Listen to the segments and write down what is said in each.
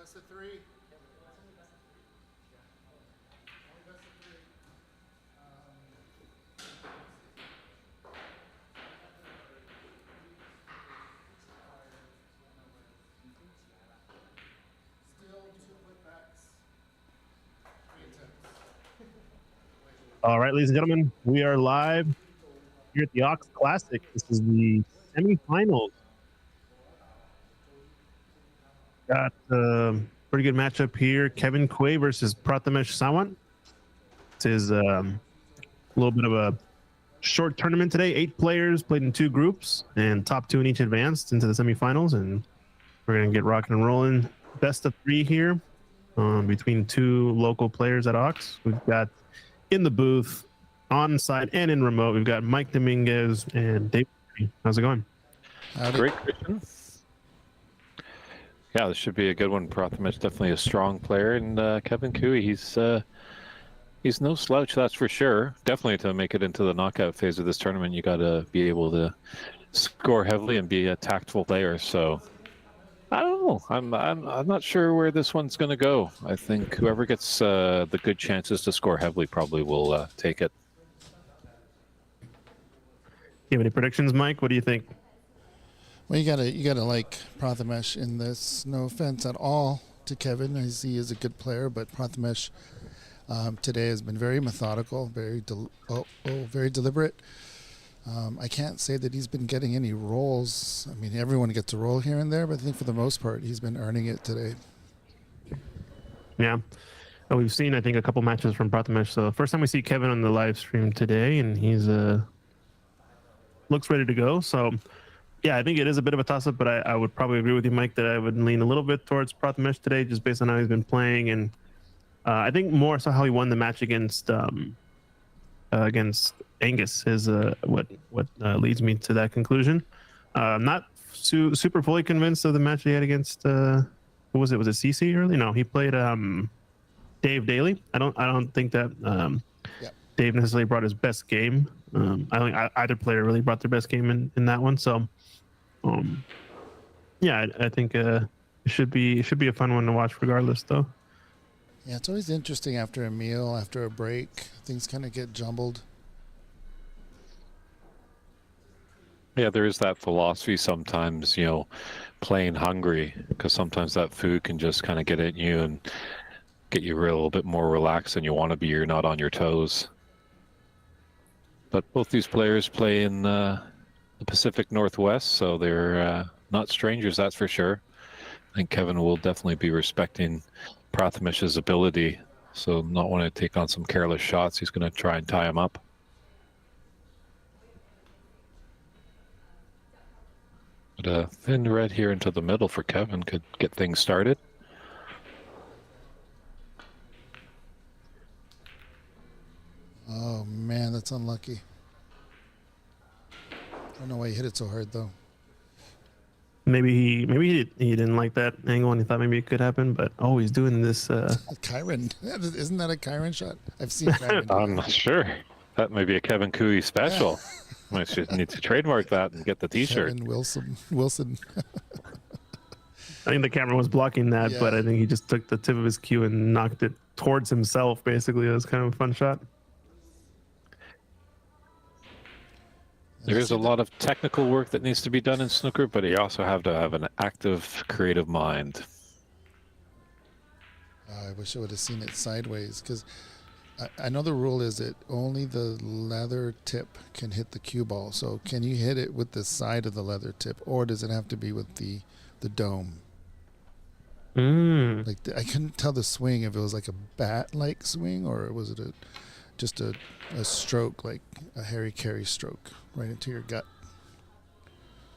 Best of three. Still 2 putbacks. 3 attempts. All right, ladies and gentlemen, we are live here at the Ox Classic. This is the semifinals. Got a pretty good matchup here. Quay versus Prathamesh Sawant. This is a little bit of a short tournament today. 8 players played in 2 groups, and top 2 in each advanced into the semifinals. And we're going to get rocking and rolling. Best of 3 here between 2 local players at Ox. We've got in the booth, on site, and in remote, we've got Mike Dominguez and Dave. How's it going? Great, Christian. Yeah, this should be a good one. Prathamesh definitely a strong player, and Kevin Quay, he's no slouch, that's for sure. Definitely to make it into the knockout phase of this tournament, you got to be able to score heavily and be a tactful player. So I don't know. I'm not sure where this one's going to go. I think whoever gets the good chances to score heavily probably will take it. You have any predictions, Mike? What do you think? Well, you gotta like Prathamesh in this. No offense at all to Kevin, as he is a good player, but Prathamesh today has been very methodical, very deliberate. I can't say that he's been getting any rolls. I mean, everyone gets a roll here and there, but I think for the most part, he's been earning it today. Yeah. We've seen, I think, a couple matches from Prathamesh. So first time we see Kevin on the live stream today, and he's looks ready to go. So yeah, I think it is a bit of a toss-up, but I would probably agree with you, Mike, that I would lean a little bit towards Prathamesh today, just based on how he's been playing, and I think more so how he won the match against Angus is what leads me to that conclusion. Not super fully convinced of the match he had against what was it? Was it CC early? No, he played Dave Daly. I don't think that Dave necessarily brought his best game. I think either player really brought their best game in that one. So, yeah, I think it should be a fun one to watch regardless, though. Yeah, it's always interesting after a meal, after a break. Things kind of get jumbled. Yeah, there is that philosophy sometimes, playing hungry, because sometimes that food can just kind of get at you and get you a little bit more relaxed than you want to be. You're not on your toes. But both these players play in the Pacific Northwest, so they're not strangers, that's for sure. I think Kevin will definitely be respecting Prathamesh's ability, so not want to take on some careless shots. He's going to try and tie him up. But a thin red here into the middle for Kevin could get things started. Oh man, that's unlucky. I don't know why he hit it so hard though. Maybe he didn't like that angle and he thought maybe it could happen, but he's doing this. Kyron, isn't that a Kyron shot? I've seen Kyron. I'm not sure. That may be a Kevin Quay special. Might just need to trademark that and get the T-shirt. Kevin Wilson. I think the camera was blocking that, but I think he just took the tip of his cue and knocked it towards himself. Basically, it was kind of a fun shot. There is a lot of technical work that needs to be done in snooker, but you also have to have an active, creative mind. I wish I would have seen it sideways, because I know the rule is that only the leather tip can hit the cue ball. So can you hit it with the side of the leather tip, or does it have to be with the dome? Like I couldn't tell the swing if it was like a bat-like swing, or was it just a stroke, like a Harry Carey stroke right into your gut.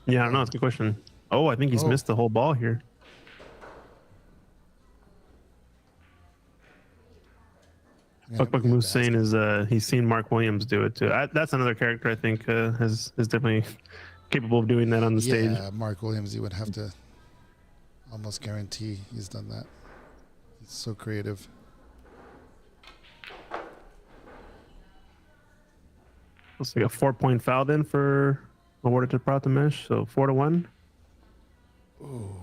Yeah, I don't know. It's a good question. I think he's missed the whole ball here. Buck Moose saying is he's seen Mark Williams do it too. That's another character I think is definitely capable of doing that on the stage. Yeah, Mark Williams, you would have to almost guarantee he's done that. He's so creative. Looks like a 4-point foul then for awarded to Prathamesh, so 4-1. Ooh.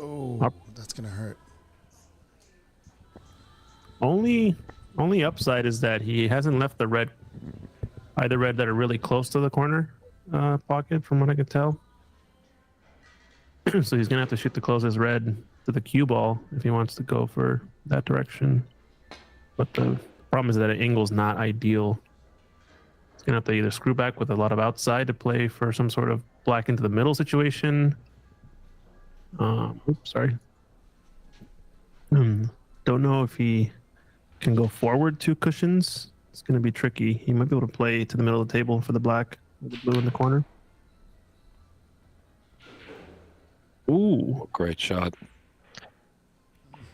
Oh, that's gonna hurt. Only upside is that he hasn't left the red, either red that are really close to the corner pocket, from what I could tell. So he's gonna have to shoot the closest red to the cue ball if he wants to go for that direction. But the problem is that an angle's not ideal. He's gonna have to either screw back with a lot of outside to play for some sort of black into the middle situation. Oops, sorry. Don't know if he can go forward 2 cushions. It's going to be tricky. He might be able to play to the middle of the table for the black with the blue in the corner. Ooh, Great shot.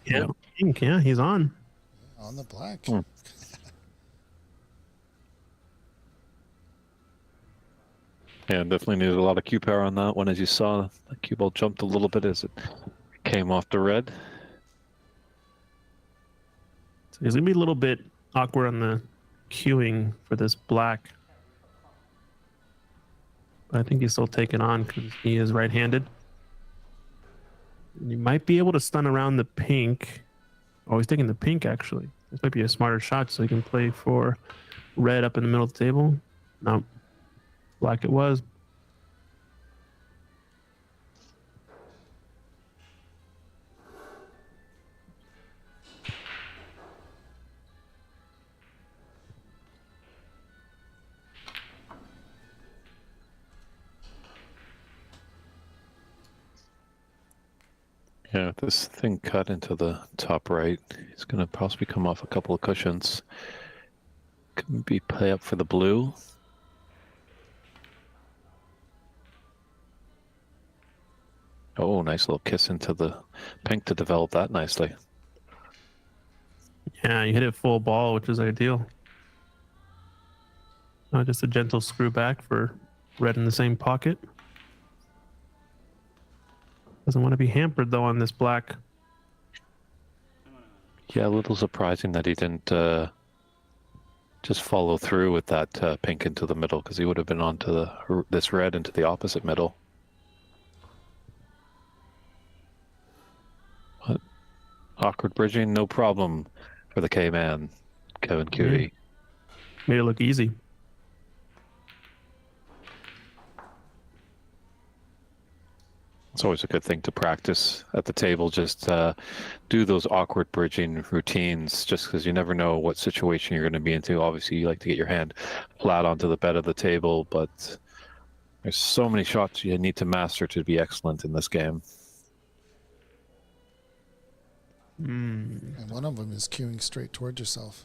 yeah, yeah, he's on. On the black. Yeah, definitely needed a lot of cue power on that one. As you saw, the cue ball jumped a little bit as it came off the red. So he's going to be a little bit awkward on the queuing for this black. But I think he's still taking on because he is right-handed. And you might be able to stun around the pink. Oh, he's taking the pink, actually. This might be a smarter shot so he can play for red up in the middle of the table. No, black it was. Yeah, this thing cut into the top right. He's going to possibly come off a couple of cushions. Can be play up for the blue. Oh, nice little kiss into the pink to develop that nicely. Yeah, you hit it full ball, which is ideal. Just a gentle screw back for red in the same pocket. Doesn't want to be hampered, though, on this black. Yeah, a little surprising that he didn't just follow through with that pink into the middle, because he would have been onto this red into the opposite middle. But awkward bridging, no problem for the K-man, Kevin Quay. Made it look easy. It's always a good thing to practice at the table. Just do those awkward bridging routines, just because you never know what situation you're going to be into. Obviously, you like to get your hand flat onto the bed of the table, but there's so many shots you need to master to be excellent in this game. And one of them is queuing straight towards yourself.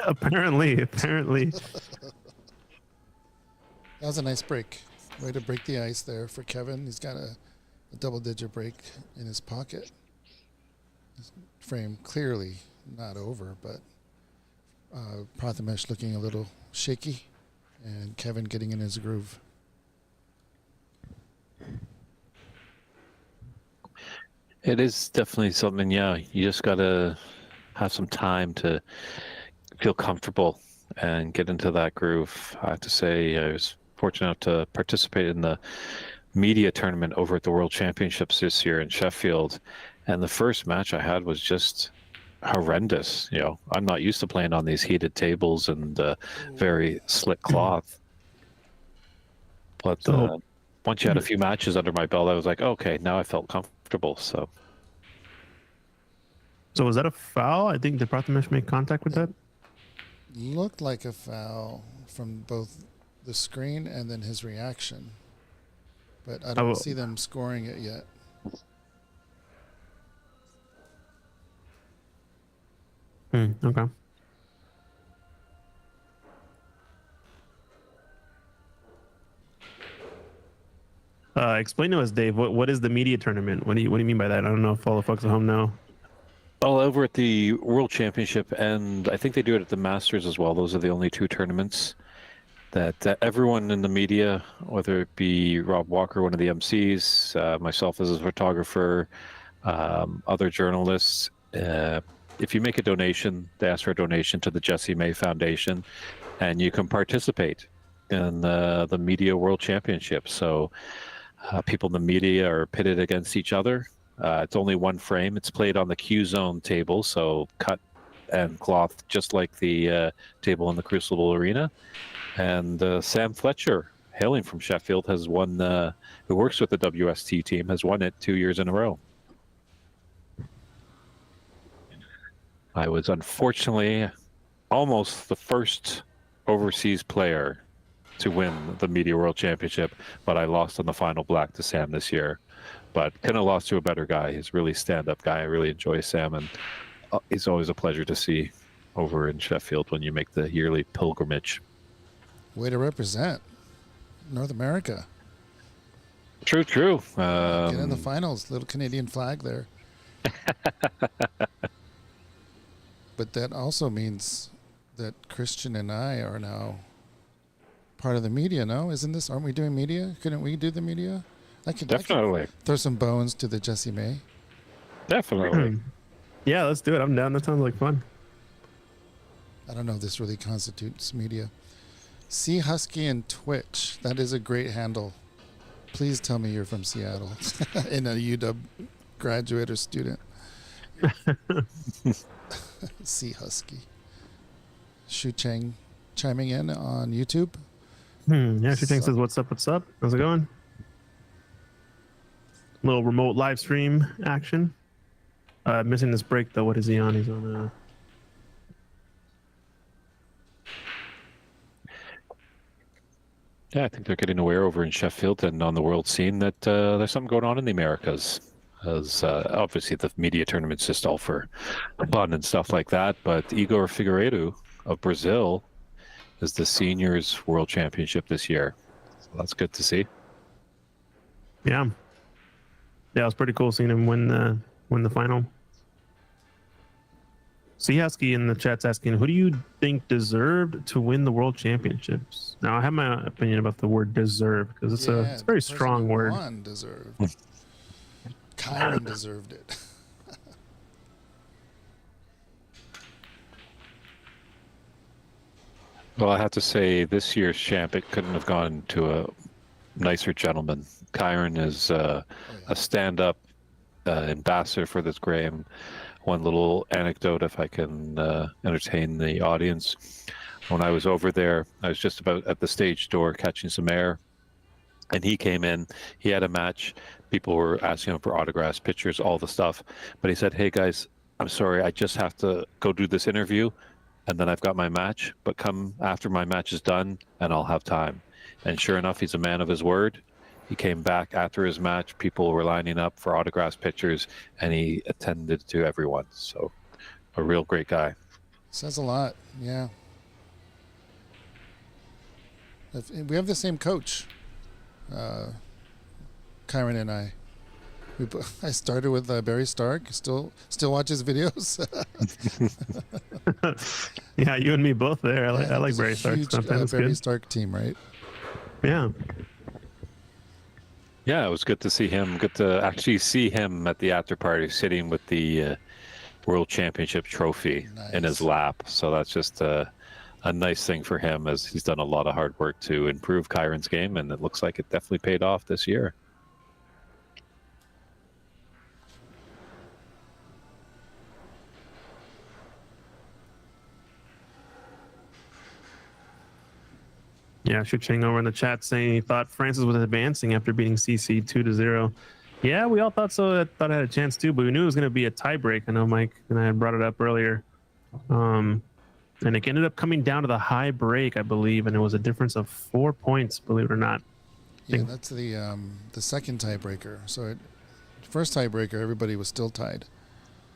apparently. That was a nice break. Way to break the ice there for Kevin. He's got a double-digit break in his pocket. His frame clearly not over, but Prathamesh looking a little shaky, and Kevin getting in his groove. It is definitely something, yeah. You just got to have some time to feel comfortable and get into that groove. I have to say, I was fortunate enough to participate in the media tournament over at the World Championships this year in Sheffield. And the first match I had was just horrendous. You know, I'm not used to playing on these heated tables and very slick cloth. But once you had a few matches under my belt, I was like, okay, now I felt comfortable. So was that a foul? I think did Prathamesh make contact with that? Looked like a foul from both the screen and then his reaction. But I don't see them scoring it yet. Okay. Explain to us, Dave, what is the media tournament? What do you mean by that? I don't know if all the folks at home know. Well, over at the World Championship, and I think they do it at the Masters as well. Those are the only two tournaments that everyone in the media, whether it be Rob Walker, one of the MCs, myself as a photographer, other journalists, if you make a donation, they ask for a donation to the Jessie May Foundation, and you can participate in the Media World Championship. So People in the media are pitted against each other. It's only one frame. It's played on the Q zone table, so cut and cloth just like the table in the Crucible Arena. And Sam Fletcher, hailing from Sheffield, has won, who works with the WST team, has won it 2 years in a row. I was unfortunately almost the first overseas player to win the Media World Championship, but I lost on the final black to Sam this year. But couldn't have lost to a better guy. He's a really stand-up guy. I really enjoy Sam, and he's always a pleasure to see over in Sheffield when you make the yearly pilgrimage. Way to represent North America. True. Get in the finals. Little Canadian flag there. But that also means that Christian and I are now part of the media, no? Aren't we doing media? Couldn't we do the media? Definitely. I could throw some bones to the Jesse May. Definitely. Yeah, let's do it. I'm down. That sounds like fun. I don't know if this really constitutes media. Sea Husky and Twitch. That is a great handle. Please tell me you're from Seattle and a UW graduate or student. Sea Husky. Shu Cheng chiming in on YouTube. Yeah, Shu Cheng says, what's up? How's it going? Little remote live stream action. Missing this break, though. What is he on? He's on... Yeah, I think they're getting aware over in Sheffield and on the world scene that there's something going on in the Americas. As obviously the media tournament's just all for fun and stuff like that, but Igor Figueiredo of Brazil is the seniors world championship this year. So that's good to see. Yeah, it was pretty cool seeing him win the final. Seahusky in the chat's asking, who do you think deserved to win the world championships? Now, I have my opinion about the word deserve because it's a very strong word. One deserved. Kyron deserved it. Well, I have to say this year's champ, it couldn't have gone to a nicer gentleman. Kyron is a stand-up ambassador for this game. One little anecdote, if I can entertain the audience. When I was over there, I was just about at the stage door catching some air, and he came in. He had a match. People were asking him for autographs, pictures, all the stuff. But he said, hey, guys, I'm sorry. I just have to go do this interview, and then I've got my match. But come after my match is done, and I'll have time. And sure enough, he's a man of his word. He came back after his match. People were lining up for autographs, pictures, and he attended to everyone. So a real great guy. Says a lot, yeah. We have the same coach, Kyron and I. I started with Barry Stark. Still watch his videos. Yeah, you and me both there. I like Barry Stark. Barry Stark team, right? Yeah. Yeah, it was good to see him. Good to actually see him at the after party sitting with the World Championship trophy in his lap. So that's just a nice thing for him, as he's done a lot of hard work to improve Kyron's game, and it looks like it definitely paid off this year. Yeah, Shu Cheng over in the chat saying he thought Francis was advancing after beating CC 2-0. Yeah, we all thought so. I thought I had a chance too, but we knew it was going to be a tiebreak. I know Mike and I had brought it up earlier. And it ended up coming down to the high break, I believe, and it was a difference of 4 points, believe it or not. Yeah, that's the second tiebreaker. So first tiebreaker, everybody was still tied.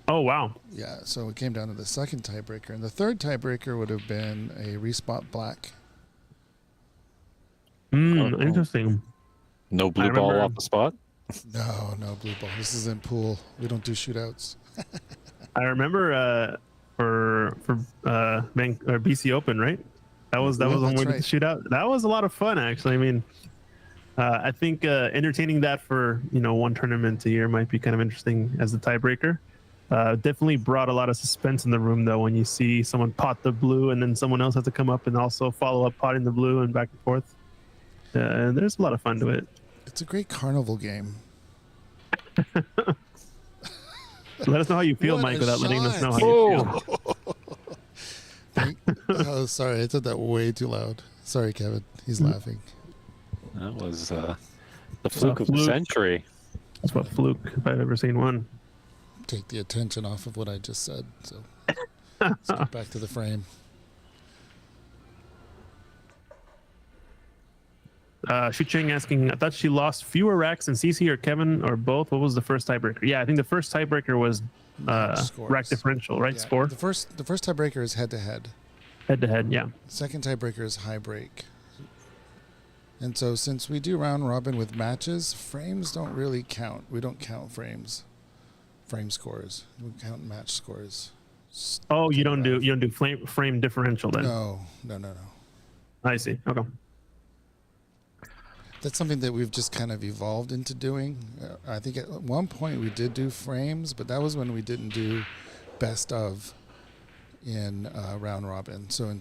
Oh, wow. Yeah, so it came down to the second tiebreaker. And the third tiebreaker would have been a respot black. Interesting. No blue ball off the spot? No blue ball. This isn't pool. We don't do shootouts. I remember for BC Open, right? That was when we did the shootout. That was a lot of fun, actually. I mean, I think entertaining that for one tournament a year might be kind of interesting as a tiebreaker. Definitely brought a lot of suspense in the room, though, when you see someone pot the blue and then someone else has to come up and also follow up potting the blue and back and forth. And there's a lot of fun to it. It's a great carnival game. Let us know how you feel, What Mike, a without letting us know how shot. you feel. Oh, sorry. I said that way too loud. Sorry, Kevin. He's laughing. That was the fluke of the fluke. century. That's what fluke, if I've ever seen one. Take the attention off of what I just said. So let's get back to the frame. Shu Cheng asking, I thought she lost fewer racks than Cece or Kevin or both. What was the first tiebreaker? Yeah, I think the first tiebreaker was Scores. rack differential, right? Yeah, Score? The first tiebreaker is head to head. Head to head, yeah. Second tiebreaker is high break. And so since we do round robin with matches, frames don't really count. We don't count frame scores. We count match scores. Oh, you don't do frame differential then? No. I see. Okay. That's something that we've just kind of evolved into doing. I think at one point we did do frames, but that was when we didn't do best of in round robin. So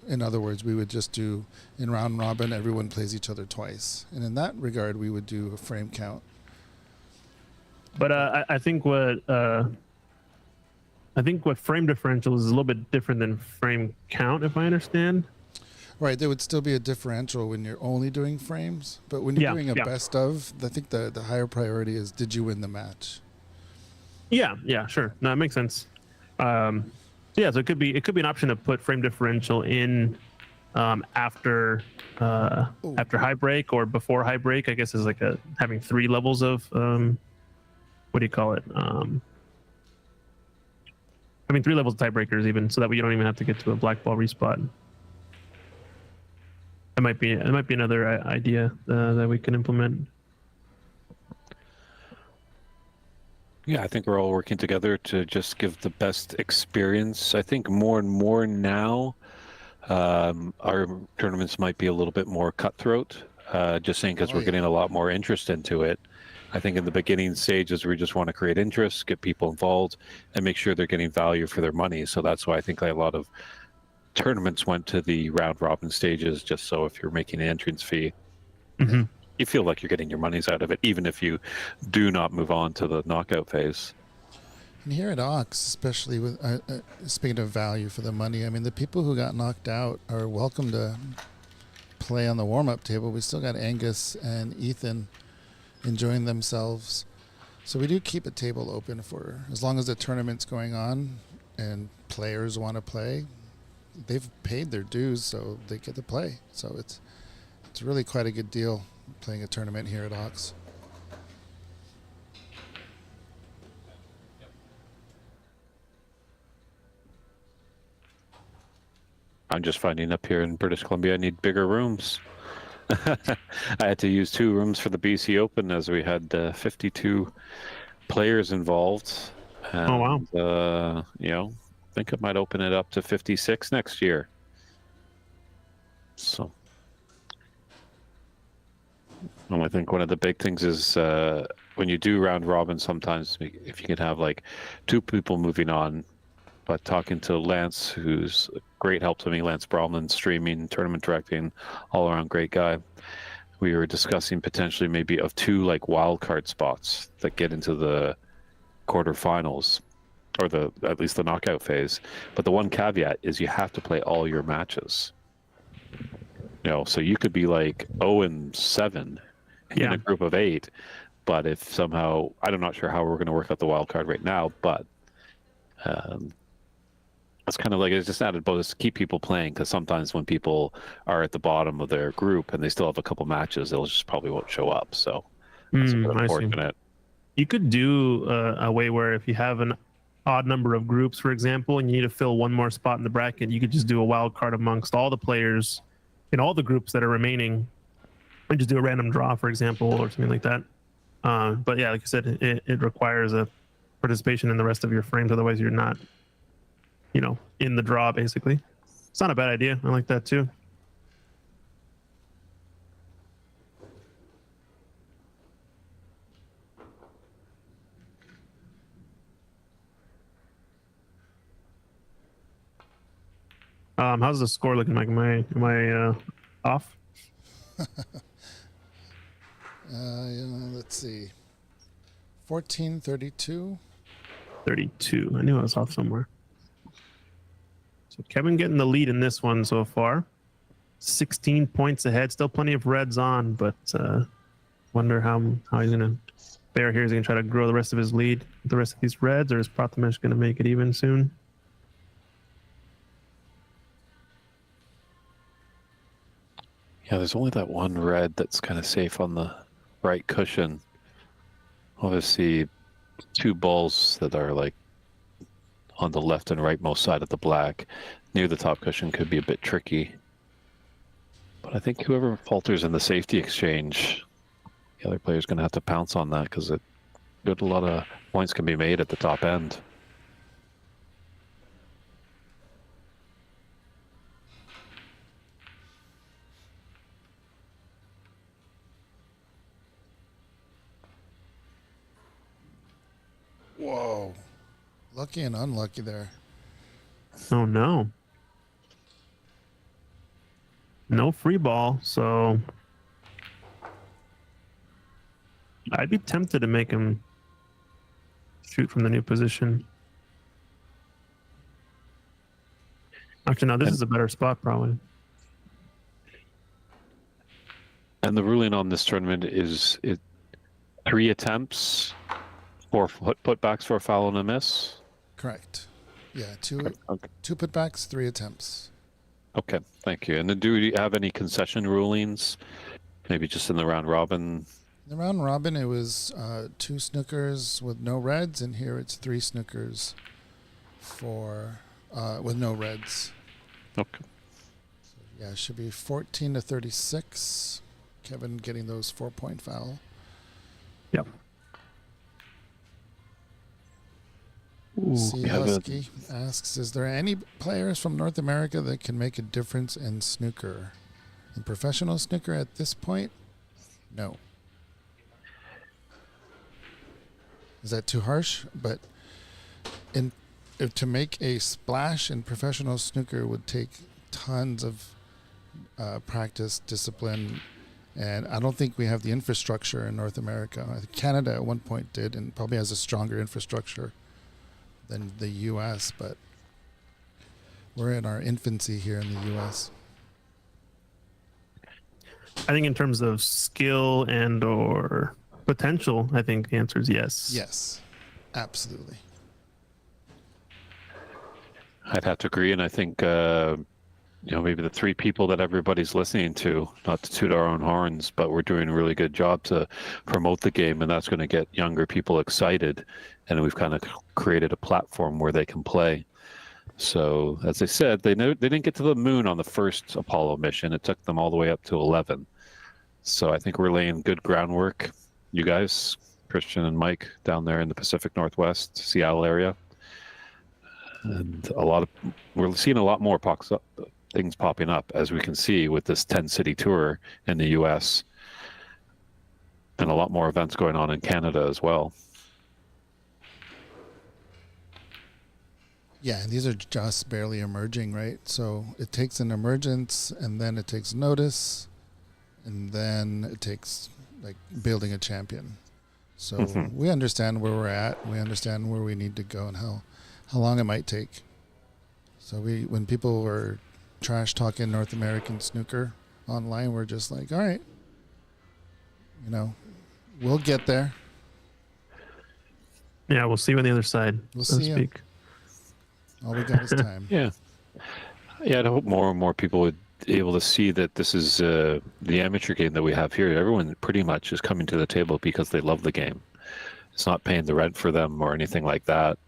in other words, we would just do in round robin, everyone plays each other twice. And in that regard, we would do a frame count. But I think what frame differential is a little bit different than frame count, if I understand. Right, there would still be a differential when you're only doing frames, but when you're doing a best of, I think the higher priority is did you win the match? Yeah, sure. No, it makes sense. So it could be an option to put frame differential in after high break or before high break. I guess is like having 3 levels of what do you call it? Having 3 levels of tiebreakers even, so that way you don't even have to get to a black ball respot. It might be another idea that we can implement. Yeah, I think we're all working together to just give the best experience. I think more and more now, our tournaments might be a little bit more cutthroat. Just saying because we're getting a lot more interest into it. I think in the beginning stages, we just want to create interest, get people involved, and make sure they're getting value for their money. So that's why I think a lot of tournaments went to the round robin stages, just so if you're making an entrance fee, you feel like you're getting your money's out of it, even if you do not move on to the knockout phase. And here at Ox, especially with speaking of value for the money, I mean, the people who got knocked out are welcome to play on the warm-up table. We still got Angus and Ethan enjoying themselves. So we do keep a table open for as long as the tournament's going on and players want to play. They've paid their dues, so they get to play. So it's really quite a good deal playing a tournament here at Ox. I'm just finding up here in British Columbia, I need bigger rooms. I had to use 2 rooms for the BC Open as we had 52 players involved. And, oh wow! I think I might open it up to 56 next year. So, I think one of the big things is when you do round robin, sometimes if you can have like 2 people moving on, but talking to Lance, who's a great help to me, Lance Bromlin, streaming, tournament directing, all around great guy. We were discussing potentially maybe of 2 like wild card spots that get into the quarterfinals. Or at least the knockout phase. But the one caveat is you have to play all your matches. So you could be like 0-7 in a group of 8, but if somehow, I'm not sure how we're going to work out the wild card right now, but it's kind of like it's just added bonus to keep people playing, because sometimes when people are at the bottom of their group and they still have a couple matches, they'll just probably won't show up. So that's a bit unfortunate. You could do a way where if you have an odd number of groups, for example, and you need to fill 1 more spot in the bracket, you could just do a wild card amongst all the players in all the groups that are remaining, and just do a random draw, for example, or something like that. But yeah, like I said, it requires a participation in the rest of your frames. Otherwise, you're not, in the draw, basically. It's not a bad idea. I like that too. How's the score looking like? Am I off? Let's see. 14-32. 32. I knew I was off somewhere. So Kevin getting the lead in this one so far. 16 points ahead. Still plenty of reds on, but wonder how he's going to fare here. Is he going to try to grow the rest of his lead with the rest of these reds, or is Prathamesh going to make it even soon? Yeah, there's only that one red that's kind of safe on the right cushion. Obviously, two balls that are like on the left and rightmost side of the black near the top cushion could be a bit tricky. But I think whoever falters in the safety exchange, the other player's going to have to pounce on that because a lot of points can be made at the top end. Whoa. Lucky and unlucky there. Oh, no. No free ball, so I'd be tempted to make him shoot from the new position. Actually, no, this is a better spot, probably. And the ruling on this tournament is 3 attempts, 4 putbacks for a foul and a miss. Correct. Yeah, two Okay. 2 putbacks, 3 attempts. Okay, thank you. And then do you have any concession rulings? Maybe just in the round robin? In the round robin, it was 2 snookers with no reds, and here it's 3 snookers for with no reds. Okay. Yeah, it should be 14-36. Kevin getting those 4-point foul. Yep. Ooh, C. Kevin. Husky asks, is there any players from North America that can make a difference in snooker? In professional snooker at this point? No. Is that too harsh? But to make a splash in professional snooker would take tons of practice, discipline, and I don't think we have the infrastructure in North America. I think Canada at one point did, and probably has a stronger infrastructure than the U.S., but we're in our infancy here in the U.S. I think in terms of skill and or potential, I think the answer is yes. Yes, absolutely. I'd have to agree, and I think maybe the 3 people that everybody's listening to, not to toot our own horns, but we're doing a really good job to promote the game, and that's going to get younger people excited, and we've kind of created a platform where they can play. So, as I said, they didn't get to the moon on the first Apollo mission. It took them all the way up to 11. So I think we're laying good groundwork. You guys, Christian and Mike, down there in the Pacific Northwest, Seattle area. And we're seeing a lot more things popping up, as we can see with this 10-city tour in the U.S. and a lot more events going on in Canada as well. Yeah, and these are just barely emerging, right? So it takes an emergence, and then it takes notice, and then it takes like building a champion. So we understand where we're at. We understand where we need to go and how long it might take. So when people were trash talking North American snooker online, we're just like, all right, we'll get there. Yeah, we'll see you on the other side. We'll so to see ya. speak. All we got is time. Yeah. I'd hope more and more people would be able to see that this is the amateur game that we have here. Everyone pretty much is coming to the table because they love the game. It's not paying the rent for them or anything like that.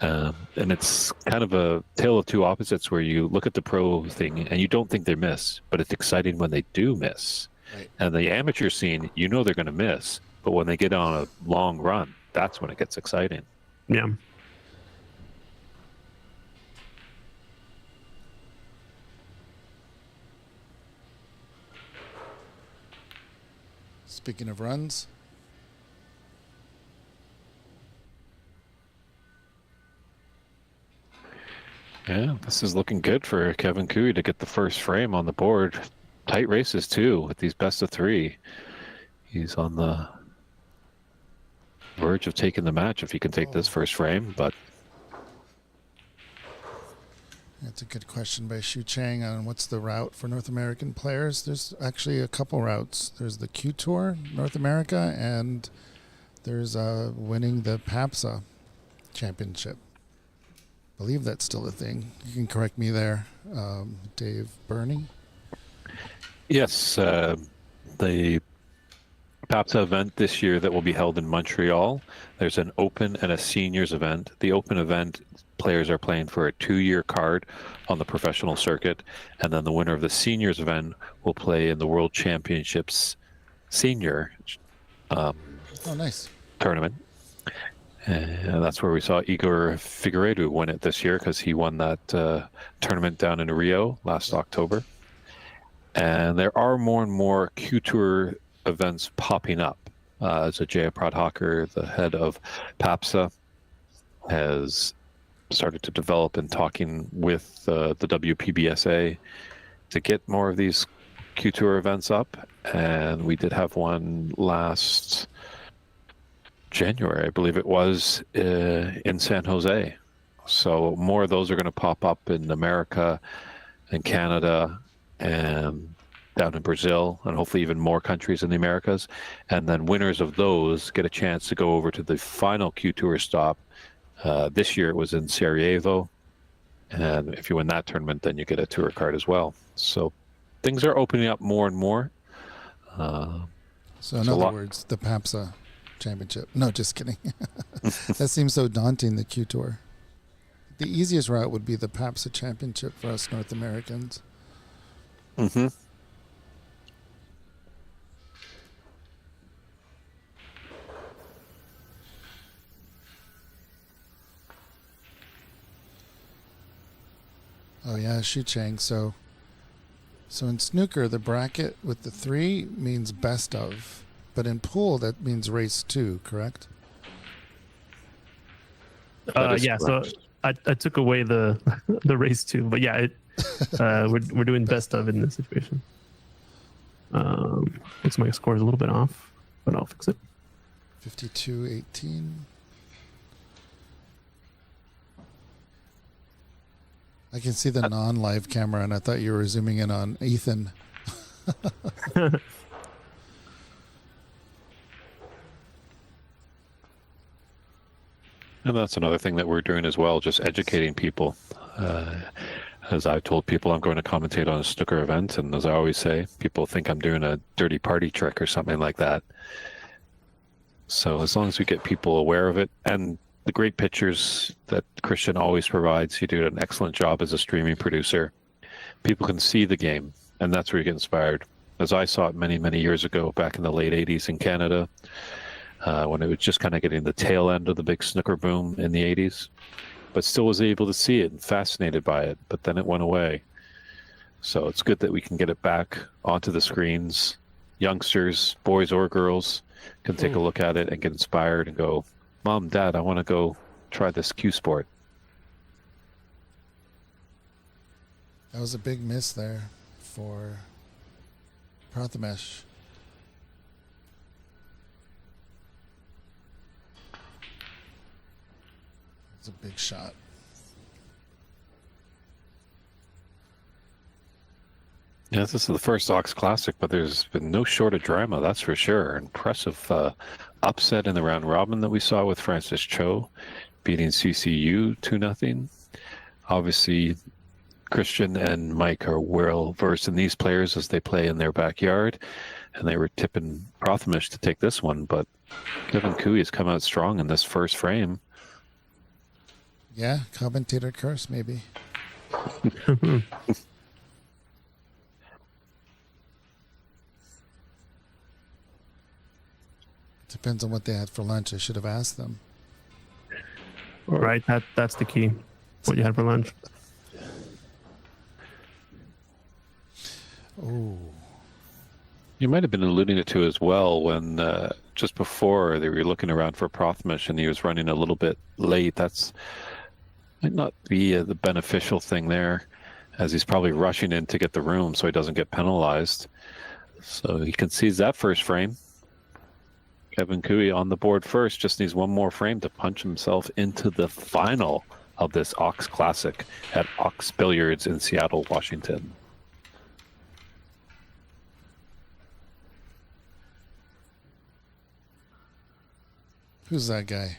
And it's kind of a tale of two opposites, where you look at the pro thing and you don't think they miss, but it's exciting when they do miss. Right. And the amateur scene, they're going to miss, but when they get on a long run, that's when it gets exciting. Yeah. Speaking of runs, Yeah, this is looking good for Kevin Quay to get the first frame on the board. Tight races too with these best of 3. He's on the verge of taking the match if he can take this first frame, but That's a good question by Xu Chang on what's the route for North American players. There's actually a couple routes. There's the Q Tour, North America, and there's winning the PAPSA championship. I believe that's still a thing. You can correct me there, Dave Burney. yes, the PAPSA event this year that will be held in Montreal, there's an open and a seniors event. The open event, players are playing for a 2-year card on the professional circuit, and then the winner of the seniors event will play in the World Championships senior Nice. tournament. And that's where we saw Igor Figueiredo win it this year, because he won that tournament down in Rio last October. And there are more and more Q Tour events popping up. As a Jaya Pradhakar, the head of PAPSA, has started to develop and talking with the WPBSA to get more of these Q Tour events up. And we did have one last January, I believe it was, in San Jose. So more of those are going to pop up in America and Canada and down in Brazil, and hopefully even more countries in the Americas. And then winners of those get a chance to go over to the final Q Tour stop. This year it was in Sarajevo. And if you win that tournament, then you get a tour card as well. So things are opening up more and more. So in other words, the PAPSA championship. No, just kidding. That seems so daunting, the Q Tour. The easiest route would be the PAPSA championship for us North Americans. Mm-hmm. Oh yeah, Xu Chang. So in snooker, the bracket with the 3 means best of, but in pool that means race 2, correct? Yeah. So I took away the the race 2, but yeah, we're doing best of in this situation. Looks my score is a little bit off, but I'll fix it. 52-18. I can see the non-live camera, and I thought you were zooming in on Ethan. And that's another thing that we're doing as well, just educating people. As I've told people, I'm going to commentate on a snooker event, and as I always say, people think I'm doing a dirty party trick or something like that. So as long as we get people aware of it, and the great pictures that Christian always provides, you do an excellent job as a streaming producer. People can see the game, and that's where you get inspired. As I saw it many, many years ago, back in the late 80s in Canada, when it was just kind of getting the tail end of the big snooker boom in the 80s, but still was able to see it and fascinated by it, but then it went away. So it's good that we can get it back onto the screens. Youngsters, boys or girls, can take a look at it and get inspired and go, Mom, Dad, I want to go try this Q sport. That was a big miss there for Prathamesh. It's a big shot. Yeah, this is the first Ox Classic, but there's been no short of drama, that's for sure. Impressive upset in the round robin that we saw with Francis Cho beating CCU 2-0. Obviously, Christian and Mike are well versed in these players as they play in their backyard, and they were tipping Prathamesh to take this one, but Kevin Quay has come out strong in this first frame. Yeah, commentator curse, maybe. Depends on what they had for lunch. I should have asked them. Right, that's the key. What you had for lunch. Oh. You might have been alluding to as well when just before they were looking around for Prathamesh and he was running a little bit late. That's might not be the beneficial thing there, as he's probably rushing in to get the room so he doesn't get penalized. So he concedes that first frame. Kevin Quay on the board first. Just needs one more frame to punch himself into the final of this Ox Classic at Ox Billiards in Seattle, Washington. Who's that guy?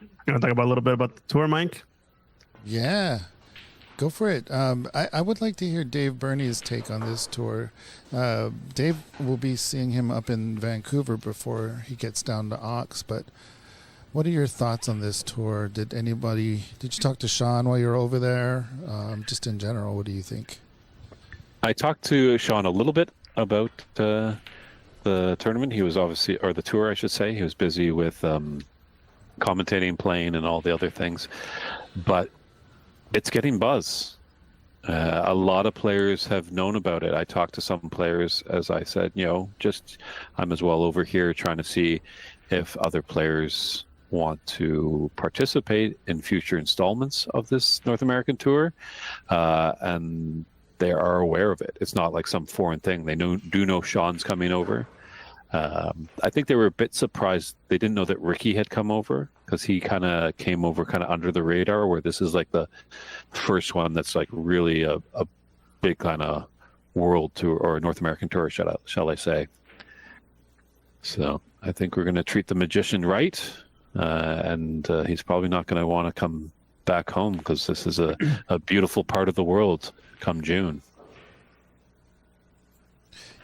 You want to talk about a little bit about the tour, Mike? Yeah, go for it. I would like to hear Dave Burney's take on this tour. Dave will be seeing him up in Vancouver before he gets down to Ox, but what are your thoughts on this tour? Did you talk to Sean while you were over there? Just in general, what do you think? I talked to Sean a little bit about the tournament. He was obviously, or the tour, I should say. He was busy with commentating, playing, and all the other things. But it's getting buzz. A lot of players have known about it. I talked to some players, as I said, I'm as well over here trying to see if other players want to participate in future installments of this North American tour. And they are aware of it. It's not like some foreign thing. They do know Sean's coming over. I think they were a bit surprised. They didn't know that Ricky had come over because he kind of came over kind of under the radar, where this is like the first one that's like really a big kind of world tour or North American tour, shall I say. So I think we're going to treat the magician right. And he's probably not going to want to come back home because this is a beautiful part of the world come June.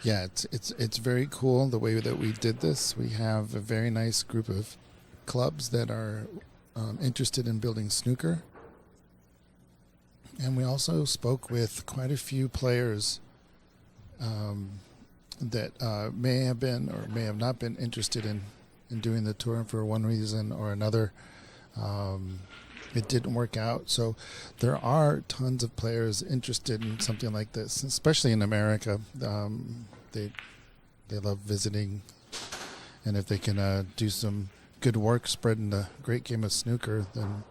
Yeah, it's very cool the way that we did this. We have a very nice group of clubs that are interested in building snooker. And we also spoke with quite a few players that may have been or may have not been interested in doing the tour for one reason or another. It didn't work out. So there are tons of players interested in something like this, especially in America. They love visiting, and if they can do some good work spreading the great game of snooker, then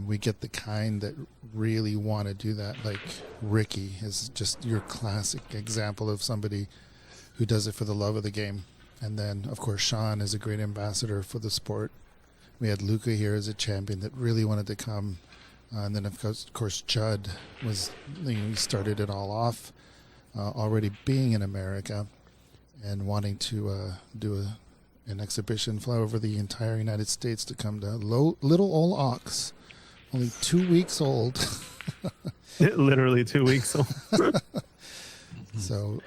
we get the kind that really want to do that. Like Ricky is just your classic example of somebody who does it for the love of the game. And then, of course, Sean is a great ambassador for the sport. We had Luca here as a champion that really wanted to come. And then, of course, Judd was, he started it all off, already being in America and wanting to do an exhibition, fly over the entire United States to come to little old Ox, only 2 weeks old. Literally 2 weeks old. So,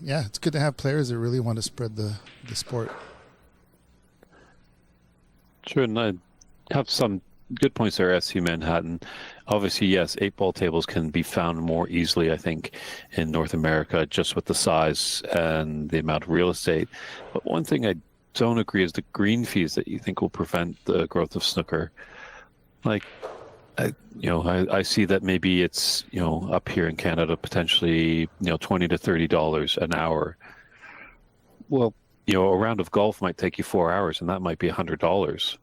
yeah, it's good to have players that really want to spread the sport. Sure, and I have some good points there, SC Manhattan. Obviously, yes, 8-ball tables can be found more easily, I think, in North America, just with the size and the amount of real estate. But one thing I don't agree is the green fees that you think will prevent the growth of snooker. Like, I see that maybe it's, up here in Canada, potentially, $20 to $30 an hour. Well, a round of golf might take you 4 hours, and that might be $100.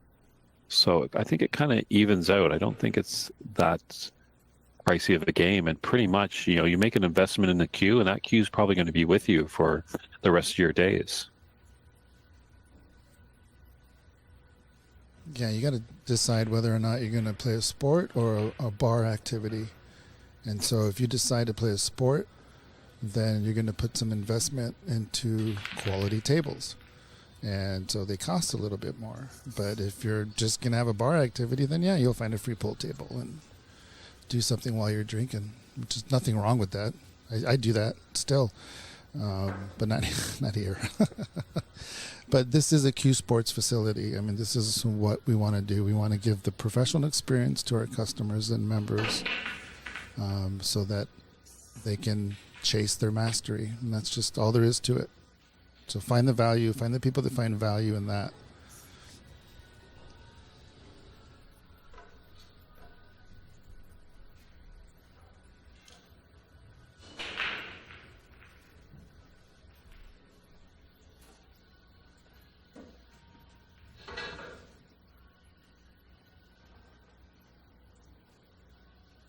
So I think it kind of evens out. I don't think it's that pricey of a game. And pretty much, you make an investment in the cue, and that cue is probably going to be with you for the rest of your days. Yeah, you got to decide whether or not you're going to play a sport or a bar activity. And so if you decide to play a sport, then you're going to put some investment into quality tables. And so they cost a little bit more. But if you're just going to have a bar activity, then yeah, you'll find a free pool table and do something while you're drinking, which is nothing wrong with that. I do that still, but not here. But this is a Q Sports facility. I mean, this is what we want to do. We want to give the professional experience to our customers and members so that they can chase their mastery. And that's just all there is to it. So find the value, find the people that find value in that.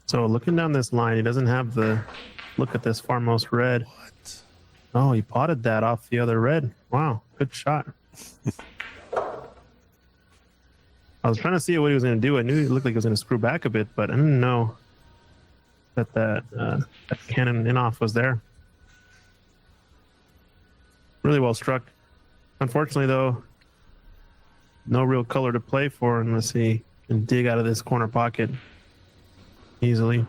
So looking down this line, he doesn't have the look at this farmost red. What? Oh, he potted that off the other red. Wow, good shot. I was trying to see what he was going to do. I knew it looked like he was going to screw back a bit, but I didn't know that cannon in-off was there. Really well struck. Unfortunately, though, no real color to play for unless he can dig out of this corner pocket easily.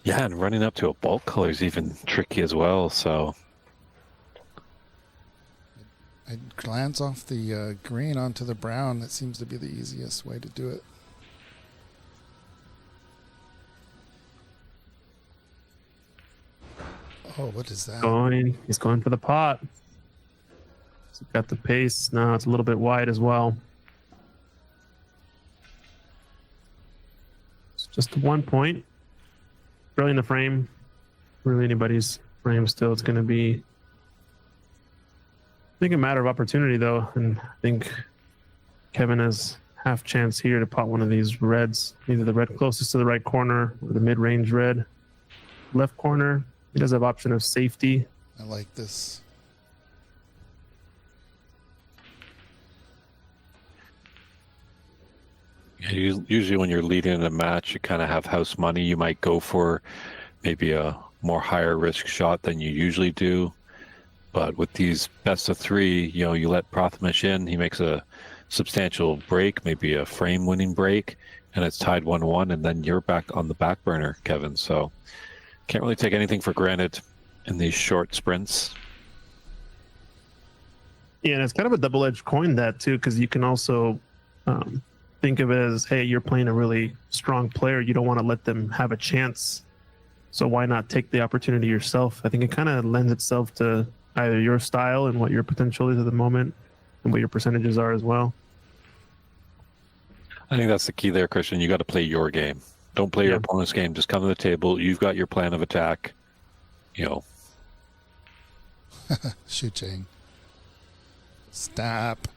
Yeah, and running up to a bulk color is even tricky as well. So I glance off the green onto the brown. That seems to be the easiest way to do it. Oh, what is that? He's going for the pot. He's got the pace. Now it's a little bit wide as well. It's just 1 point. Really in the frame. Really anybody's frame still. It's going to be, I think, a matter of opportunity, though. And I think Kevin has half chance here to pot one of these reds. Either the red closest to the right corner or the mid-range red left corner. He does have option of safety. I like this. yeah, usually when you're leading in a match, you kind of have house money. You might go for maybe a more higher risk shot than you usually do. But with these best of three, you let Prathamish in. He makes a substantial break, maybe a frame winning break, and it's tied 1-1, and then you're back on the back burner, Kevin. So can't really take anything for granted in these short sprints. Yeah, and it's kind of a double-edged coin, that too, because you can also think of it as, hey, you're playing a really strong player. You don't want to let them have a chance. So why not take the opportunity yourself? I think it kind of lends itself to either your style and what your potential is at the moment and what your percentages are as well. I think that's the key there, Christian. You got to play your game. Don't play your opponent's game. Just come to the table. You've got your plan of attack. Shooting. Stop.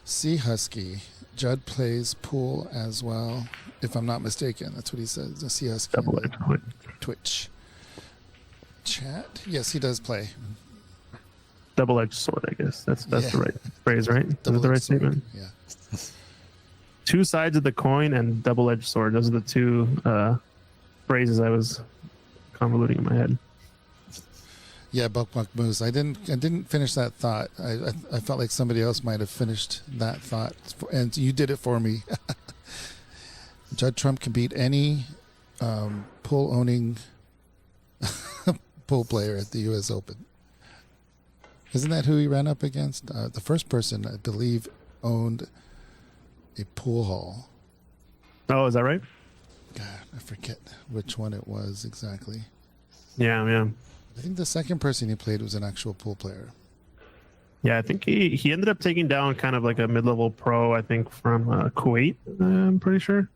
Sea Husky. Judd plays pool as well, if I'm not mistaken. That's what he says. The Sea Husky. Double-edged coin. Twitch. Chat. Yes, he does play. Double-edged sword, I guess. That's the right phrase, right? Is that the right statement? Yeah. Two sides of the coin and double-edged sword. Those are the two phrases I was convoluting in my head. Yeah, Buck Moose. I didn't finish that thought. I felt like somebody else might have finished that thought, and you did it for me. Judd Trump can beat any pool-owning pool player at the U.S. Open. Isn't that who he ran up against? The first person, I believe, owned a pool hall. Oh, is that right? God, I forget which one it was exactly. Yeah. I think the second person he played was an actual pool player. Yeah, I think he ended up taking down kind of like a mid-level pro, I think, from Quay, I'm pretty sure.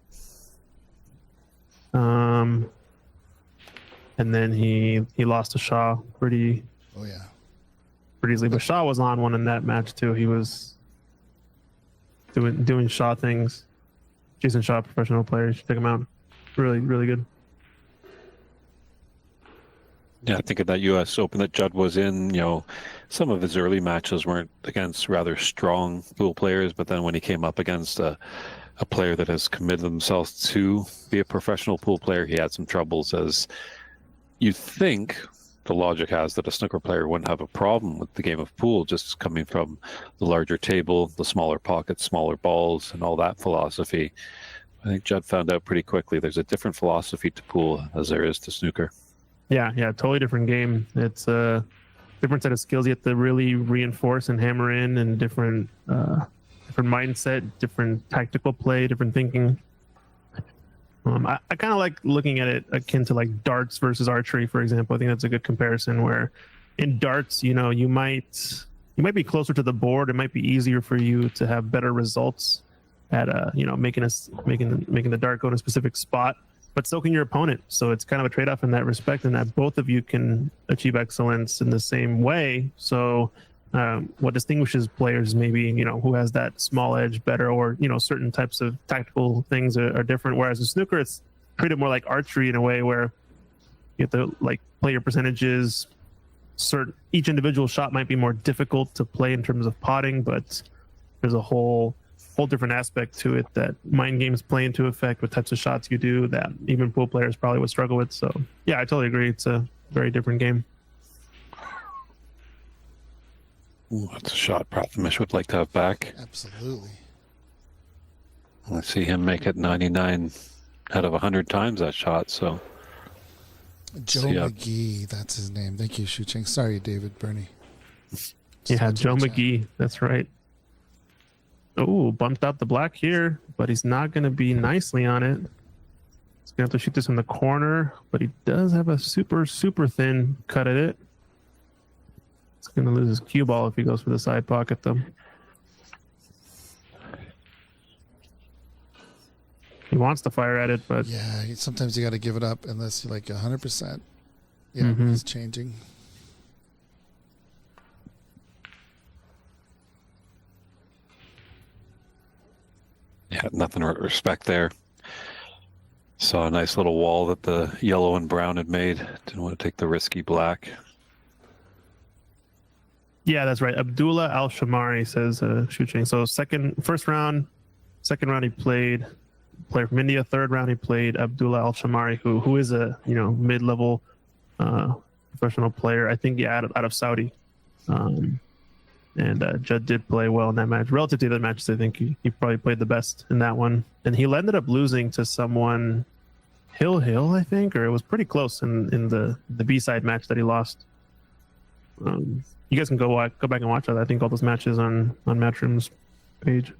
And then he lost to Shaw pretty easily. But Shaw was on one in that match too. He was doing Shaw things. Jason Shaw, professional player. You should check him out. Really, really good. Yeah, I think of that U.S. Open that Judd was in, some of his early matches weren't against rather strong pool players, but then when he came up against a player that has committed themselves to be a professional pool player, he had some troubles. As you think the logic has that a snooker player wouldn't have a problem with the game of pool, just coming from the larger table, the smaller pockets, smaller balls, and all that philosophy. I think Judd found out pretty quickly there's a different philosophy to pool as there is to snooker. Yeah, totally different game. It's a different set of skills you have to really reinforce and hammer in, and different mindset, different tactical play, different thinking. I kind of like looking at it akin to like darts versus archery, for example. I think that's a good comparison, where in darts, you might be closer to the board. It might be easier for you to have better results at making the dart go in a specific spot, but so can your opponent. So it's kind of a trade-off in that respect, and that both of you can achieve excellence in the same way. So what distinguishes players, maybe, who has that small edge better, or, certain types of tactical things are different. Whereas in snooker, it's treated more like archery in a way where You have to like play your percentages. Each individual shot might be more difficult to play in terms of potting, but there's a whole different aspect to it that mind games play into effect, what types of shots you do that even pool players probably would struggle with. So yeah, I totally agree. It's a very different game. Ooh, that's a shot Prathamesh would like to have back. Absolutely. I see him make it 99 out of 100 times that shot. So Joe McGee, that's his name. Thank you, Shucheng. Sorry, David Bernie. Yeah, Joe McGee. That's right. Oh, bumped out the black here, but he's not going to be nicely on it. He's going to have to shoot this in the corner, but he does have a super thin cut at it. He's going to lose his cue ball if he goes for the side pocket, though. He wants to fire at it, but yeah, sometimes you got to give it up unless you're like 100%. Yeah, he's changing. Yeah, nothing but respect there. Saw a nice little wall that the yellow and brown had made. Didn't want to take the risky black. yeah, that's right. Abdullah Al Shamari says Shucheng. So first round he played player from India. Third round he played Abdullah Al Shamari, who is a mid-level professional player. I think out of Saudi. And Judd did play well in that match. Relative to the other matches, I think he probably played the best in that one. And he ended up losing to someone, Hill, I think, or it was pretty close in the B-side match that he lost. You guys can go back and watch that. I think all those matches on Matchroom's page.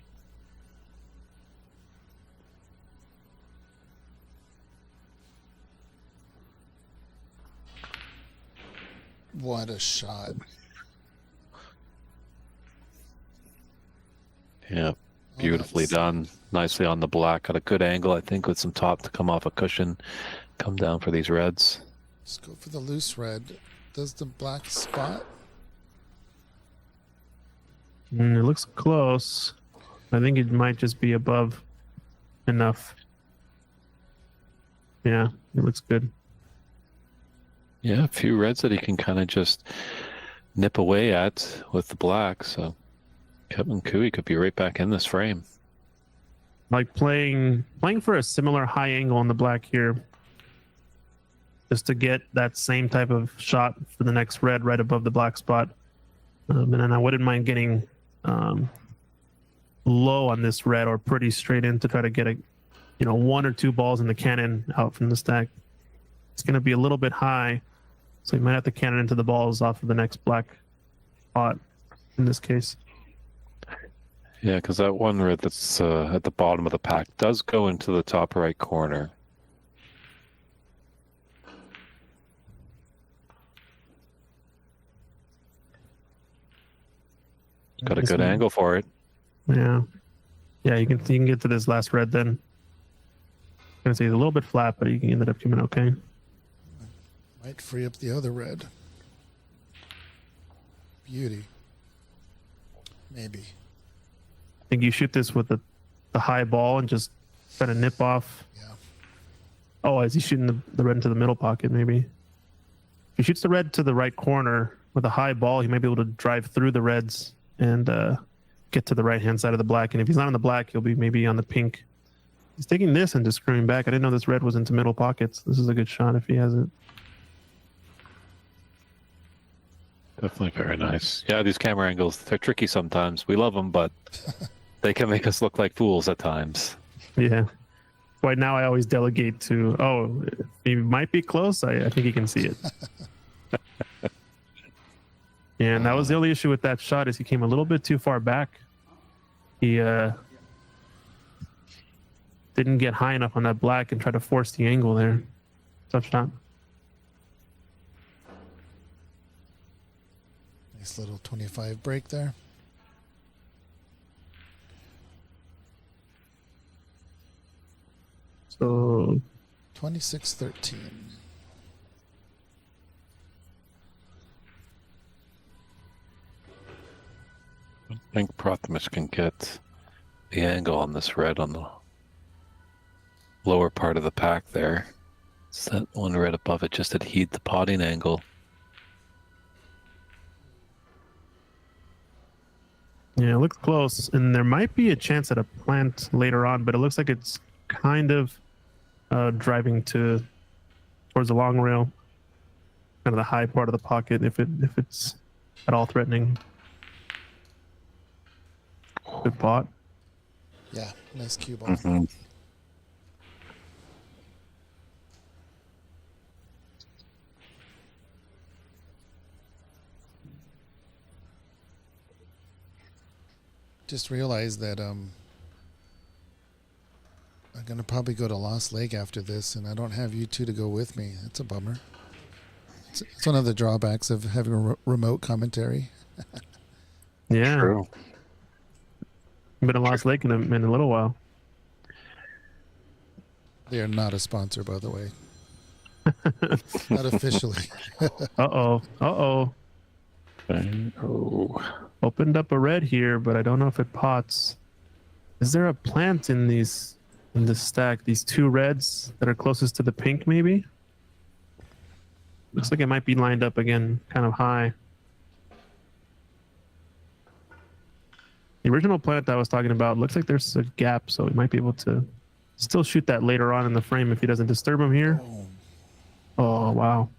What a shot. Yeah, beautifully done. Nicely on the black. Got a good angle, I think, with some top to come off a cushion. Come down for these reds. Let's go for the loose red. Does the black spot? It looks close. I think it might just be above enough. Yeah, it looks good. Yeah, a few reds that he can kind of just nip away at with the black. So Kevin Quay could be right back in this frame. Like playing for a similar high angle on the black here, just to get that same type of shot for the next red right above the black spot. And then I wouldn't mind getting low on this red or pretty straight in to try to get one or two balls in the cannon out from the stack. It's going to be a little bit high, so you might have to cannon into the balls off of the next black spot in this case. Yeah, because that one red that's at the bottom of the pack does go into the top right corner. Got a good angle for it. Yeah, you can get to this last red then. I'm gonna say it's a little bit flat, but you can end up coming okay. Might free up the other red. Beauty. Maybe. I think you shoot this with the high ball and just try to nip off. Yeah. Oh, is he shooting the red into the middle pocket? Maybe. If he shoots the red to the right corner with a high ball, he might be able to drive through the reds and get to the right-hand side of the black. And if he's not on the black, he'll be maybe on the pink. He's taking this and just screwing back. I didn't know this red was into middle pockets. This is a good shot if he has it. Definitely very nice. Yeah, these camera angles, they're tricky sometimes. We love them, but they can make us look like fools at times. Yeah. Right now, I always delegate to, he might be close. I think he can see it. Yeah, and that was the only issue with that shot is he came a little bit too far back. He didn't get high enough on that black and try to force the angle there. Tough shot. Nice little 25 break there. So 26-13. I think Prathamesh can get the angle on this red on the lower part of the pack there. It's that one right above it, just adhered the potting angle. Yeah, it looks close, and there might be a chance at a plant later on, but it looks like it's kind of driving towards the long rail, kind of the high part of the pocket, if it's at all threatening. Good pot. Yeah, nice cue ball. Mm-hmm. Just realized that I'm gonna probably go to Lost Lake after this, and I don't have you two to go with me. That's a bummer. It's one of the drawbacks of having a remote commentary. Yeah, True. been a Lost Lake in a little while. They are not a sponsor, by the way. Not officially. Uh-oh. Oh. Opened up a red here, but I don't know if it pots. Is there a plant in this stack? These two reds that are closest to the pink, maybe? Looks like it might be lined up again, kind of high. The original plant I was talking about looks like there's a gap, so we might be able to still shoot that later on in the frame if he doesn't disturb him here. Oh, wow.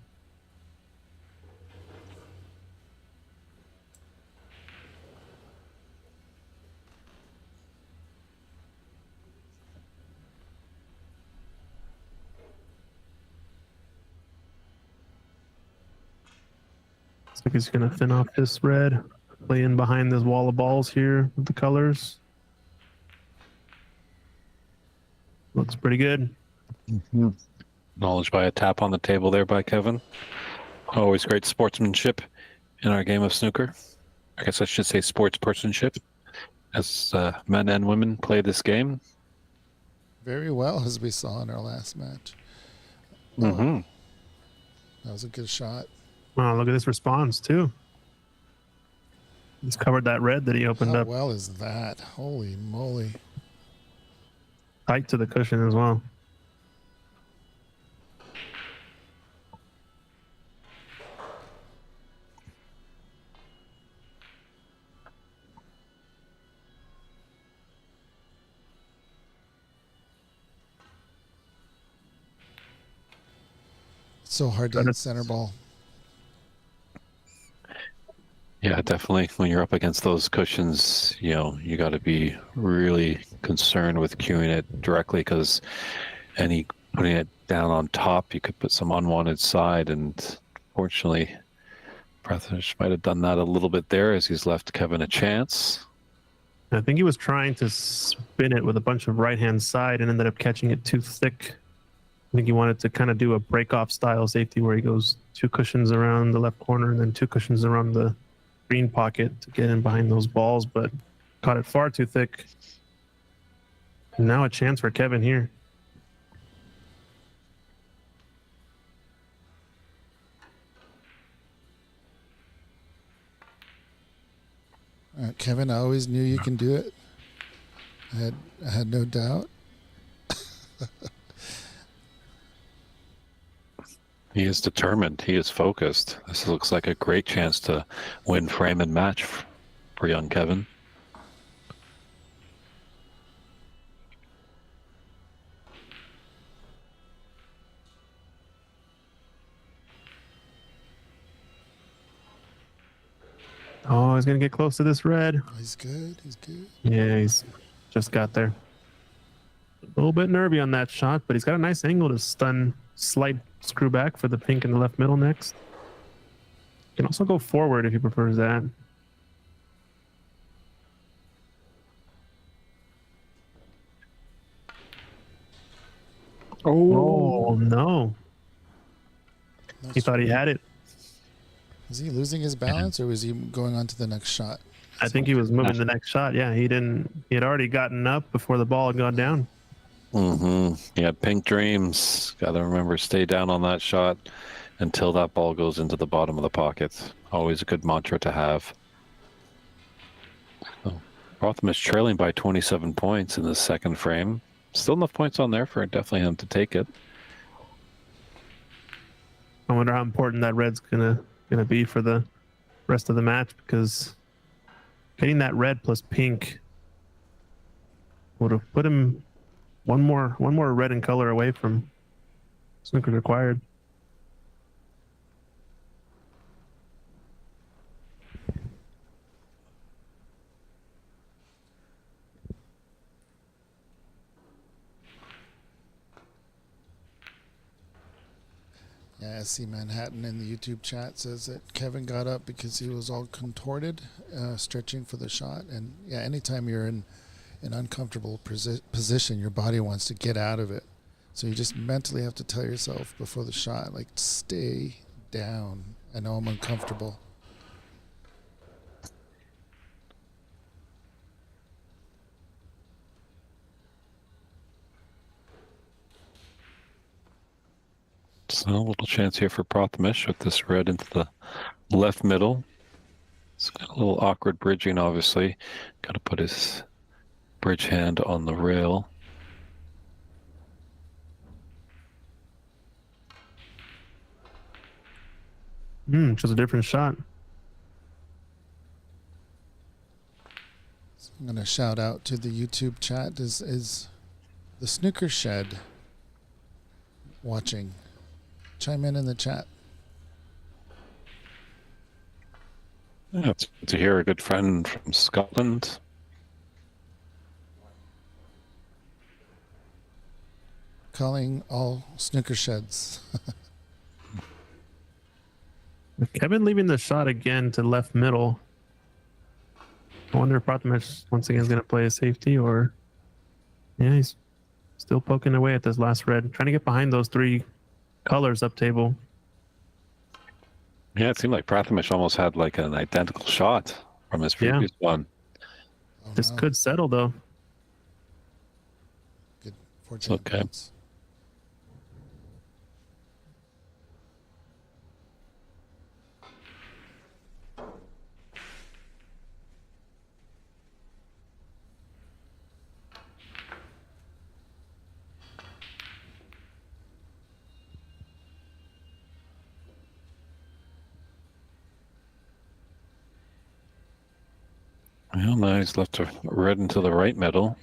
Looks like he's going to thin off this red, play in behind this wall of balls here with the colors. Looks pretty good. Acknowledged by a tap on the table there by Kevin. Always great sportsmanship in our game of snooker. I guess I should say sportspersonship, as men and women play this game. Very well, as we saw in our last match. Mm-hmm. That was a good shot. Wow, look at this response too. He's covered that red that he opened How up well is that? Holy moly. tight to the cushion as well. It's so hard to hit center ball. Yeah, definitely. When you're up against those cushions, you got to be really concerned with cueing it directly, because any putting it down on top, you could put some unwanted side. And fortunately, Prathesh might have done that a little bit there, as he's left Kevin a chance. I think he was trying to spin it with a bunch of right-hand side and ended up catching it too thick. I think he wanted to kind of do a break-off style safety where he goes 2 cushions around the left corner and then 2 cushions around the green pocket to get in behind those balls, but caught it far too thick. And now a chance for Kevin here. Kevin, I always knew you can do it. I had no doubt. He is determined. He is focused. This looks like a great chance to win frame and match for young Kevin. Oh, he's going to get close to this red. He's good. He's good. Yeah, he's just got there. A little bit nervy on that shot, but he's got a nice angle to stun slight screw back for the pink in the left middle next. You can also go forward if he prefers that. Oh, no. He thought he had it. Is he losing his balance, or was he going on to the next shot? I think he was moving the next shot. Yeah, he had already gotten up before the ball had gone down. Mm-hmm. Yeah, pink dreams. Got to remember, stay down on that shot until that ball goes into the bottom of the pocket. Always a good mantra to have. So, Rotham is trailing by 27 points in the second frame. Still enough points on there for definitely him to take it. I wonder how important that red's gonna be for the rest of the match, because getting that red plus pink would have put him one more red in color away from snooker required. Yeah, SC Manhattan in the YouTube chat says that Kevin got up because he was all contorted, stretching for the shot. And yeah, anytime you're in an uncomfortable position, your body wants to get out of it. So you just mentally have to tell yourself before the shot, like, stay down. I know I'm uncomfortable. So a little chance here for Prathamesh with this red into the left middle. It's got a little awkward bridging, obviously. Got to put his bridge hand on the rail. Just a different shot. I'm going to shout out to the YouTube chat. Is the Snooker Shed watching? Chime in the chat. Yeah, it's good to hear a good friend from Scotland. Calling all snooker sheds. Kevin leaving the shot again to left middle. I wonder if Prathamesh once again is going to play a safety, or yeah, he's still poking away at this last red, trying to get behind those three colors up table. Yeah, it seemed like Prathamesh almost had like an identical shot from his previous one. Oh, This no. could settle though. Good fortune. Okay. Well, now he's left a red into the right middle.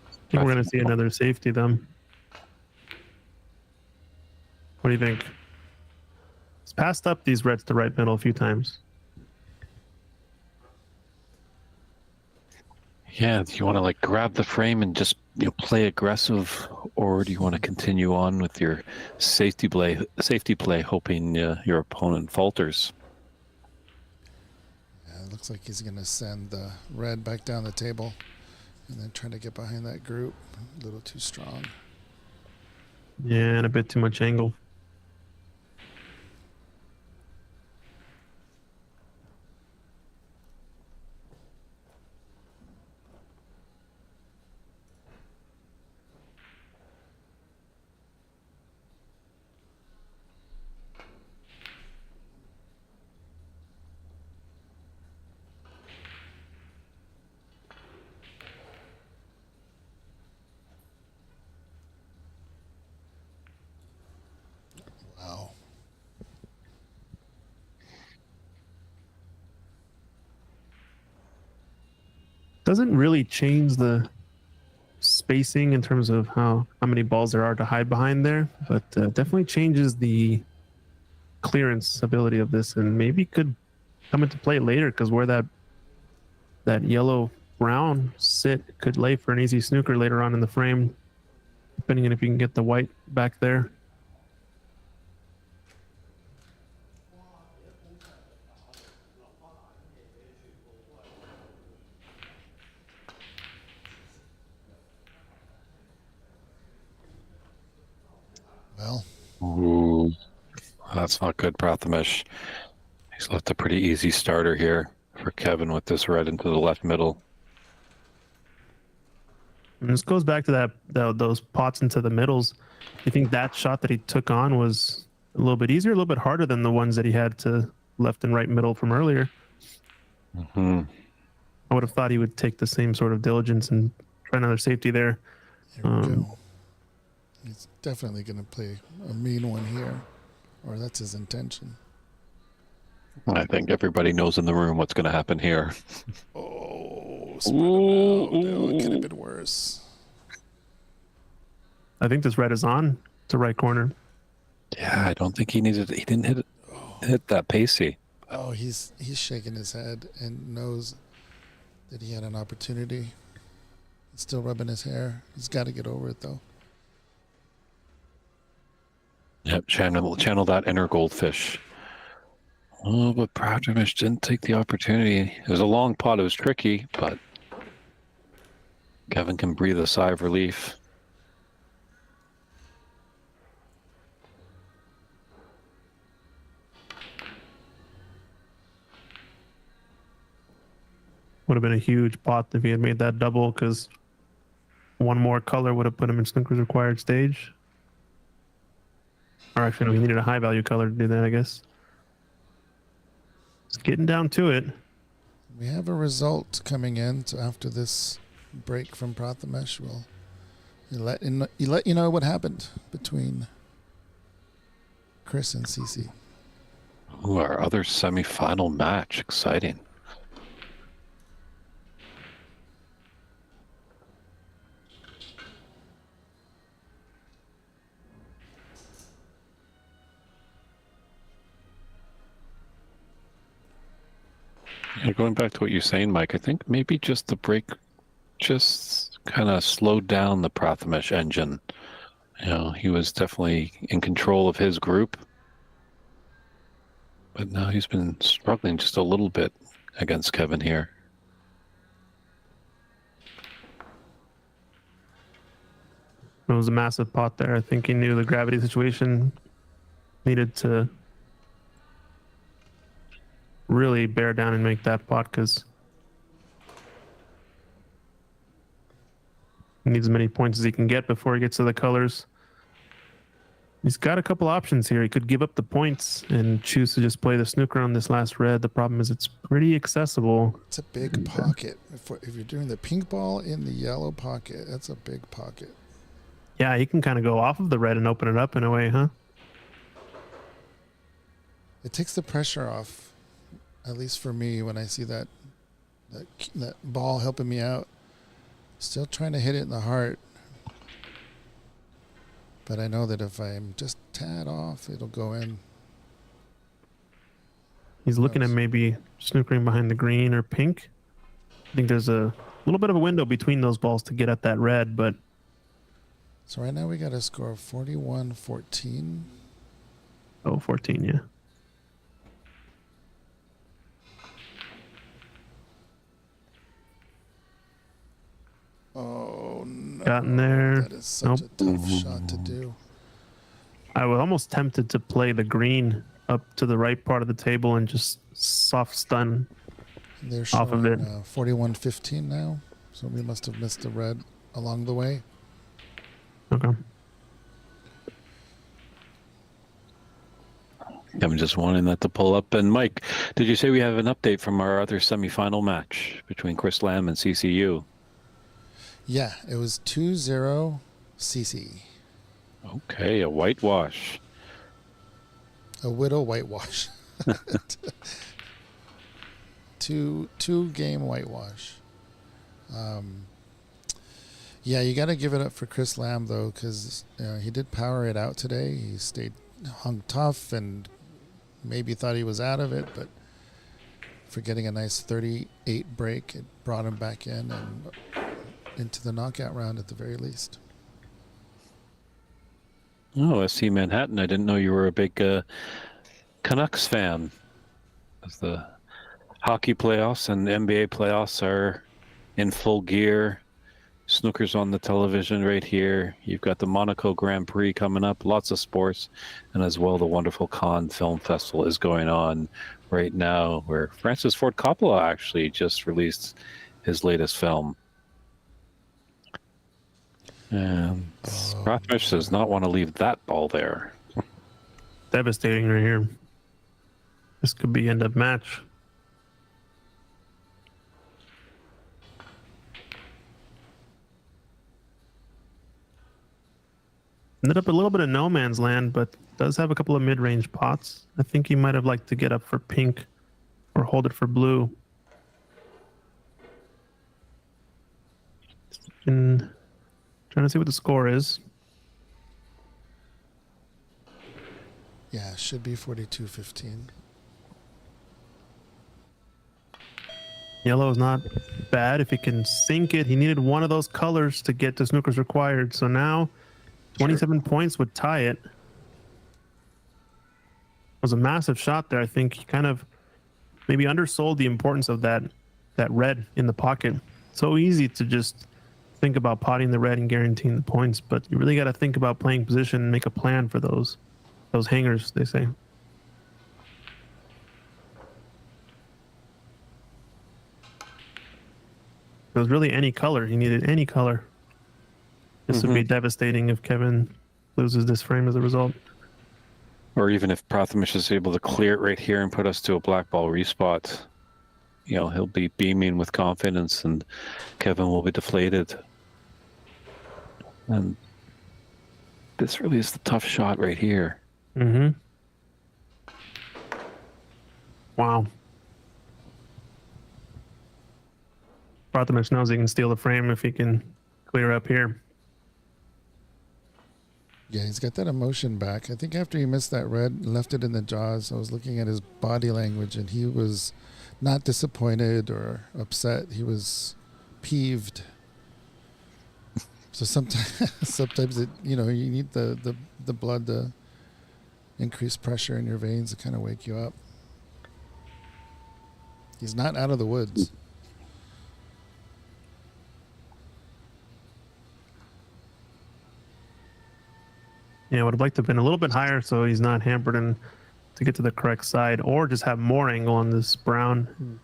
I think we're going to see another safety though. What do you think? He's passed up these reds to right middle a few times. Yeah, do you want to like grab the frame and just play aggressive, or do you want to continue on with your safety play, hoping your opponent falters? Yeah, it looks like he's going to send the red back down the table and then try to get behind that group. A little too strong. Yeah, and a bit too much angle. Wow. Doesn't really change the spacing in terms of how many balls there are to hide behind there, but definitely changes the clearance ability of this, and maybe could come into play later, because where that yellow brown sit could lay for an easy snooker later on in the frame, depending on if you can get the white back there. Well, Ooh, that's not good, Prathamesh. He's left a pretty easy starter here for Kevin with this red into the left middle. And this goes back to those pots into the middles. You think that shot that he took on was a little bit easier, a little bit harder than the ones that he had to left and right middle from earlier? Mm-hmm. I would have thought he would take the same sort of diligence and try another safety there. here we go. He's definitely going to play a mean one here. or that's his intention. I think everybody knows in the room what's going to happen here. Oh, spread him out. Oh, it could have been worse. I think this red is on to right corner. Yeah, I don't think he needed. He didn't hit that pacey. Oh, he's shaking his head and knows that he had an opportunity. He's still rubbing his hair. He's got to get over it though. Yep, channel that inner goldfish. Oh, but Prajamish didn't take the opportunity. It was a long pot. It was tricky, but Kevin can breathe a sigh of relief. Would have been a huge pot if he had made that double, because one more color would have put him in Snooker's required stage. Or actually, no, he needed a high value color to do that, I guess. It's getting down to it. We have a result coming in. So after this break from Prathamesh, we'll let you know what happened between Chris and CC. Ooh, our other semi-final match. Exciting. Yeah, going back to what you're saying, Mike, I think maybe just the break just kind of slowed down the Prathamesh engine. You know, he was definitely in control of his group, but now he's been struggling just a little bit against Kevin here. It was a massive pot there. I think he knew the gravity situation needed to really bear down and make that pot, because he needs as many points as he can get before he gets to the colors. He's got a couple options here. He could give up the points and choose to just play the snooker on this last red. The problem is it's pretty accessible. It's a big pocket. If you're doing the pink ball in the yellow pocket, that's a big pocket. Yeah, he can kind of go off of the red and open it up in a way, huh? It takes the pressure off, at least for me, when I see that ball helping me out. Still trying to hit it in the heart. But I know that if I'm just tad off, it'll go in. He's looking at maybe snookering behind the green or pink. I think there's a little bit of a window between those balls to get at that red, but... So right now we got a score of 41-14. Oh, 14, yeah. Oh, no. Gotten there. That is such a tough shot to do. I was almost tempted to play the green up to the right part of the table and just soft stun They're off of it. 41-15 now. So we must have missed the red along the way. Okay. I'm just wanting that to pull up. And Mike, did you say we have an update from our other semifinal match between Chris Lamb and CCU? Yeah, it was 2-0 CC. Okay, a whitewash. A widow whitewash. two game whitewash. Yeah, you got to give it up for Chris Lamb though, because he did power it out today. He hung tough and maybe thought he was out of it, but for getting a nice 38 break, it brought him back in and into the knockout round at the very least. Oh, SC Manhattan. I didn't know you were a big Canucks fan. As the hockey playoffs and NBA playoffs are in full gear. Snooker's on the television right here. You've got the Monaco Grand Prix coming up, lots of sports, and as well the wonderful Cannes Film Festival is going on right now, where Francis Ford Coppola actually just released his latest film. And Prathamesh does not want to leave that ball there. Devastating right here. This could be end of match. Ended up a little bit of no man's land, but does have a couple of mid-range pots. I think he might have liked to get up for pink or hold it for blue. And trying to see what the score is. Yeah, should be 42-15. Yellow is not bad if he can sink it. He needed one of those colors to get to Snooker's required. So now 27 points would tie it. It was a massive shot there. I think he kind of maybe undersold the importance of that red in the pocket. So easy to just think about potting the red and guaranteeing the points, but you really got to think about playing position and make a plan for those hangers, they say. It was really any color. He needed any color. This would be devastating if Kevin loses this frame as a result. Or even if Prathamish is able to clear it right here and put us to a black ball respot, you know, he'll be beaming with confidence and Kevin will be deflated. And this really is the tough shot right here. Wow. Prathamish knows he can steal the frame if he can clear up here. Yeah, he's got that emotion back. I think after he missed that red, left it in the jaws, I was looking at his body language and he was not disappointed or upset. He was peeved. So sometimes it, you know, you need the blood to increase pressure in your veins to kind of wake you up. He's not out of the woods. Yeah, would have liked to have been a little bit higher so he's not hampered and to get to the correct side, or just have more angle on this brown and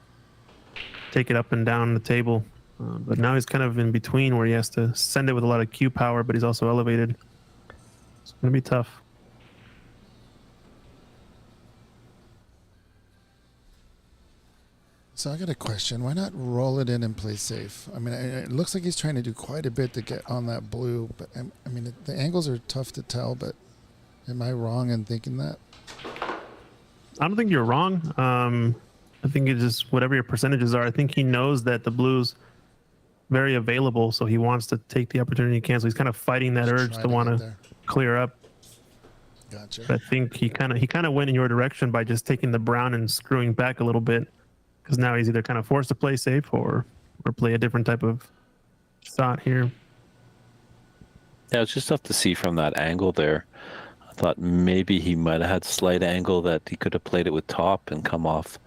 take it up and down the table. But now he's kind of in between where he has to send it with a lot of Q power, but he's also elevated. It's going to be tough. So I got a question. Why not roll it in and play safe? I mean, it looks like he's trying to do quite a bit to get on that blue, but I mean, the angles are tough to tell, but am I wrong in thinking that? I don't think you're wrong. I think it's just whatever your percentages are. I think he knows that the blue's very available, so he wants to take the opportunity he can. So he's kind of fighting that urge to want to clear up. Gotcha. But I think he kind of went in your direction by just taking the brown and screwing back a little bit, because now he's either kind of forced to play safe or play a different type of shot here. Yeah, it's just tough to see from that angle there. I thought maybe he might have had slight angle that he could have played it with top and come off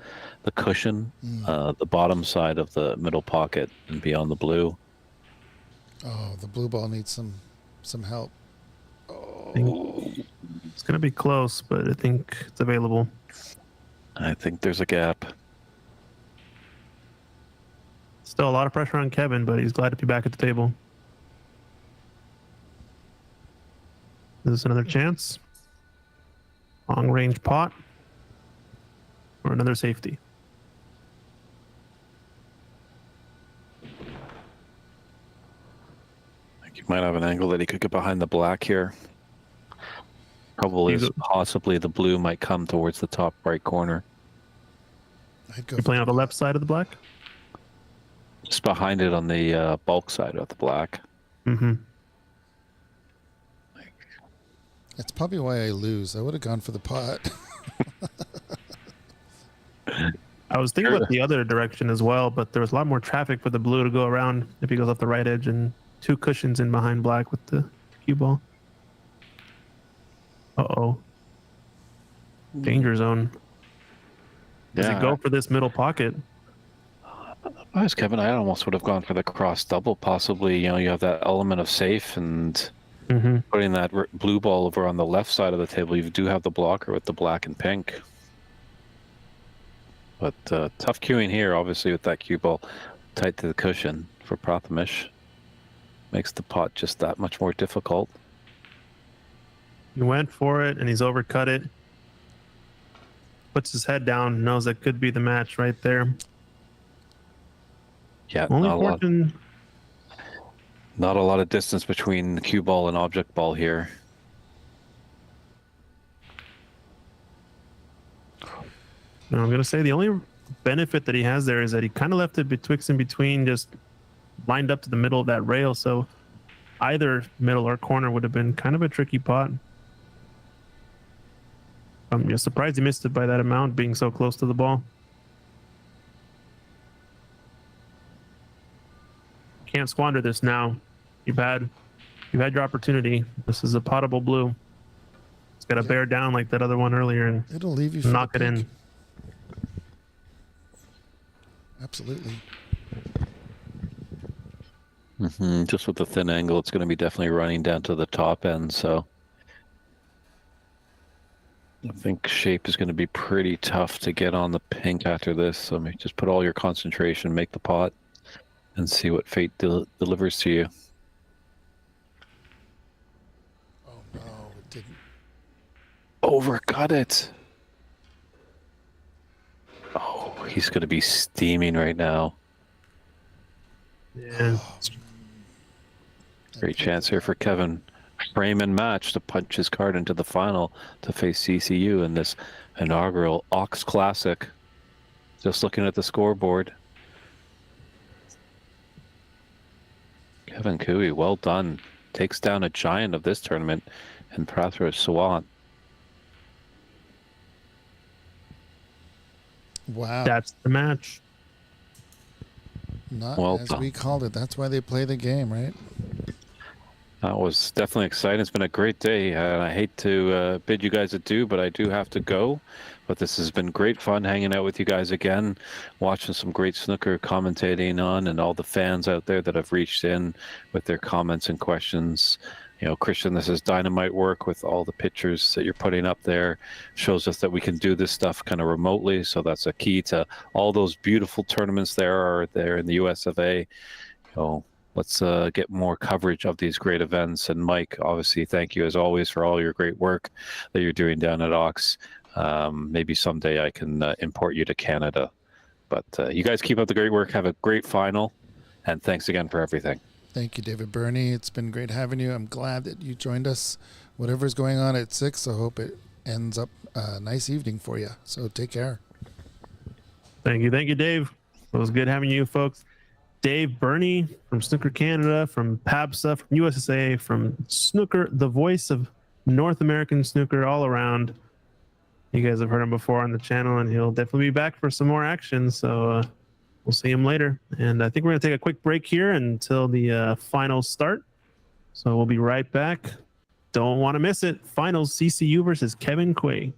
the cushion, the bottom side of the middle pocket and be on the blue. Oh, the blue ball needs some help. It's going to be close, but I think it's available. I think there's a gap. Still a lot of pressure on Kevin, but he's glad to be back at the table. Is this another chance? Long range pot or another safety? I think you might have an angle that he could get behind the black here. Probably, possibly the blue might come towards the top right corner. You're playing on the left side of the black? Just behind it on the bulk side of the black. That's probably why I lose. I would have gone for the pot. I was thinking about the other direction as well, but there was a lot more traffic for the blue to go around if he goes off the right edge, and two cushions in behind black with the cue ball. Uh-oh. Danger zone. Does he go for this middle pocket? If I was Kevin, I almost would have gone for the cross double, possibly. You know, you have that element of safe and putting that blue ball over on the left side of the table. You do have the blocker with the black and pink. But tough queuing here, obviously, with that cue ball tight to the cushion for Prathamish. Makes the pot just that much more difficult. He went for it, and he's overcut it. Puts his head down, knows that could be the match right there. Yeah, Only not fortune. not a lot of distance between cue ball and object ball here. I'm gonna say the only benefit that he has there is that he kind of left it betwixt and between, just lined up to the middle of that rail. So either middle or corner would have been kind of a tricky pot. I'm just surprised he missed it by that amount, being so close to the ball. Can't squander this now. You've had your opportunity. This is a potable blue. It's got to bear down like that other one earlier and It'll leave you for knock the it peak. in. Absolutely. Just with the thin angle, it's going to be definitely running down to the top end. So I think shape is going to be pretty tough to get on the pink after this. So just put all your concentration, make the pot, and see what fate delivers to you. Oh no, it didn't. Overcut it. Oh, he's going to be steaming right now. Yeah. Great chance here for Kevin. Frame and match to punch his card into the final to face CCU in this inaugural Ox Classic. Just looking at the scoreboard. Kevin Quay, well done. Takes down a giant of this tournament in Prathra Sawant. Wow. That's the match. Not Well as done. we called it. That's why they play the game, right? That was definitely exciting. It's been a great day. I hate to bid you guys adieu, but I do have to go. But this has been great fun hanging out with you guys again, watching some great snooker commentating on, and all the fans out there that have reached in with their comments and questions. You know, Christian, this is dynamite work with all the pictures that you're putting up there. Shows us that we can do this stuff kind of remotely. So that's a key to all those beautiful tournaments there in the USSA. So let's get more coverage of these great events. And Mike, obviously, thank you as always for all your great work that you're doing down at Ox. Maybe someday I can import you to Canada. But you guys keep up the great work. Have a great final. And thanks again for everything. Thank you, David Burney. It's been great having you. I'm glad that you joined us. Whatever's going on at 6, I hope it ends up a nice evening for you. So take care. Thank you, Dave. It was good having you, folks. Dave Burney from Snooker Canada, from PABSA, from USSA, from Snooker, the voice of North American snooker all around. You guys have heard him before on the channel, and he'll definitely be back for some more action. So we'll see him later. And I think we're going to take a quick break here until the finals start. So we'll be right back. Don't want to miss it. Finals CCU versus Kevin Quay.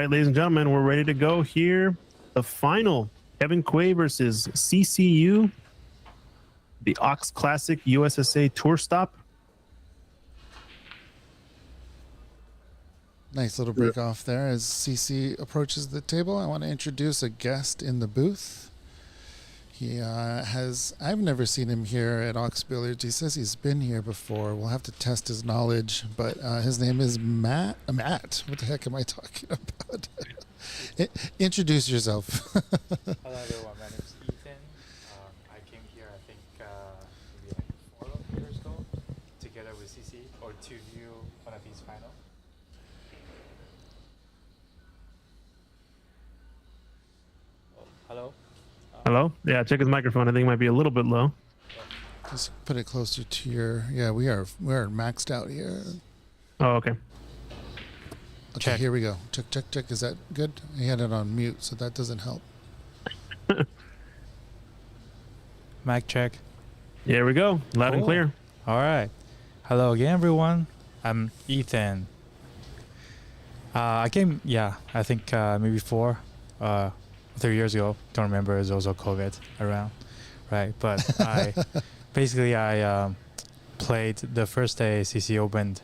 right, ladies and gentlemen, we're ready to go here. The final, Kevin Quay versus CCU, the Ox Classic USSA Tour Stop. Nice little break off there as CC approaches the table. I want to introduce a guest in the booth. I've never seen him here at Ox Billiards. He says he's been here before. We'll have to test his knowledge, but his name is Matt. Matt, what the heck am I talking about? Introduce yourself. Hello everyone, my name is Ethan. I came here I think maybe like 4 years ago together with CC or to view one of these finals. Hello? Hello? Yeah, check his microphone. I think it might be a little bit low. Just put it closer to your. Yeah, we're maxed out here. Oh, okay. Okay, Check. here we go. Check, check, check. Is that good? He had it on mute, so that doesn't help. Mic check. Here we go. Loud and Cool. clear. All right. Hello again everyone. I'm Ethan. I came, I think maybe 3 years ago. Don't remember. There's also COVID around, right? But I played the first day CC opened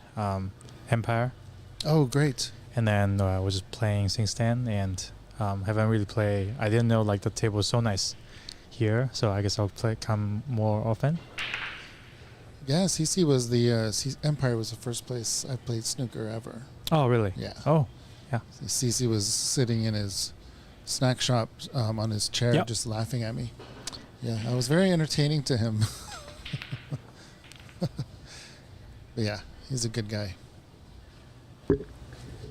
Empire, Oh, great. and then I was just playing since then, and haven't really played. I didn't know like the table was so nice here, so I guess I'll come more often. Yeah, CC was the Empire was the first place I played snooker ever. Oh, really? Yeah. Oh, CC was sitting in his snack shop on his chair, Yep. just laughing at me. Yeah, I was very entertaining to him. But yeah, he's a good guy.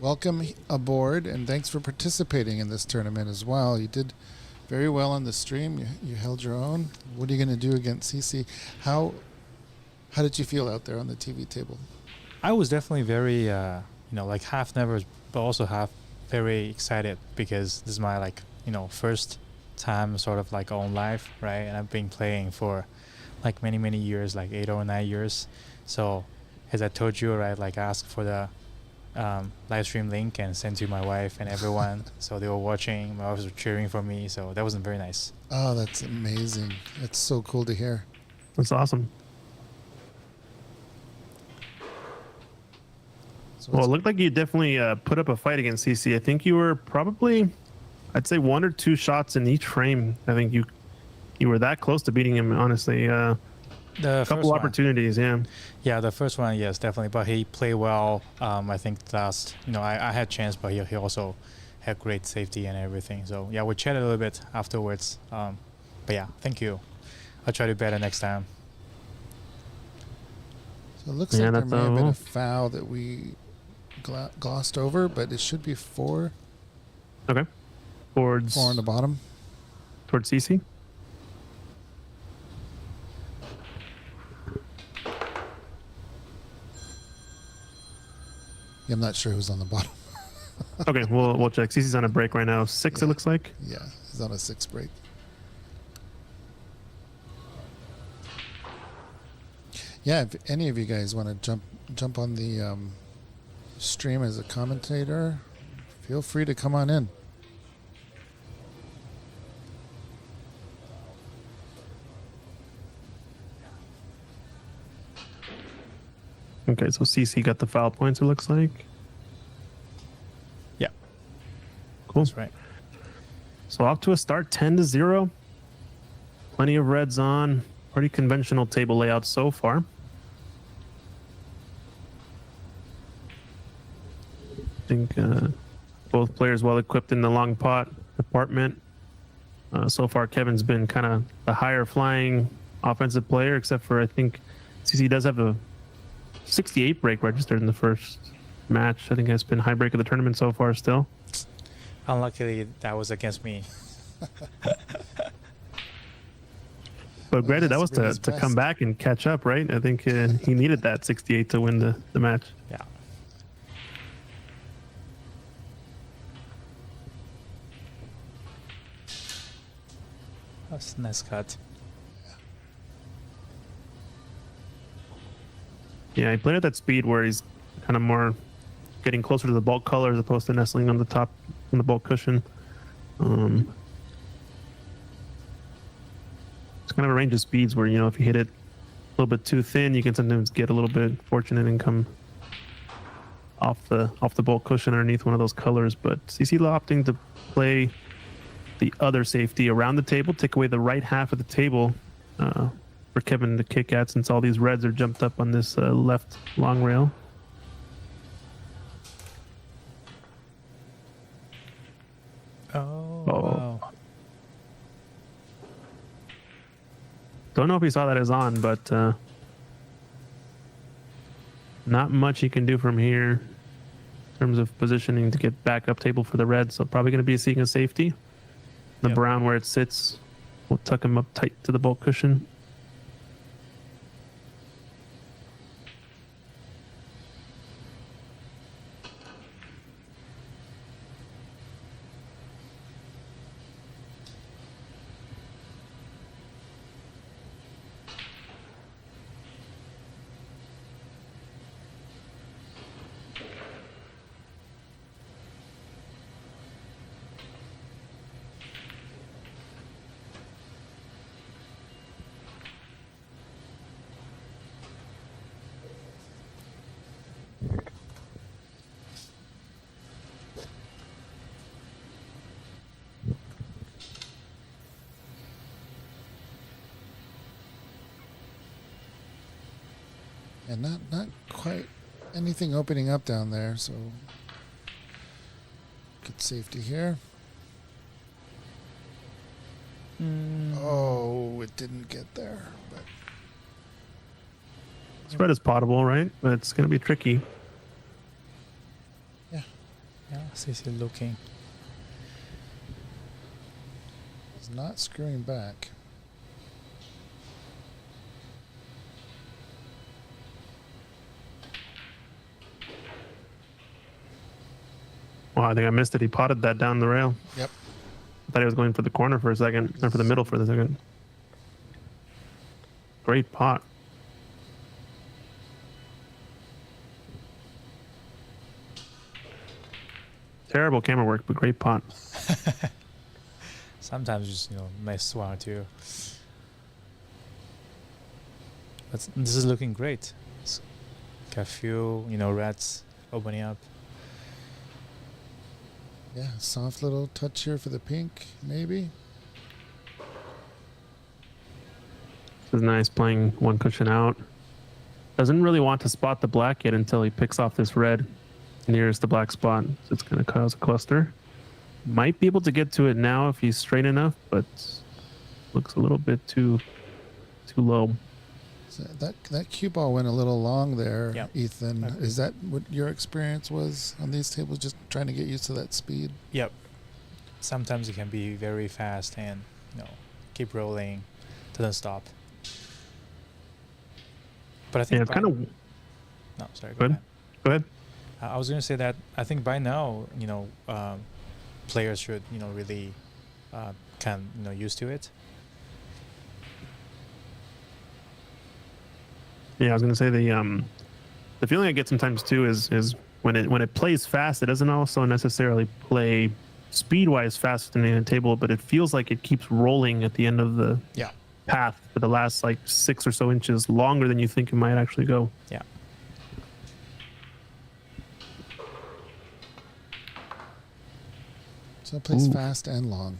Welcome aboard, and thanks for participating in this tournament as well. You did very well on the stream. You held your own. What are you going to do against CC? How did you feel out there on the TV table? I was definitely very, like half nervous, but also half very excited because this is my first time sort of like on live, right? And I've been playing for like many years, like 8 or 9 years. So as I told you, right, like I asked for the live stream link and sent to my wife and everyone. So they were watching, my wife was cheering for me. So that wasn't very nice. Oh, that's amazing. That's so cool to hear. That's awesome. So Well, it looked like you definitely put up a fight against CC. I think you were probably, I'd say 1 or 2 shots in each frame. I think you were that close to beating him, honestly. The A couple first one. opportunities, yeah. Yeah, the first one, yes, definitely. But he played well. I think last, I had chance, but he also had great safety and everything. So yeah, we chatted a little bit afterwards. But yeah, thank you. I'll try to do better next time. So it looks Yeah, like there that's may have been all. a foul that we glossed over, but it should be 4 Okay. Towards on the bottom. CC. Yeah, I'm not sure who's on the bottom. Okay, we'll check. CC's on a break right now. 6, Yeah. it looks like. Yeah, he's on a 6 break. Yeah, if any of you guys want to jump on the stream as a commentator, feel free to come on in. Okay, so CC got the foul points, it looks like. Yeah, Cool. that's right. So off to a start, 10-0. Plenty of reds on. Pretty conventional table layout so far. I think both players well equipped in the long pot department. So far, Kevin's been kind of the higher flying offensive player, except for I think CC does have a 68 break registered in the first match. I think that's been high break of the tournament so far still. Unluckily, that was against me. But granted, that that's was really to his come best. back and catch up, right? I think he needed that 68 to win the match. Yeah. That's a nice cut. Yeah, he played at that speed where he's kind of more getting closer to the bulk color as opposed to nestling on the top on the bulk cushion. It's kind of a range of speeds where, if you hit it a little bit too thin, you can sometimes get a little bit fortunate and come off the bulk cushion underneath one of those colors. But CC opting to play the other safety around the table, take away the right half of the table for Kevin to kick at, since all these reds are jumped up on this left long rail. Oh, Oh. wow. Don't know if he saw that as on, but not much he can do from here in terms of positioning to get back up table for the red. So probably going to be seeking a safety. The Yep. brown where it sits will tuck him up tight to the bulk cushion. And not quite anything opening up down there, so good safety here. Oh, it didn't get there, but This red is potable, right? But it's going to be tricky. Yeah, CC looking. it's not screwing back. Wow, I think I missed it. He potted that down the rail. Yep. I thought he was going for the corner for a second, or for the middle for the second. Great pot. Terrible camera work, but great pot. Sometimes just miss one or two. But this is looking great. It's got a few reds opening up. Yeah, soft little touch here for the pink, maybe. This is nice, playing one cushion out. Doesn't really want to spot the black yet until he picks off this red nearest the black spot. So it's going to cause a cluster. Might be able to get to it now if he's straight enough, but looks a little bit too low. So that cue ball went a little long there, Yep. Ethan. Okay. Is that what your experience was on these tables? Just trying to get used to that speed? Yep. Sometimes it can be very fast and keep rolling, doesn't stop. But I think Yeah, it's kind of. no, sorry. Go ahead. Go ahead. I was going to say that I think by now, players should, really used to it. Yeah, I was gonna say the feeling I get sometimes too is when it plays fast, it doesn't also necessarily play speed-wise faster than the table, but it feels like it keeps rolling at the end of the Yeah. path for the last like 6 or so inches longer than you think it might actually go. Yeah. So it plays Ooh. fast and long.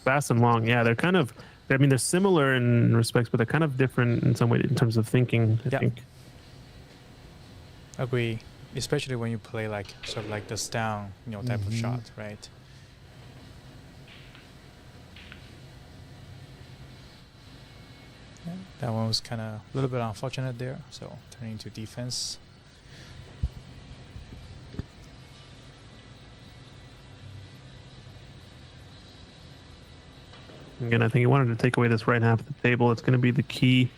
Fast and long, yeah, they're similar in respects, but they're kind of different in some way in terms of thinking, I Yeah. think. Agree. Especially when you play sort of like this down, type of Mhm. shot, right? Yeah, that one was kind of a little bit unfortunate there. So turning to defense. Again, I think he wanted to take away this right half of the table. It's going to be the key,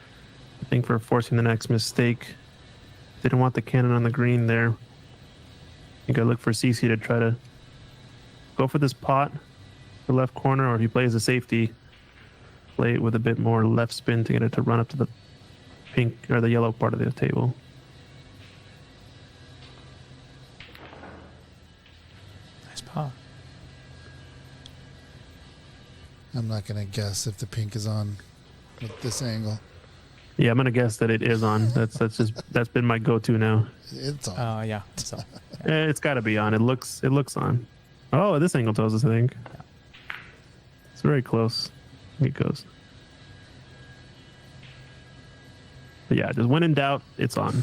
I think, for forcing the next mistake. Didn't want the cannon on the green there. I think I look for CC to try to go for this pot, the left corner, or if he plays a safety, play it with a bit more left spin to get it to run up to the pink or the yellow part of the table. Nice pot. I'm not gonna guess if the pink is on with this angle. Yeah, I'm gonna guess that it is on. That's been my go-to now. It's on. Yeah. So It's got to be on. It looks on. Oh, this angle tells us, I think. It's very close. It goes. But yeah, just when in doubt, it's on.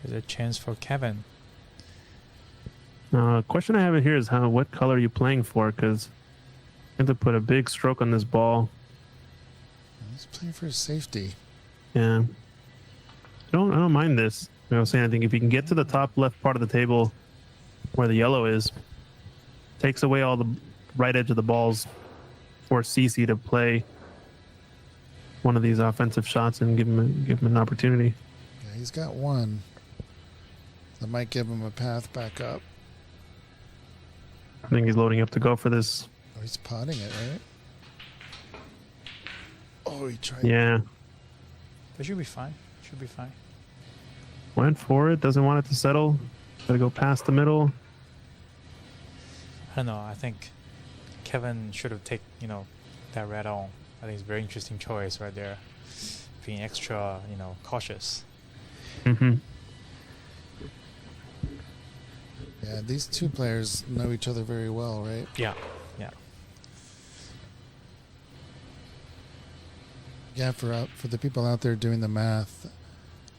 there's a chance for Kevin. Question I have here is what color are you playing for? Because I have to put a big stroke on this ball. He's playing for safety. Yeah. I don't mind this. You know what I'm saying? I think if you can get to the top left part of the table where the yellow is, takes away all the right edge of the balls for CC to play one of these offensive shots and give him an opportunity. Yeah, he's got one. That might give him a path back up. I think he's loading up to go for this. Oh, he's potting it, right? Oh, he tried. Yeah. But should be fine. Should be fine. Went for it. Doesn't want it to settle. Got to go past the middle. I don't know. I think Kevin should have taken, that red on. I think it's a very interesting choice right there. Being extra, cautious. Mm-hmm. Yeah, these two players know each other very well, right? Yeah. Yeah. Yeah, for the people out there doing the math,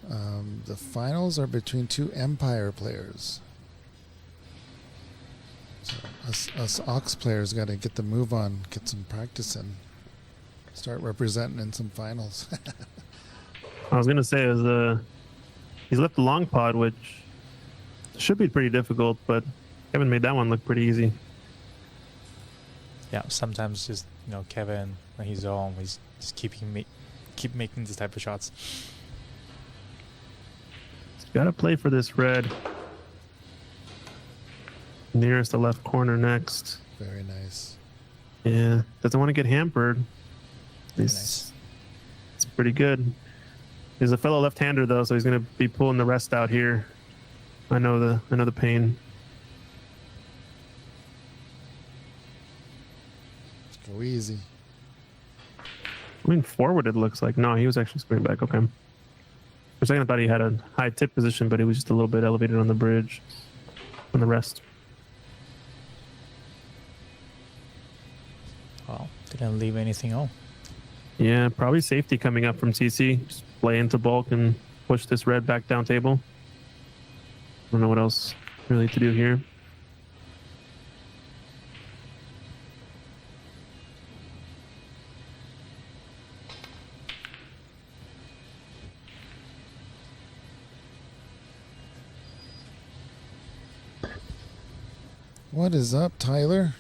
the finals are between two Empire players. So us Ox players got to get the move on, get some practice in, start representing in some finals. I was gonna say he's left the long pod, which should be pretty difficult, but Kevin made that one look pretty easy. Yeah. Sometimes just Kevin when he's on, he's just keep making this type of shots. Got to play for this red. Nearest the left corner next. Very nice. Yeah, doesn't want to get hampered. Nice. It's pretty good. He's a fellow left-hander though, so he's going to be pulling the rest out here. I know the pain. Let's go easy. I mean, forward it looks like. No, he was actually screwing back. Okay. For a second, I thought he had a high tip position, but he was just a little bit elevated on the bridge on the rest. Well, didn't leave anything on. Yeah, probably safety coming up from CC. Just play into bulk and push this red back down table. I don't know what else really to do here. What is up, Tyler?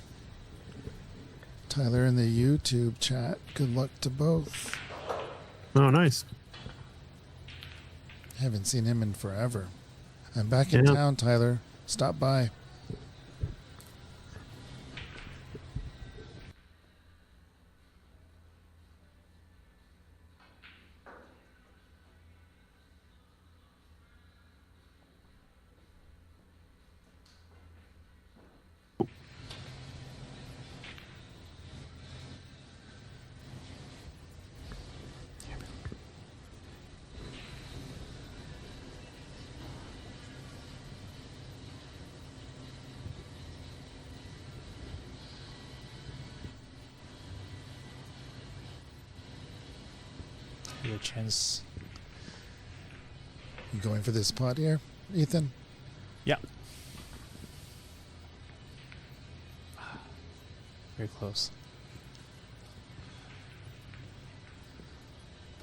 Tyler in the YouTube chat. Good luck to both. Oh, nice. Haven't seen him in forever. I'm back in Yeah. town, Tyler. Stop by. Your chance. You going for this pot here, Ethan? Yeah. Very close.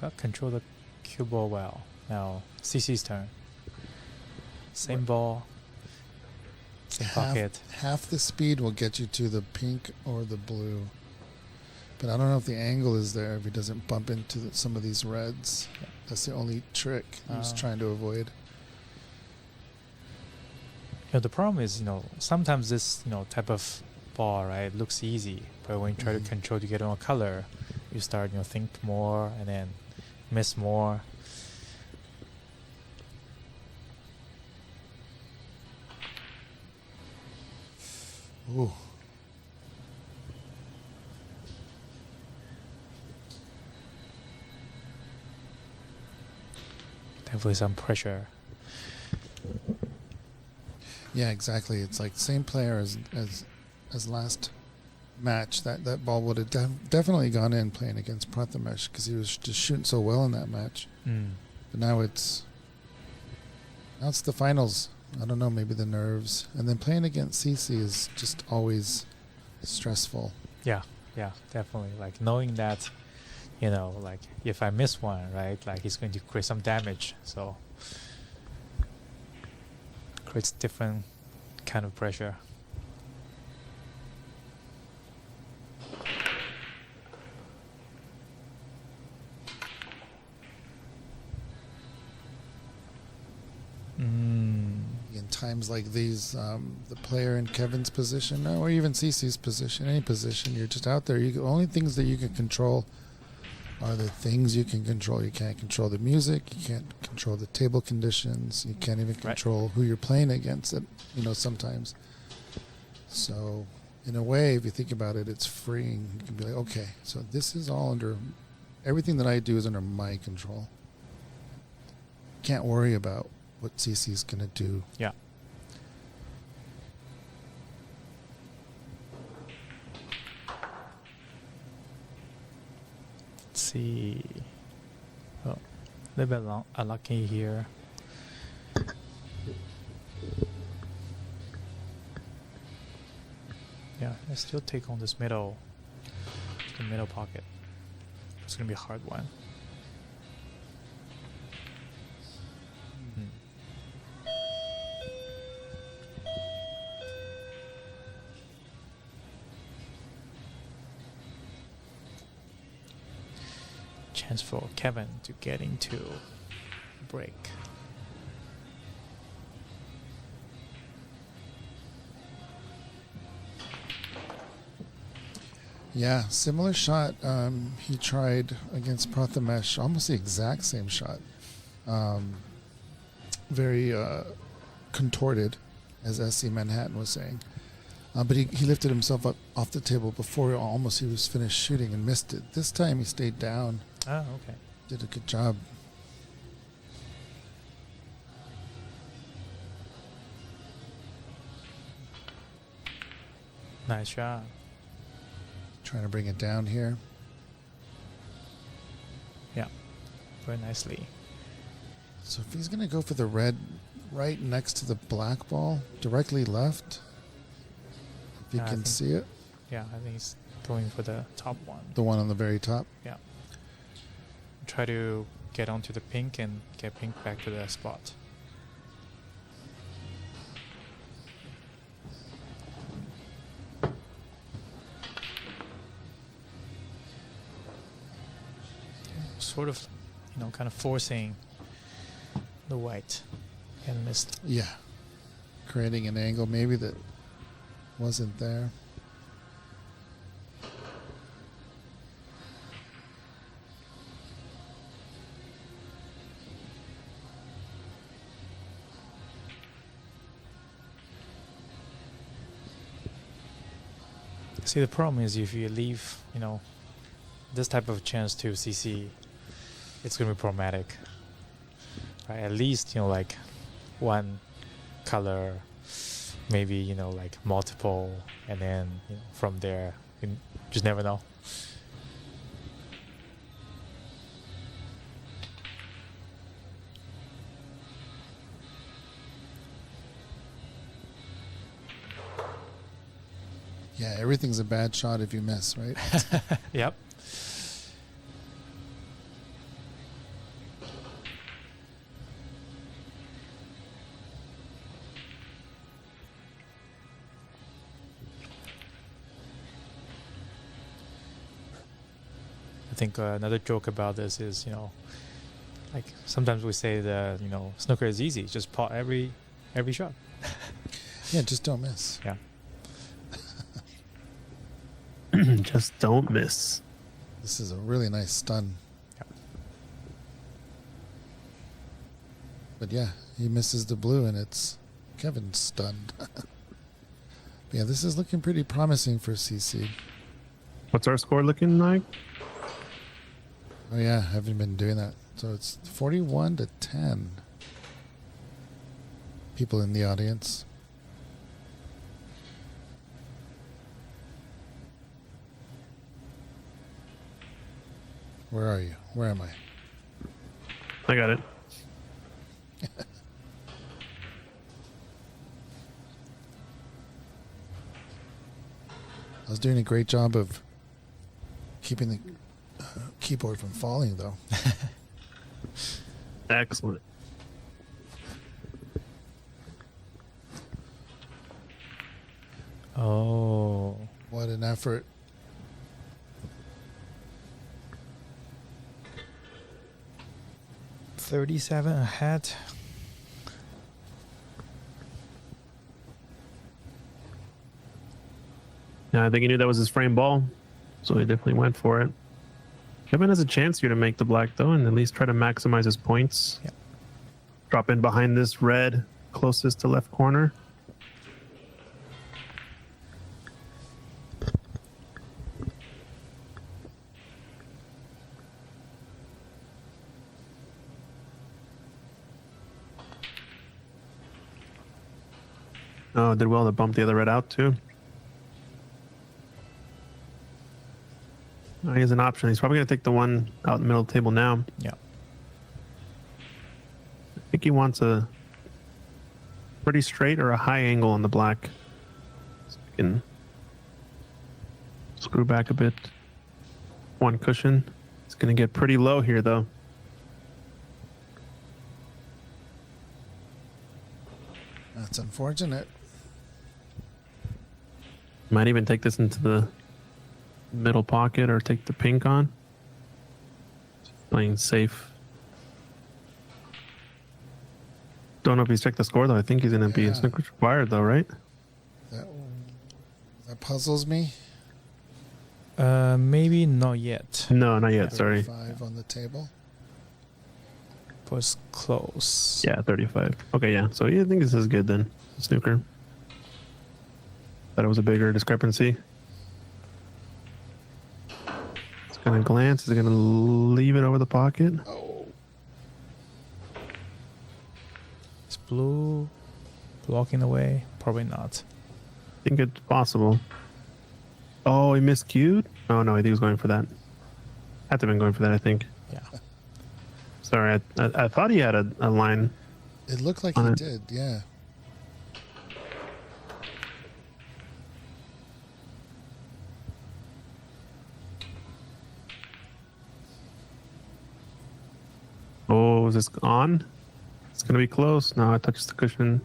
But control the cue ball well. Now CC's turn. Same ball. Same pocket. Half the speed will get you to the pink or the blue. But I don't know if the angle is there if he doesn't bump into some of these reds. That's the only trick he was trying to avoid. The problem is, sometimes this, type of ball, right, looks easy. But when you try to control to get on a color, you start, think more and then miss more. Ooh. Definitely some pressure. Yeah, exactly. It's like same player as last match. That ball would have definitely gone in playing against Prathamesh because he was just shooting so well in that match. But now it's the finals. I don't know, maybe the nerves. And then playing against CC is just always stressful. Yeah, definitely. Like knowing that, like if I miss one, right, like he's going to create some damage. So creates different kind of pressure. In times like these, the player in Kevin's position, or even CC's position, any position, you're just out there. The only things that you can control are the things you can control. You can't control the music. You can't control the table conditions. You can't even control who you're playing against. Sometimes. So, in a way, if you think about it, it's freeing. You can be like, okay, so this is all everything that I do is under my control. Can't worry about what CC's gonna do. Yeah. Let's see. Oh, a little bit unlucky here. Yeah, I still take on this the middle pocket. It's gonna be a hard one. Chance for Kevin to get into break. Yeah, similar shot. He tried against Prathamesh, almost the exact same shot. Very contorted, as SC Manhattan was saying. But he lifted himself up off the table before he was finished shooting and missed it. This time he stayed down. Oh, okay. Did a good job. Nice shot. Trying to bring it down here. Yeah, very nicely. So if he's going to go for the red right next to the black ball, directly left, if you can see it. Yeah, I think he's going for the top one. The one on the very top. Yeah. Try to get onto the pink and get pink back to the spot. Sort of, kind of forcing the white and missed. Yeah. Creating an angle maybe that wasn't there. See, the problem is if you leave, this type of chance to CC, it's going to be problematic. Right? At least, like one color, maybe, like multiple, and then from there, you just never know. Yeah, everything's a bad shot if you miss, right? Yep. I think another joke about this is, like sometimes we say that, snooker is easy, just pot every shot. Yeah, just don't miss. Yeah. Just don't miss. This is a really nice stun. Yep. But yeah, he misses the blue and it's Kevin stunned. Yeah, this is looking pretty promising for CC. What's our score looking like? Oh yeah, haven't been doing that. So it's 41-10. People in the audience. Where are you? Where am I? I got it. I was doing a great job of keeping the keyboard from falling, though. Excellent. Oh. What an effort. $37 ahead. Yeah, I think he knew that was his frame ball, so he definitely went for it. Kevin has a chance here to make the black, though, and at least try to maximize his points. Yep. Drop in behind this red closest to left corner. Oh, did well to bump the other red out, too. Oh, he has an option. He's probably going to take the one out in the middle of the table now. Yeah. I think he wants a pretty straight or a high angle on the black. So we can screw back a bit. One cushion. It's going to get pretty low here, though. That's unfortunate. Might even take this into the middle pocket or take the pink on. Just playing safe. Don't know if he's checked the score, though. I think he's going to be Yeah. snooker required, though, right? That puzzles me. Maybe not yet. No, not yet. Sorry. 35 on the table. Was close. Yeah, 35. Okay, yeah. So you think this is good then, snooker. Thought it was a bigger discrepancy. It's gonna glance. Is it gonna leave it over the pocket? Oh, Is blue blocking away? Probably not. I think it's possible. Oh, he miscued? Oh no, I think he was going for that. Had to have been going for that, I think. Yeah. Sorry, I thought he had a line. it looked like On he it. did. Yeah. Oh, is this on? It's gonna be close. No, it touches the cushion.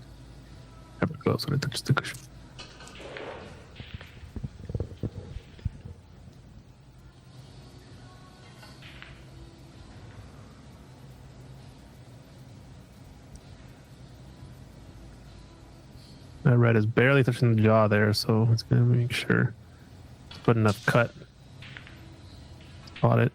Never close when it touches the cushion. That red is barely touching the jaw there, so it's gonna make sure to put enough cut. Spot it.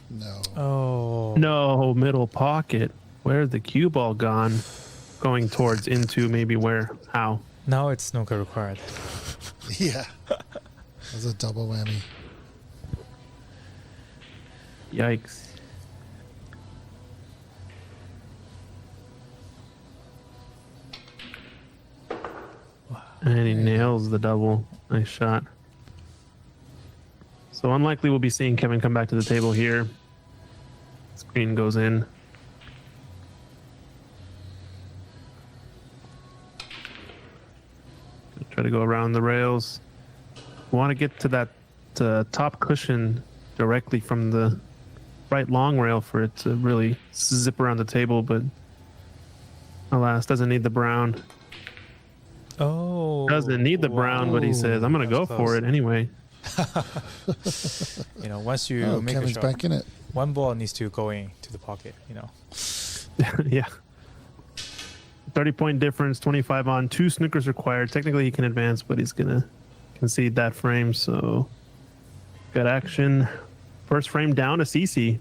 No. Oh. No, middle pocket. Where's the cue ball gone? Going towards into maybe where? How? Now it's snooker required. Yeah. That's a double whammy. Yikes. And he nails the double. Nice shot. So unlikely we'll be seeing Kevin come back to the table here. Screen goes in. Try to go around the rails. We want to get to that top cushion directly from the right long rail for it to really zip around the table, but alas, doesn't need the brown. Oh. Doesn't need the brown, but he says, I'm going to go That's for close. it anyway. You know, once you Oh, make Kevin's a shot, back in it. one ball needs to go into the pocket, you know. Yeah. 30-point difference, 25 on, 2 snookers required. Technically, he can advance, but he's going to concede that frame. So, good action. First frame down to CC.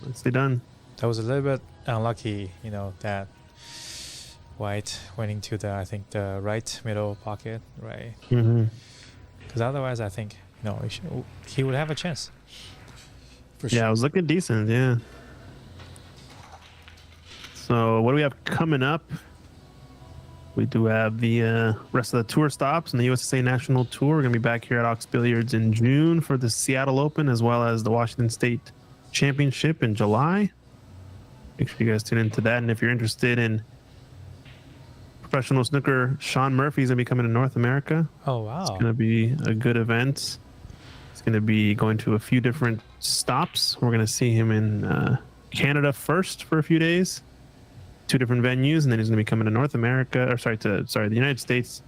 Nicely done. That was a little bit unlucky, you know, that White winning to the, I think, the right middle pocket, right? Mm-hmm. Because otherwise, I think, he would have a chance. For Yeah, sure. it was looking decent. Yeah. So what do we have coming up? We do have the rest of the tour stops and the USSA National Tour. We're going to be back here at Ox Billiards in June for the Seattle Open, as well as the Washington State Championship in July. Make sure you guys tune into that. And if you're interested in professional snooker, Sean Murphy's going to be coming to North America. Oh, wow. It's going to be a good event. He's going to be going to a few different stops. We're going to see him in Canada first for a few days, 2 different venues, and then he's going to be coming to North America, or the United States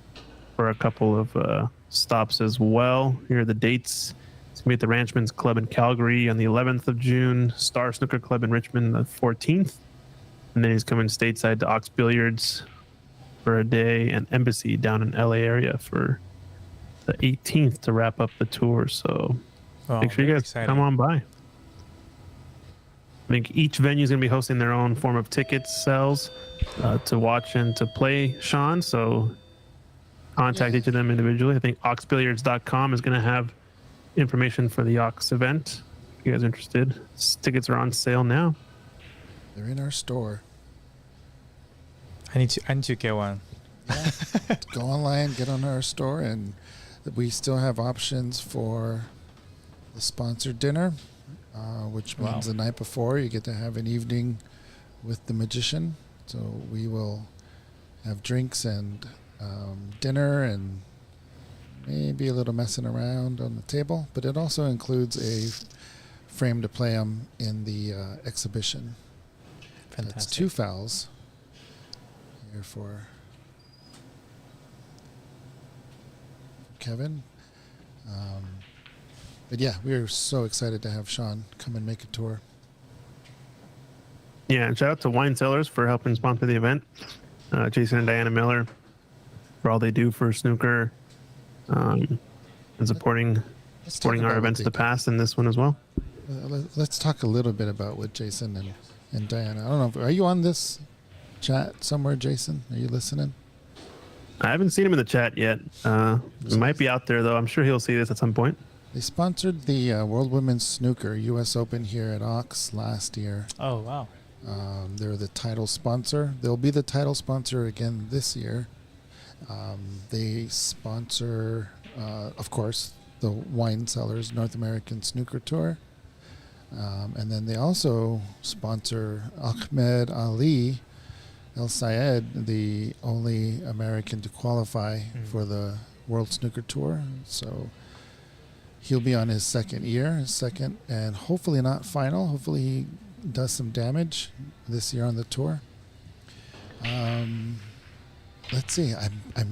for a couple of stops as well. Here are the dates. He's going to be at the Ranchman's Club in Calgary on the 11th of June, Star Snooker Club in Richmond the 14th, and then he's coming stateside to Ox Billiards for a day, and Embassy down in LA area for the 18th to wrap up the tour. So make sure you guys come on by. I think each venue is going to be hosting their own form of ticket sales to watch and to play Sean. So contact each of them individually. I think oxbilliards.com is going to have information for the Ox event. If you guys are interested, tickets are on sale now. They're in our store. I need to get one. Yeah. Go online, get on our store, and we still have options for the sponsored dinner, which means the night before you get to have an evening with the magician. So we will have drinks and dinner and maybe a little messing around on the table, but it also includes a frame to play 'em in the exhibition. Fantastic. That's 2 fouls here for Kevin. But yeah, we are so excited to have Sean come and make a tour. Yeah, and shout out to Wine Cellars for helping sponsor the event. Jason and Diana Miller for all they do for snooker, and supporting our events in the past and this one as well. Let's talk a little bit about what Jason and Diana. I don't know. Are you on this chat somewhere, Jason? Are you listening? I haven't seen him in the chat yet. He might be out there, though. I'm sure he'll see this at some point. They sponsored the World Women's Snooker US Open here at Ox last year. Oh, wow. They're the title sponsor. They'll be the title sponsor again this year. They sponsor, of course, the Wine Cellars North American Snooker Tour. And then they also sponsor Ahmed Ali El Sayed, the only American to qualify for the World Snooker Tour. So he'll be on his second and hopefully not final. Hopefully he does some damage this year on the tour. Let's see.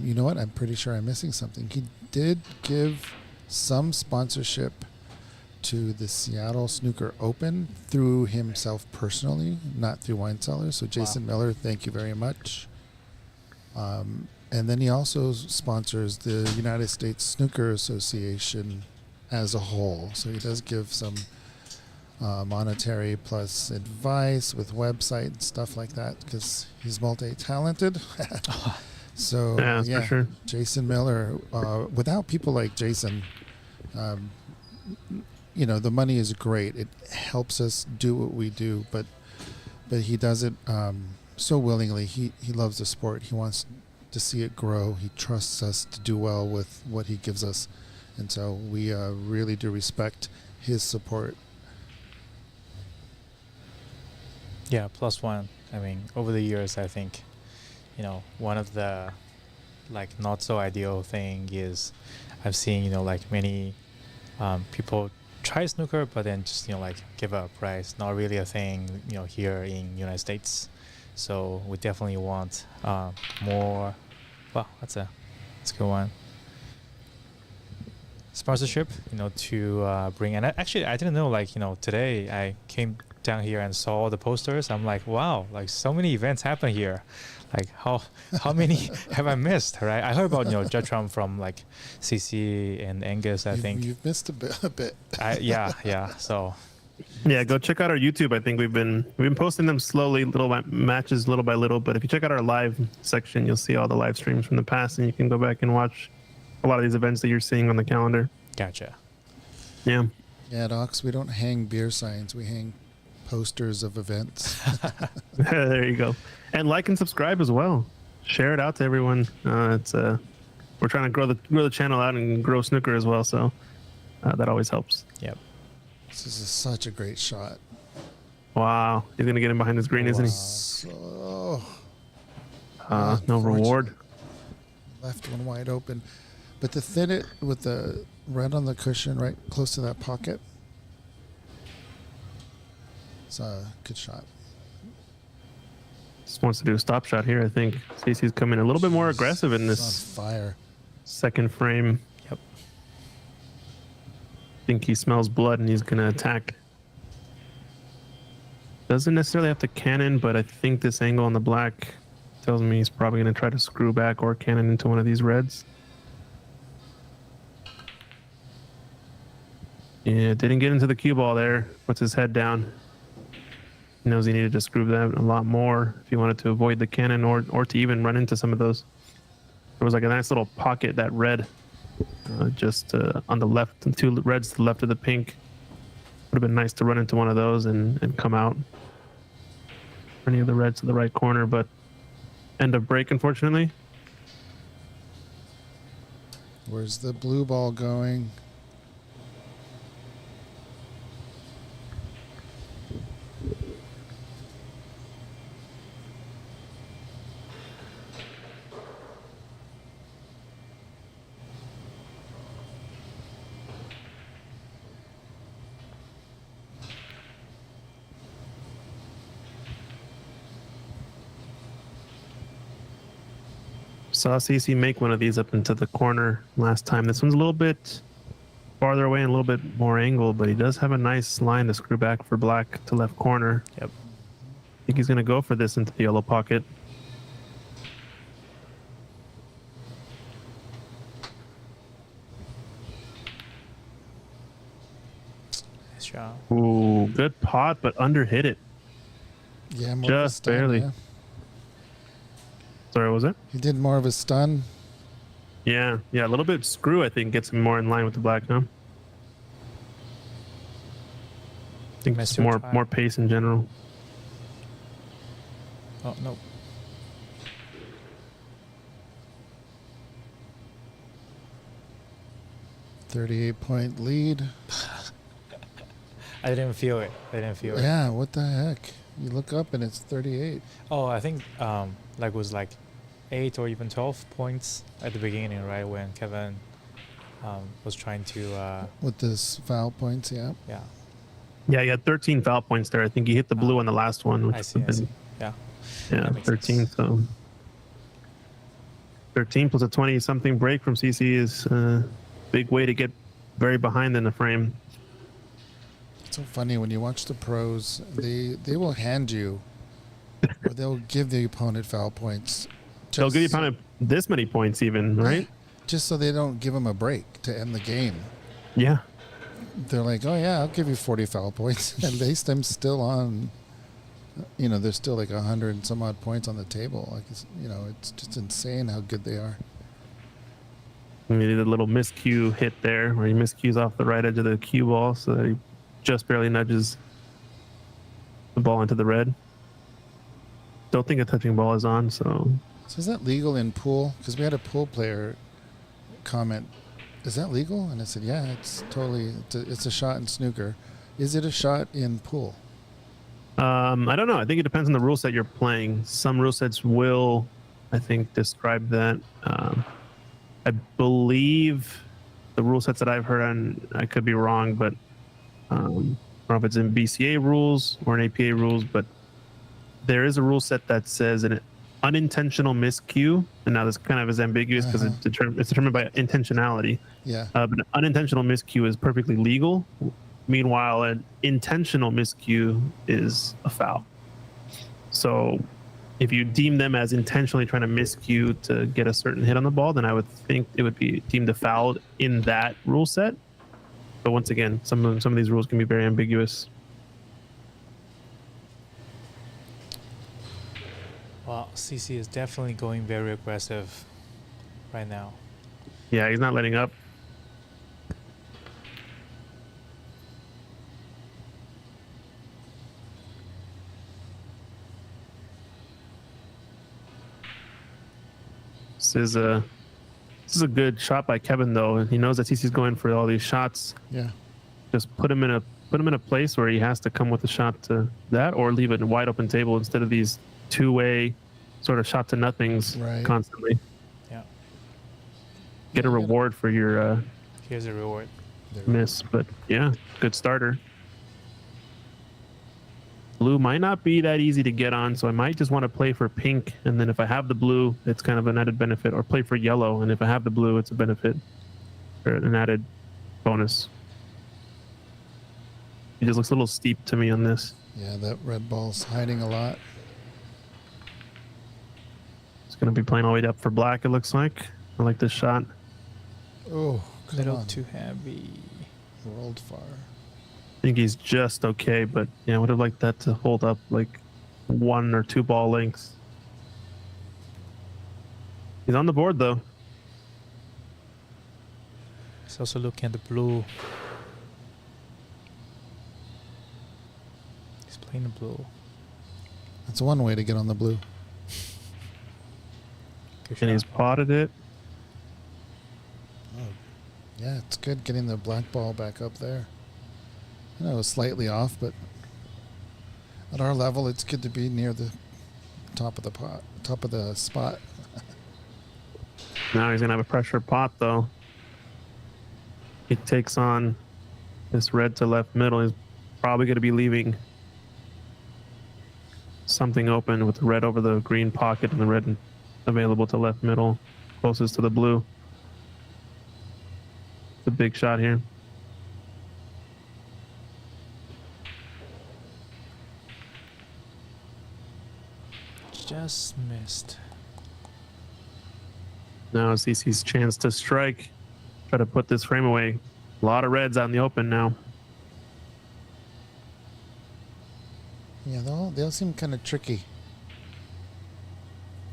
You know what? I'm pretty sure I'm missing something. He did give some sponsorship to the Seattle Snooker Open through himself personally, not through Wine Cellars. So Jason Miller, thank you very much. And then he also sponsors the United States Snooker Association as a whole. So he does give some monetary plus advice with website and stuff like that because he's multi-talented. So yeah, for sure. Jason Miller, without people like Jason, the money is great. It helps us do what we do, but he does it so willingly. He loves the sport. He wants to see it grow. He trusts us to do well with what he gives us, and so we really do respect his support. Yeah, +1. I mean, over the years, I think, one of the not so ideal thing is I've seen, many people try snooker, but then just, give up, right? It's not really a thing, here in United States. So we definitely want more, that's a good one. Sponsorship, to bring, and I didn't know, today I came down here and saw all the posters. I'm like, wow, so many events happen here. How many have I missed, right? I heard about, Jetram from CC and Angus, I think. You've missed a bit. Yeah. So Yeah, go check out our YouTube. I think we've been posting them slowly, matches little by little. But if you check out our live section, you'll see all the live streams from the past, and you can go back and watch a lot of these events that you're seeing on the calendar. Gotcha. Yeah. Yeah, Docs, we don't hang beer signs. We hang posters of events. There you go. And like and subscribe as well. Share it out to everyone. We're trying to grow the channel out and grow snooker as well. So that always helps. Yep. This is such a great shot. Wow. He's going to get him behind the screen, isn't he? So No reward. left one wide open. But to thin it with the red on the cushion right close to that pocket. It's a good shot. Just wants to do a stop shot here, I think. Stacey's coming a little bit more aggressive in He's this on fire. second frame. Yep. I think he smells blood and he's going to attack. Doesn't necessarily have to cannon, but I think this angle on the black tells me he's probably going to try to screw back or cannon into one of these reds. Yeah, didn't get into the cue ball there. Puts his head down. He knows he needed to screw that a lot more if he wanted to avoid the cannon or to even run into some of those. There was like a nice little pocket, that red, just on the left, and two reds to the left of the pink. Would have been nice to run into one of those and come out. Any of the reds to the right corner, but end of break, unfortunately. Where's the blue ball going? Saw CC make one of these up into the corner last time. This one's a little bit farther away and a little bit more angle, but he does have a nice line to screw back for black to left corner. Yep. I think he's going to go for this into the yellow pocket. Nice shot. Ooh, good pot, but under hit it. Yeah, more of a Just stun, barely. yeah. Sorry, what was it? He did more of a stun. Yeah, a little bit screw, I think, gets him more in line with the black now. I think Mess it's your more time. pace in general. Oh, no. .38 lead. I didn't feel it. Yeah, what the heck? You look up and it's 38. Oh, I think was like 8 or even 12 points at the beginning, right? When Kevin was trying to With this foul points, yeah. yeah. Yeah, he had 13 foul points there. I think he hit the blue on the last one. Which I would see. have I see. been- Yeah. Yeah, That makes 13. sense. So 13 plus a 20-something break from CC is a big way to get very behind in the frame. It's so funny when you watch the pros, they will hand you or they'll give the opponent foul points. They'll give you opponent this many points even, right? Just so they don't give them a break to end the game. Yeah. They're like, oh yeah, I'll give you 40 foul points. At least I'm still on, there's still like 100 and some odd points on the table. Like, it's just insane how good they are. And he did a little miscue hit there where he miscues off the right edge of the cue ball, so that he just barely nudges the ball into the red. Don't think a touching ball is on, so So is that legal in pool? Because we had a pool player comment, is that legal? And I said, yeah, it's totally, it's a shot in snooker. Is it a shot in pool? I don't know. I think it depends on the rule set you're playing. Some rule sets will, I think, describe that. I believe the rule sets that I've heard on, I could be wrong, but I don't know if it's in BCA rules or in APA rules, but there is a rule set that says an unintentional miscue, and now this kind of is ambiguous because it's determined by intentionality. Yeah. But an unintentional miscue is perfectly legal. Meanwhile, an intentional miscue is a foul. So if you deem them as intentionally trying to miscue to get a certain hit on the ball, then I would think it would be deemed a foul in that rule set. But once again, some of these rules can be very ambiguous. Well, CC is definitely going very aggressive right now. Yeah, he's not letting up. This is a good shot by Kevin though, and he knows that CC's going for all these shots. Yeah. Just put him in a place where he has to come with a shot to that, or leave it a wide open table instead of these two-way sort of shot to nothings Right. constantly. Yeah. Get a reward for your Here's a reward. miss, but yeah, good starter. Blue might not be that easy to get on, so I might just want to play for pink, and then if I have the blue, it's kind of an added benefit, or play for yellow, and if I have the blue, it's a benefit or an added bonus. It just looks a little steep to me on this. Yeah, that red ball's hiding a lot. It's going to be playing all the way up for black, it looks like. I like this shot. Oh, A come little on. too heavy. Rolled far. I think he's just okay, but yeah, I would have liked that to hold up like 1 or 2 ball lengths. He's on the board though. He's also looking at the blue. He's playing the blue. That's one way to get on the blue. Good And he's shot. potted it. Oh, yeah, it's good getting the black ball back up there. I know it was slightly off, but at our level, it's good to be near the top of the pot, top of the spot. Now he's going to have a pressure pot though. He takes on this red to left middle. He's probably going to be leaving something open with the red over the green pocket and the red available to left middle, closest to the blue. It's a big shot here. Just missed. Now CC's chance to strike. Try to put this frame away. A lot of reds out in the open now. Yeah, they all seem kind of tricky.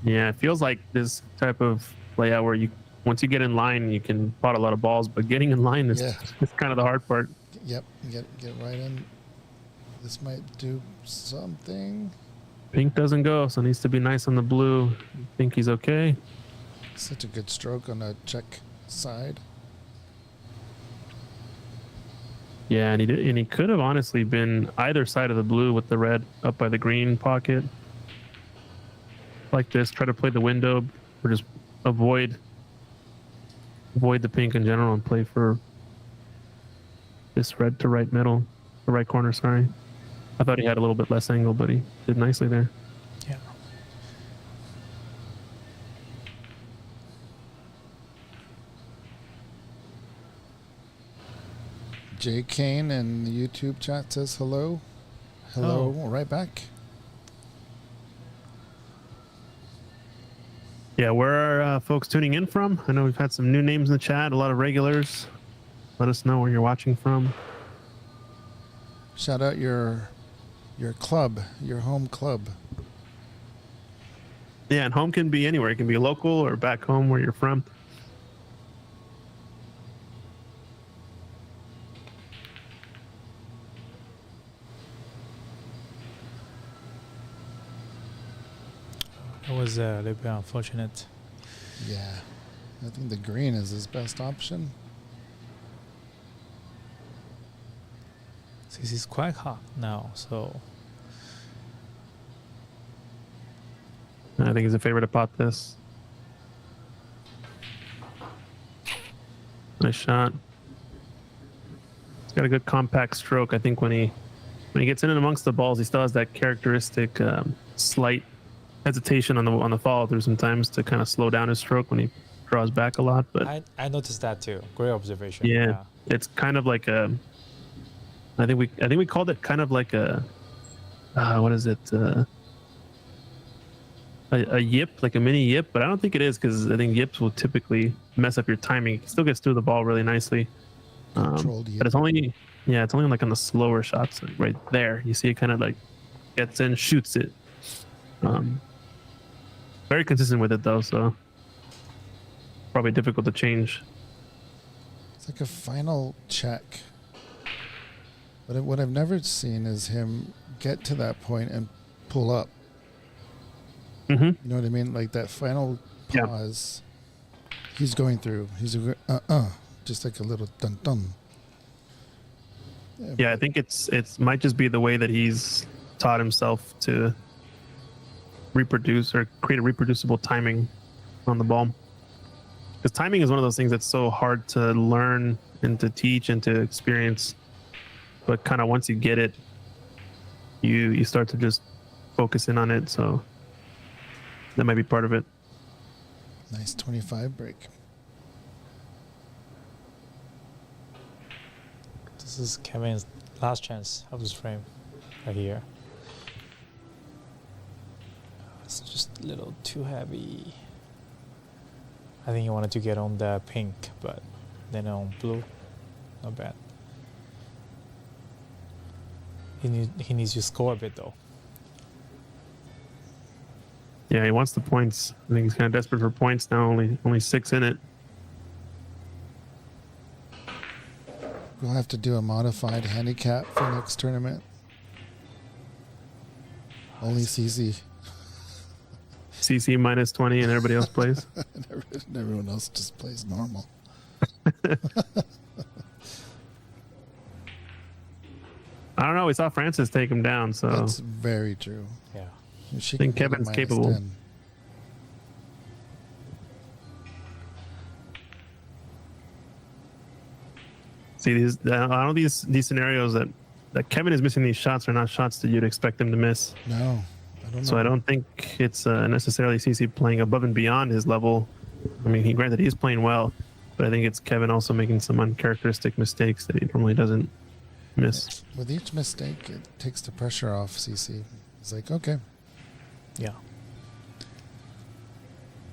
Yeah, it feels like this type of layout where you, once you get in line, you can pot a lot of balls, but getting in line is, Yeah. is kind of the hard part. Yep, get right in. This might do something. Pink doesn't go, so it needs to be nice on the blue. I think he's okay. Such a good stroke on a check side. Yeah, and he could have honestly been either side of the blue with the red up by the green pocket. Like this, try to play the window, or just avoid the pink in general and play for this red to right middle, the right corner, sorry. I thought he had a little bit less angle, but he did nicely there. Yeah. Jay Kane in the YouTube chat says hello. Hello, Oh. right back. Yeah, where are folks tuning in from? I know we've had some new names in the chat, a lot of regulars. Let us know where you're watching from. Shout out your club, your home club. Yeah, and home can be anywhere. It can be local or back home where you're from. That was a little bit unfortunate. Yeah, I think the green is his best option. This is quite hot now, so I think he's a favorite to pot this. Nice shot. He's got a good compact stroke. I think when he gets in and amongst the balls, he still has that characteristic slight hesitation on the follow through sometimes to kind of slow down his stroke when he draws back a lot. But I noticed that too. Great observation. yeah, it's kind of like a. I think we called it kind of like a. What is it? A yip, like a mini yip, but I don't think it is because I think yips will typically mess up your timing. It still gets through the ball really nicely. Controlled But yip. it's only like on the slower shots, like right there. You see it kind of like gets in, shoots it. very consistent with it though, so probably difficult to change. It's like a final check. But what I've never seen is him get to that point and pull up. Mm-hmm. You know what I mean? Like that final Yeah. pause. He's going through. He's just like a little dun dun. Yeah, I think it's might just be the way that he's taught himself to reproduce or create a reproducible timing on the ball. Because timing is one of those things that's so hard to learn and to teach and to experience. But kind of once you get it, you start to just focus in on it. So that might be part of it. Nice 25 break. This is Kevin's last chance of this frame right here. It's just a little too heavy. I think he wanted to get on the pink, but then on blue, not bad. He needs to score a bit though. Yeah, he wants the points. I think he's kind of desperate for points now. Only 6 in it. We'll have to do a modified handicap for next tournament. Only CC. CC minus 20 and everybody else plays. And everyone else just plays normal. I don't know. We saw Francis take him down, so That's very true. Yeah. She I think can get a Kevin's minus capable. 10. see these. I don't know these scenarios that Kevin is missing these shots are not shots that you'd expect him to miss. No, I don't know. So I don't think it's necessarily CC playing above and beyond his level. I mean, granted he's playing well, but I think it's Kevin also making some uncharacteristic mistakes that he normally doesn't miss. With each mistake, it takes the pressure off CC. It's like, okay. Yeah.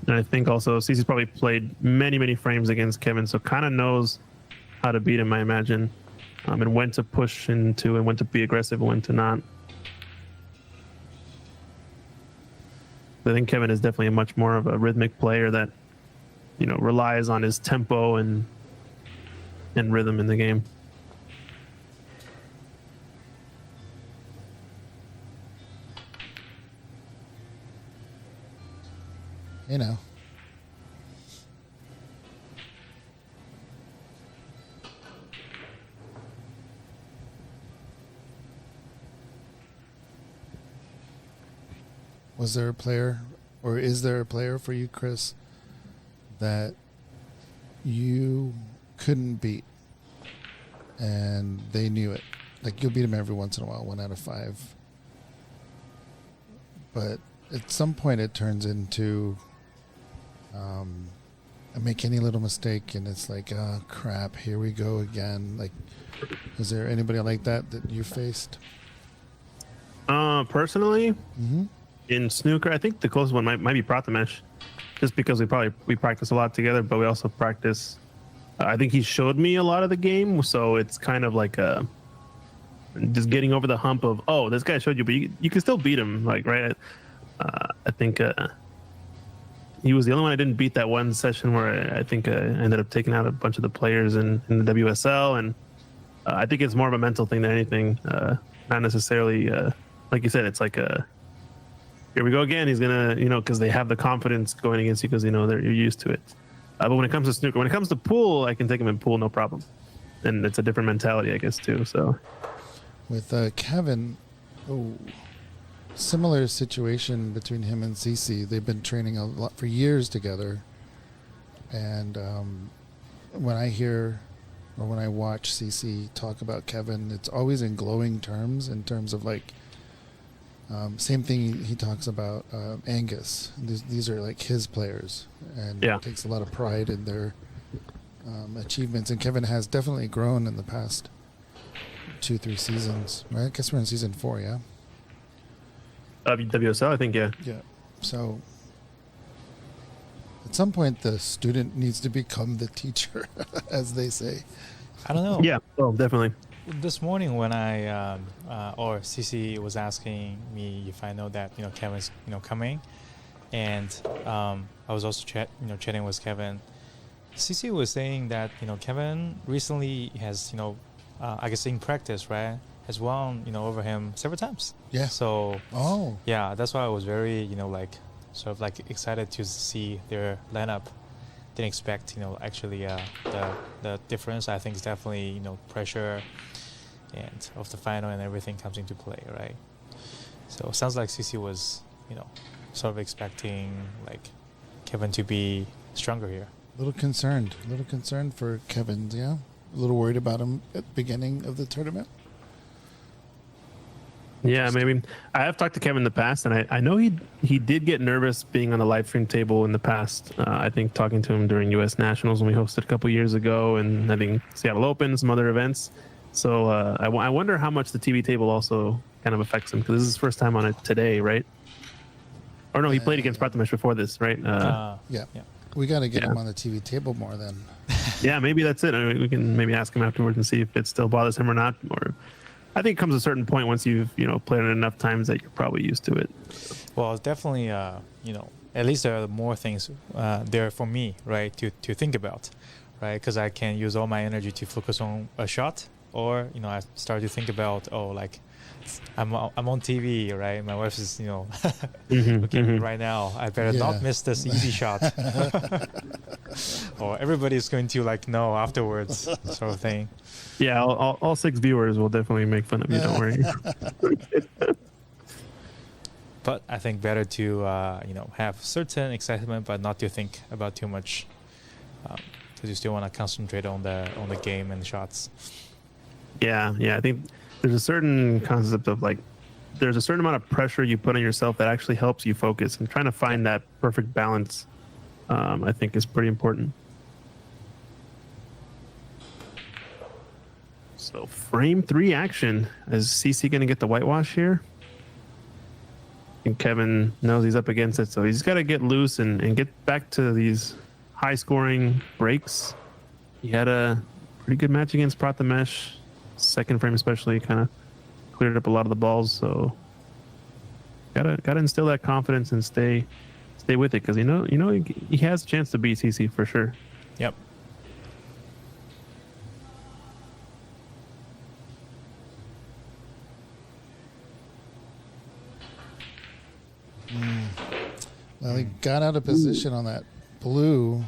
And I think also CC's probably played many frames against Kevin, so kind of knows how to beat him, I imagine, and when to push into and when to be aggressive and when to not. I think Kevin is definitely much more of a rhythmic player that, relies on his tempo and rhythm in the game. You know. Was there a player, or is there a player for you, Chris, that you couldn't beat and they knew it? Like, you'll beat them every once in a while, 1 out of 5. But at some point it turns into I make any little mistake and it's like, oh crap, here we go again. Like, is there anybody like that you faced? Personally, Mm-hmm. in snooker, I think the closest one might be Prathamesh, just because we practice a lot together, but we also practice. I think he showed me a lot of the game, so it's kind of like just getting over the hump of, oh, this guy showed you, but you can still beat him, like, right? I think he was the only one I didn't beat that one session where I think I ended up taking out a bunch of the players in the WSL, and I think it's more of a mental thing than anything, not necessarily, like you said, it's like here we go again. He's gonna, because they have the confidence going against you because you're used to it. But when it comes to snooker, when it comes to pool, I can take him in pool, no problem. And it's a different mentality, I guess, too. So With Kevin, similar situation between him and CC. They've been training a lot for years together, and when I hear or when I watch CC talk about Kevin, it's always in glowing terms, in terms of like same thing he talks about Angus. These are like his players, and takes a lot of pride in their achievements. And Kevin has definitely grown in the past 2-3 seasons. Right? I guess we're in season 4, yeah. WSL, I think, yeah. Yeah. So at some point, the student needs to become the teacher, as they say. I don't know. Yeah, oh, definitely. This morning when or CC was asking me if I know that Kevin's coming, And I was also chatting with Kevin. CC was saying that Kevin recently has I guess in practice, right, has won over him several times. Yeah. So Oh. yeah, that's why I was very like sort of like excited to see their lineup. Didn't expect actually the difference. I think it's definitely pressure and of the final and everything comes into play, right? So it sounds like CC was sort of expecting like Kevin to be stronger here. A little concerned for Kevin. Yeah, a little worried about him at the beginning of the tournament. Yeah, maybe. I have talked to Kevin in the past, and I know he did get nervous being on the live stream table in the past. I think talking to him during U.S. Nationals when we hosted a couple years ago, and I think Seattle Open, some other events. So I wonder how much the TV table also kind of affects him, because this is his first time on it today, right? Or no, he played against Prathamesh before this, right? Yeah. We got to get him on the TV table more then. Yeah, maybe that's it. I mean, we can maybe ask him afterwards and see if it still bothers him or not. Or I think it comes a certain point once you've played it enough times that you're probably used to it. Well, definitely, at least there are more things there for me, right, to think about, right? Because I can use all my energy to focus on a shot, or I start to think about like I'm on TV, right? My wife is looking at me right now. I better not miss this easy shot, or everybody's going to know afterwards, sort of thing. Yeah, all 6 viewers will definitely make fun of you. Don't worry. But I think better to have certain excitement, but not to think about too much, because you still want to concentrate on the game and the shots. Yeah. I think there's a certain concept of there's a certain amount of pressure you put on yourself that actually helps you focus, and trying to find that perfect balance, I think, is pretty important. So frame 3 action. Is CC going to get the whitewash here? And Kevin knows he's up against it, so he's got to get loose and get back to these high-scoring breaks. He had a pretty good match against Prathamesh. Second frame especially kind of cleared up a lot of the balls, so gotta instill that confidence and stay with it, because he has a chance to beat CC for sure. Yep. Well, he got out of position on that blue,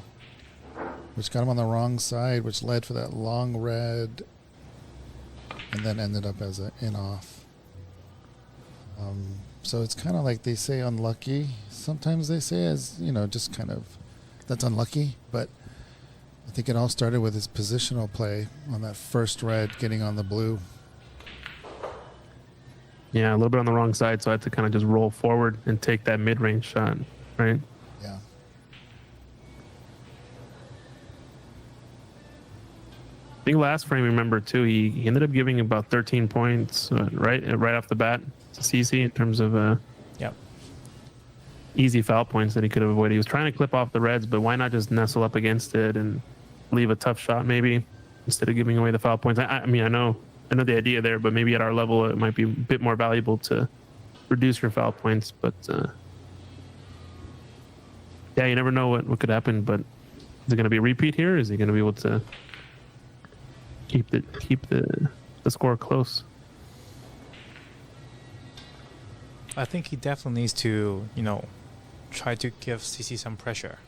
which got him on the wrong side, which led for that long red, and then ended up as an in-off. So it's kind of like they say unlucky. Sometimes they say as, just kind of, that's unlucky. But I think it all started with his positional play on that first red getting on the blue. Yeah, a little bit on the wrong side, so I had to kind of just roll forward and take that mid-range shot, right? Yeah. I think last frame, remember too, he ended up giving about 13 points right off the bat to CC in terms of easy foul points that he could have avoided. He was trying to clip off the reds, but why not just nestle up against it and leave a tough shot maybe instead of giving away the foul points? I mean, I know the idea there, but maybe at our level it might be a bit more valuable to reduce your foul points. But yeah, you never know what could happen. But is it going to be a repeat here? Is he going to be able to keep the score close? I think he definitely needs to try to give CC some pressure,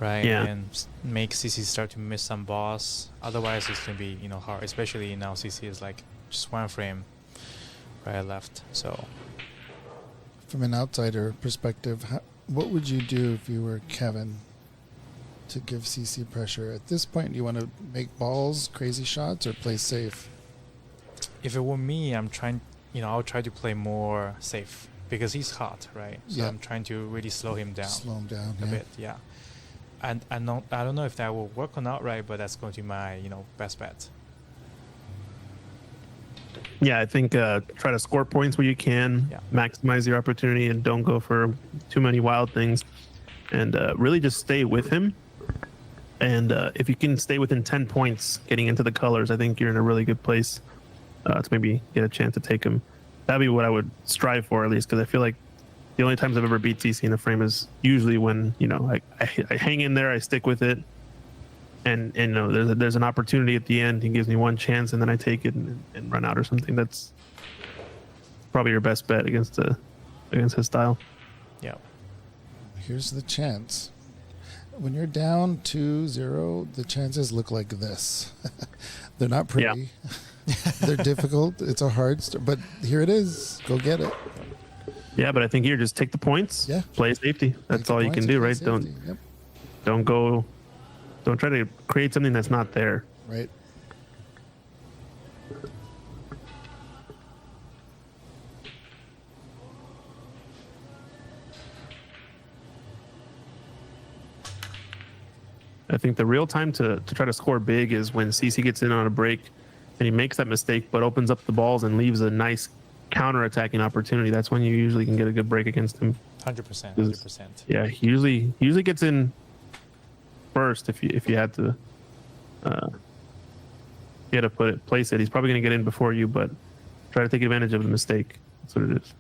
right? Yeah. And make CC start to miss some balls. Otherwise, it's gonna be hard. Especially now, CC is like just one frame right left. So, From an outsider perspective, what would you do if you were Kevin to give CC pressure? At this point, do you want to make balls, crazy shots, or play safe? if it were me, I'm trying. I'll try to play more safe because he's hot, right? So Yeah. I'm trying to really slow him down. Slow him down a bit, yeah. And I don't know if that will work or not, right? But that's going to be my best bet. Yeah, I think try to score points where you can, Yeah. maximize your opportunity, and don't go for too many wild things. And really just stay with him. And if you can stay within 10 points getting into the colors, I think you're in a really good place to maybe get a chance to take him. That'd be what I would strive for, at least, because I feel like the only times I've ever beat CC in a frame is usually when, you know, I hang in there, I stick with it, and you know, there's an opportunity at the end. He gives me one chance, and then I take it and run out or something. That's probably your best bet against his style. Yeah. Here's the chance. When you're down 2-0, the chances look like this. They're not pretty. They're difficult. It's a hard but here it is. Go get it. Yeah, but I think here, just take the points. Yeah. Play safety. That's all you can do, right? Don't try to create something that's not there. Right. I think the real time to try to score big is when CC gets in on a break and he makes that mistake, but opens up the balls and leaves a nice counter-attacking opportunity. That's when you usually can get a good break against him. 100%. 100%. Yeah, he usually gets in first if you had to place it. He's probably going to get in before you, but try to take advantage of the mistake. That's what it is.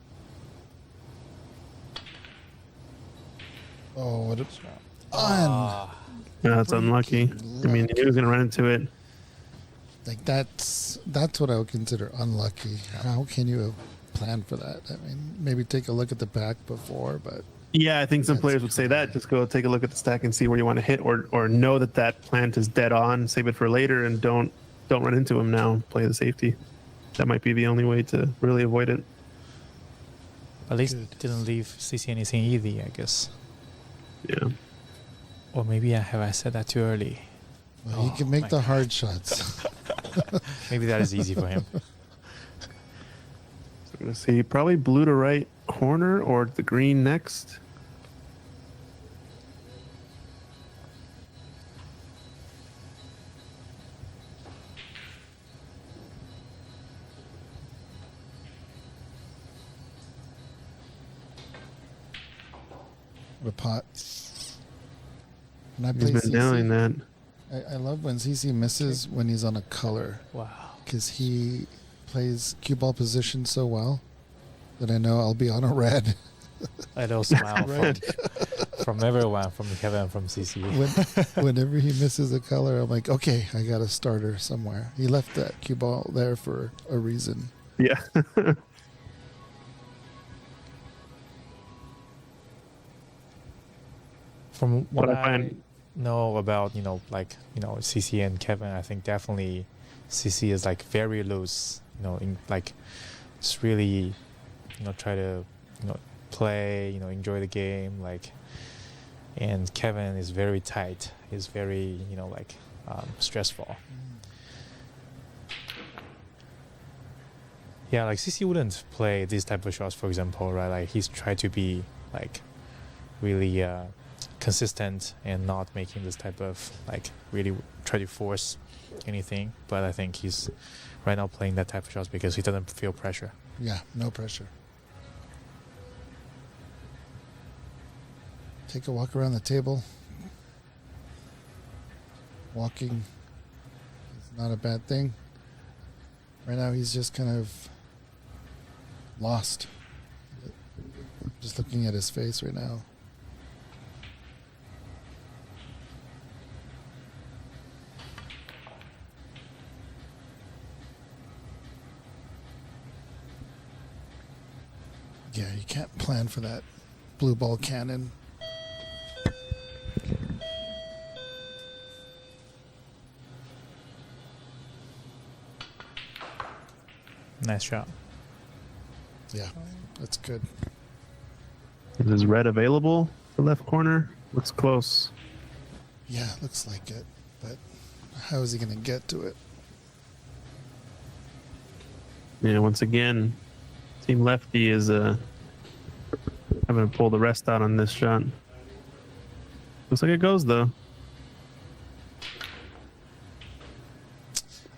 Oh, what a No, that's unlucky. I mean, he was going to run into it. like that's what I would consider unlucky. How can you have planned for that? I mean, maybe take a look at the back before, but Yeah, I think some That's players would say that. Just go take a look at the stack and see where you want to hit, or know that plant is dead on. Save it for later and don't run into him now. Play the safety. That might be the only way to really avoid it. At least Good. didn't leave CC anything easy, I guess. Yeah. Or maybe I said that too early. well, he can my make the hard shots. Maybe that is easy for him. So I'm gonna see probably blue to right corner or the green next. The pot. When I He's play been doing CC, that. I love when CC misses when he's on a color, Wow. because he plays cue ball position so well that I know I'll be on a red. I know smile Right. from everyone, from Kevin, from CC. Whenever he misses a color, I'm like, okay, I got a starter somewhere. He left that cue ball there for a reason. Yeah. From what But I I find- know about, CC and Kevin, I think definitely CC is like very loose, just really, try to, play, enjoy the game, and Kevin is very tight. He's very, stressful. Yeah, like CC wouldn't play these type of shots, for example, right? Like he's tried to be really consistent and not making this type of really try to force anything. But I think he's right now playing that type of shots because he doesn't feel pressure. Yeah, no pressure. Take a walk around the table. Walking is not a bad thing. Right now he's just kind of lost. Just looking at his face right now. Yeah, you can't plan for that blue ball cannon. Nice shot. Yeah, that's good. Is red available for left corner? Looks close. Yeah, looks like it. But how is he going to get to it? Yeah, once again, Team Lefty is having to pull the rest out on this shot. Looks like it goes though.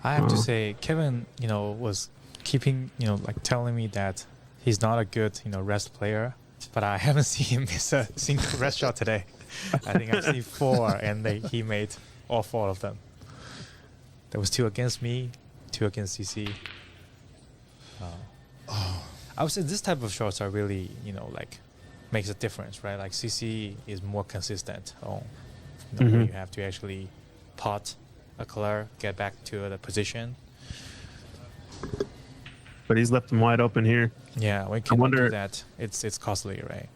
I have to say, Kevin, was keeping, telling me that he's not a good, rest player. But I haven't seen him miss a single rest shot today. I think I've seen 4, and he made all 4 of them. There was 2 against me, 2 against CC. I would say this type of shots are really, makes a difference, right? Like CC is more consistent on when Mhm. you have to actually pot a color, get back to the position. But he's left him wide open here. Yeah, when you cannot wonder- do that, it's costly, right?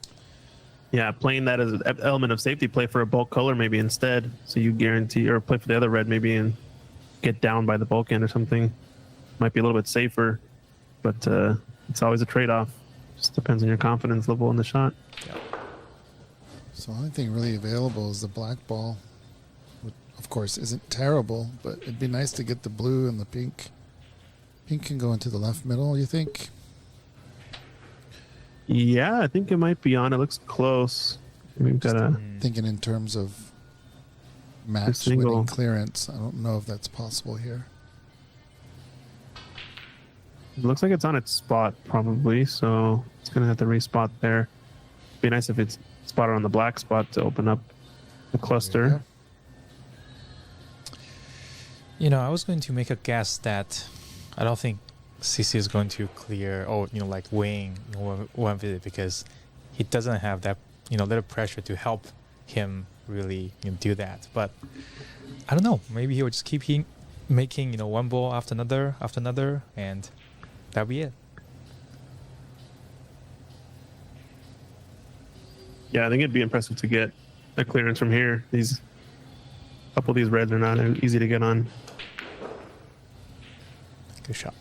Yeah, playing that as an element of safety, play for a bulk color maybe instead. So you guarantee, or play for the other red maybe and get down by the bulk end or something. Might be a little bit safer, but it's always a trade-off. Just depends on your confidence level in the shot. So the only thing really available is the black ball, which of course isn't terrible, but it'd be nice to get the blue and the pink. Pink can go into the left middle, you think? Yeah, I think it might be on. It looks close. We've got a Thinking in terms of match single. winning clearance. I don't know if that's possible here. It looks like it's on its spot probably, so it's gonna have to respot there. Be nice if it's spotted on the black spot to open up the cluster. You know, I was going to make a guess that I don't think CC is going to clear or like win one visit because he doesn't have that little pressure to help him really do that. But I don't know. Maybe he will just keep making one ball after another, and that'll be it. Yeah, I think it'd be impressive to get a clearance from here. These couple of these reds are not easy to get on. Good shot.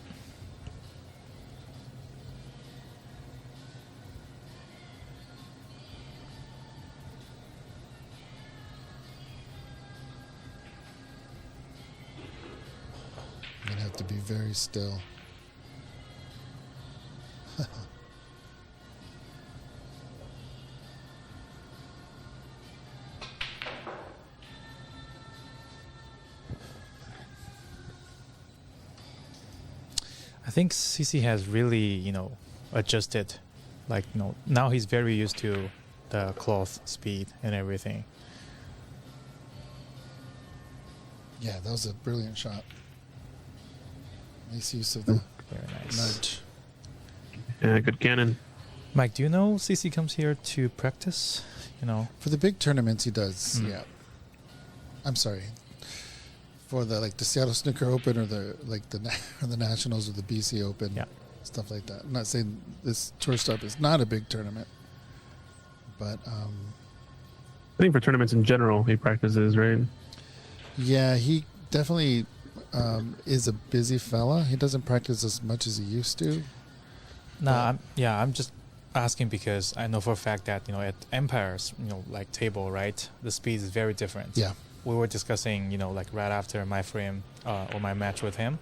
I'm gonna have to be very still. I think CC has really, adjusted. Like, now he's very used to the cloth speed and everything. Yeah, that was a brilliant shot. Nice use of the Very nice. nudge. Yeah, good cannon. Mike, do you know CC comes here to practice? For the big tournaments, he does. Mm. Yeah. I'm sorry. For the Seattle Snooker Open or the or the Nationals or the BC Open, Yeah. stuff like that. I'm not saying this tour stop is not a big tournament, but I think for tournaments in general, he practices, right? yeah, he definitely is a busy fella. He doesn't practice as much as he used to. Nah, I'm just asking because I know for a fact that at Empire's like table, right, the speed is very different. Yeah. We were discussing like right after my frame or my match with him.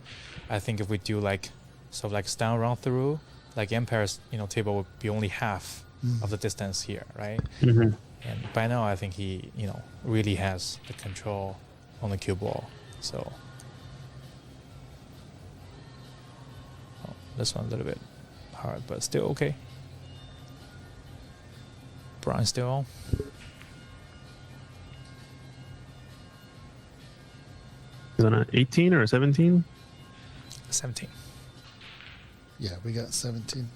I think if we do like sort of like stun run through, like Empire's table would be only half of the distance here, right? Mm-hmm. And by now I think he really has the control on the cue ball. So this one a little bit hard, but still okay. Brown still on. Is it an 18 or a 17? 17. Yeah, we got 17.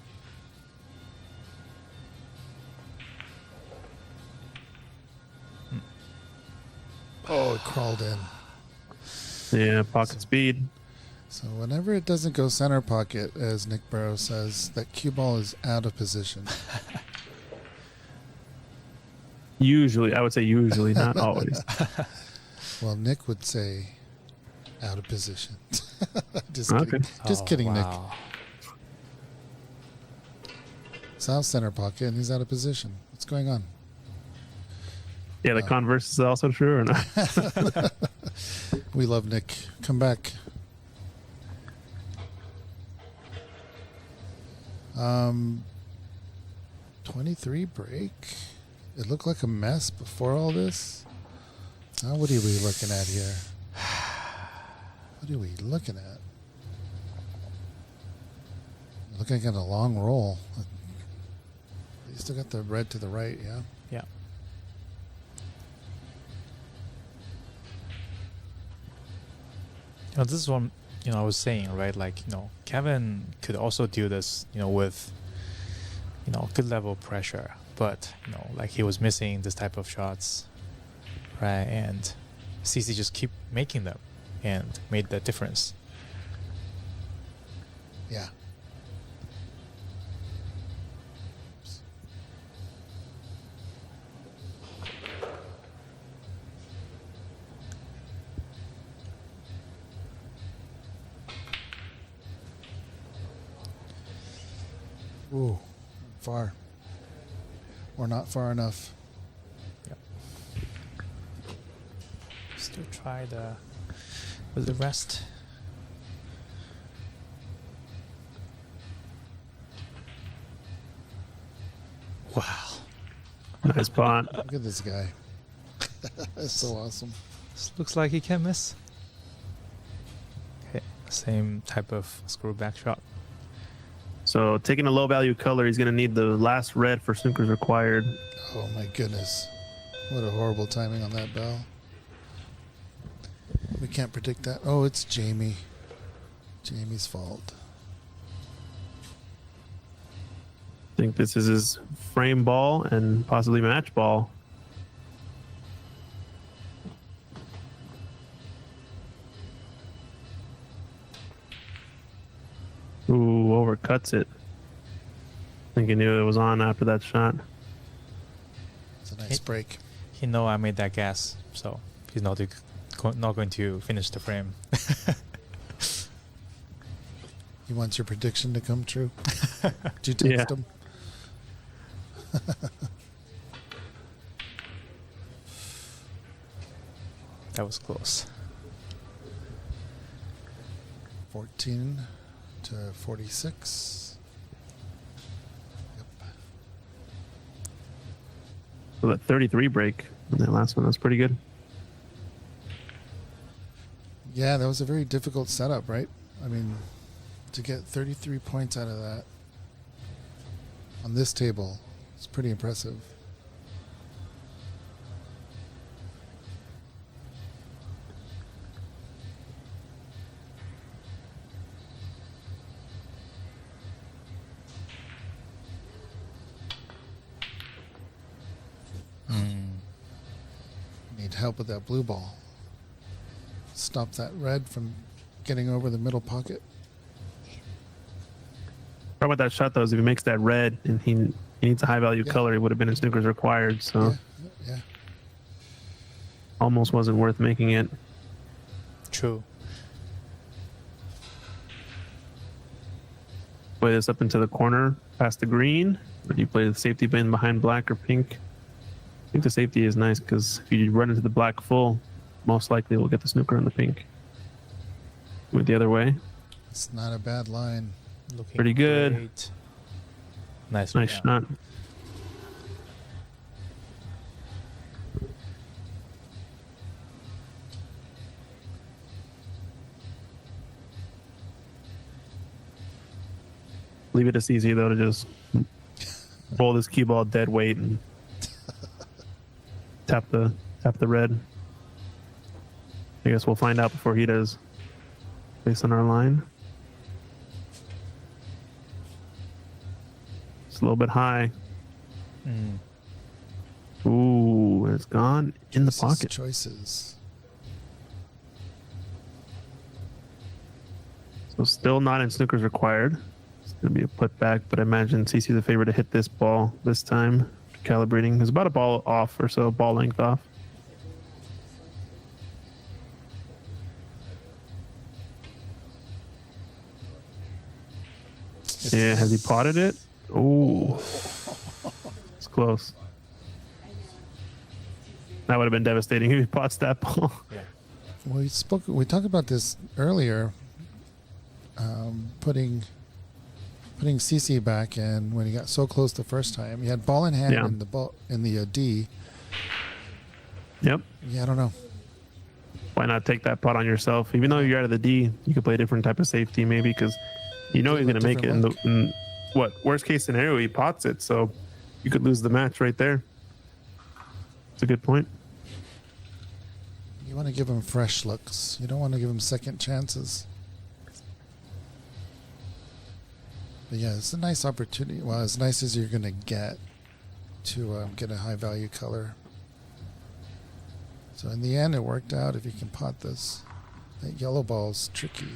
Oh, it crawled in. Yeah, pocket speed. So whenever it doesn't go center pocket, as Nick Barrow says, that cue ball is out of position. Usually, I would say usually, not always. Well, Nick would say out of position. Just Okay. kidding. Just kidding, Nick. Wow. South center pocket, and he's out of position. What's going on? Yeah, the converse is also true or not? We love Nick. Come back. 23 break. It looked like a mess before all this. Now what are we looking at here? What are we looking at? Looking at a long roll. You still got the red to the right, yeah? Yeah. This is what I was saying, right? Like, Kevin could also do this, with, good level of pressure, but like he was missing this type of shots, right? And CC just keep making them and made the difference. Yeah. Ooh, far. Or not far enough. Still try with the rest. Wow. Nice pot. Look at this guy. That's so awesome. This looks like he can miss. Okay, same type of screw back shot. So taking a low value color, he's going to need the last red for snookers required. Oh my goodness. What a horrible timing on that bell. We can't predict that. Oh, it's Jamie. Jamie's fault. I think this is his frame ball and possibly match ball. Ooh, overcuts it. I think he knew it was on after that shot. It's a nice break. He know I made that guess, so he's not going to finish the frame. He wants your prediction to come true. Did you text Yeah. him? That was close. 14 to 46. Yep. So that 33 break in that last one, that's pretty good. Yeah, that was a very difficult setup, right? I mean, to get 33 points out of that on this table is pretty impressive. Need help with that blue ball. Stop that red from getting over the middle pocket. Problem with that shot though is if he makes that red and he needs a high value Yeah. color, it would have been in snookers required. So Yeah. almost wasn't worth making it. True. Play this up into the corner past the green. Or do you play the safety bin behind black or pink? I think the safety is nice because if you run into the black full, most likely we'll get the snooker on the pink. Went the other way. It's not a bad line. Looking Pretty good. great. Nice Nice shot. Leave it to CZ though to just roll this cue ball dead weight and tap the red. I guess we'll find out before he does, based on our line. It's a little bit high. Ooh, it's gone in the pocket. Choices. So still not in snookers required. It's going to be a putback, but I imagine CC the favorite to hit this ball this time. Calibrating. It's about a ball off or so, ball length off. Yeah, has he potted it? Ooh. It's close. That would have been devastating if he pots that ball. We talked about this earlier. Putting CC back in when he got so close the first time. He had ball in hand Yeah. in the ball in the D. Yep. Yeah, I don't know. Why not take that pot on yourself? Even though you're out of the D, you could play a different type of safety maybe because you know he's going to make it. In what worst case scenario, he pots it, so you could lose the match right there. It's a good point. You want to give him fresh looks. You don't want to give him second chances. But yeah, it's a nice opportunity. Well, as nice as you're going to get a high value color. So in the end, it worked out. If you can pot this, that yellow ball's tricky.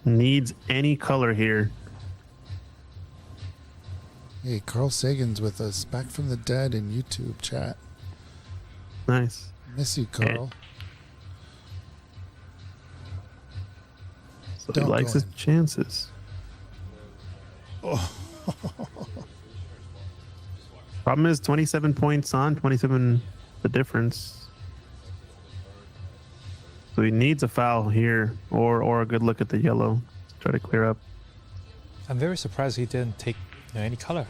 Needs any color here. Hey, Carl Sagan's with us, back from the dead in YouTube chat. Nice. Miss you, Carl. So Don't he likes go his in. chances. Oh. Problem is 27 points on, 27 the difference. So he needs a foul here or a good look at the yellow. Try to clear up. I'm very surprised he didn't take any color.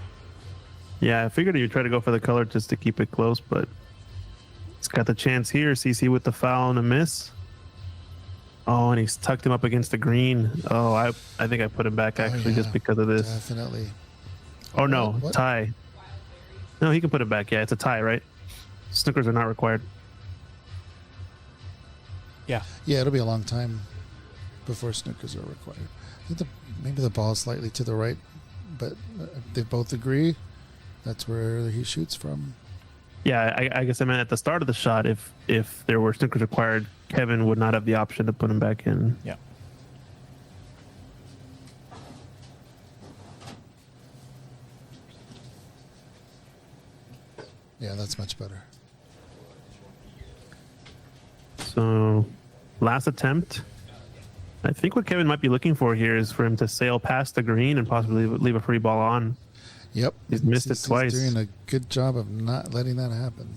Yeah, I figured he'd try to go for the color just to keep it close, but he's got the chance here. CC with the foul and a miss. Oh, and he's tucked him up against the green. Oh, I think I put him back actually just yeah, because of this. Definitely. Oh no, What? tie. No, he can put it back. Yeah, it's a tie, right? Snookers are not required. Yeah. Yeah, it'll be a long time before snookers are required. I think maybe the ball is slightly to the right, but they both agree that's where he shoots from. Yeah, I guess I meant at the start of the shot, if there were snookers required, Kevin would not have the option to put him back in. Yeah. Yeah, that's much better. So, last attempt. I think what Kevin might be looking for here is for him to sail past the green and possibly leave a free ball on. Yep. He's missed it CC's twice. doing a good job of not letting that happen.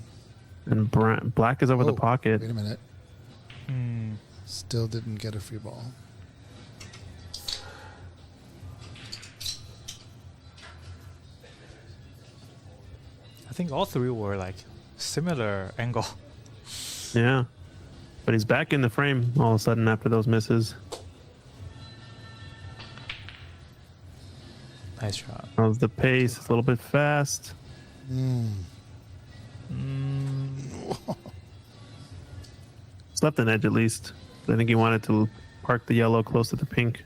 And black is over the Oh, pocket. Wait a minute. Hmm. Still didn't get a free ball. I think all three were like similar angle. Yeah. But he's back in the frame all of a sudden after those misses. Nice shot. How's the pace? It's a little bit fast. It's left an edge at least. I think he wanted to park the yellow close to the pink.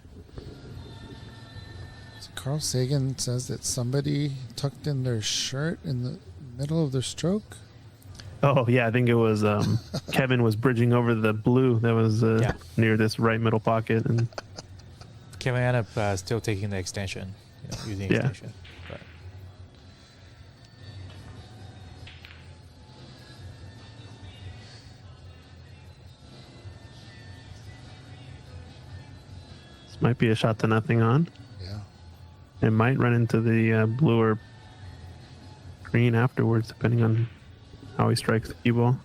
So Carl Sagan says that somebody tucked in their shirt in the middle of their stroke. Oh yeah, I think it was Kevin was bridging over the blue that was Yeah. near this right middle pocket, and Kevin ended up still taking the extension, using Yeah. extension. But this might be a shot to nothing on. Yeah. It might run into the blue or green afterwards, depending on how he strikes the cue ball.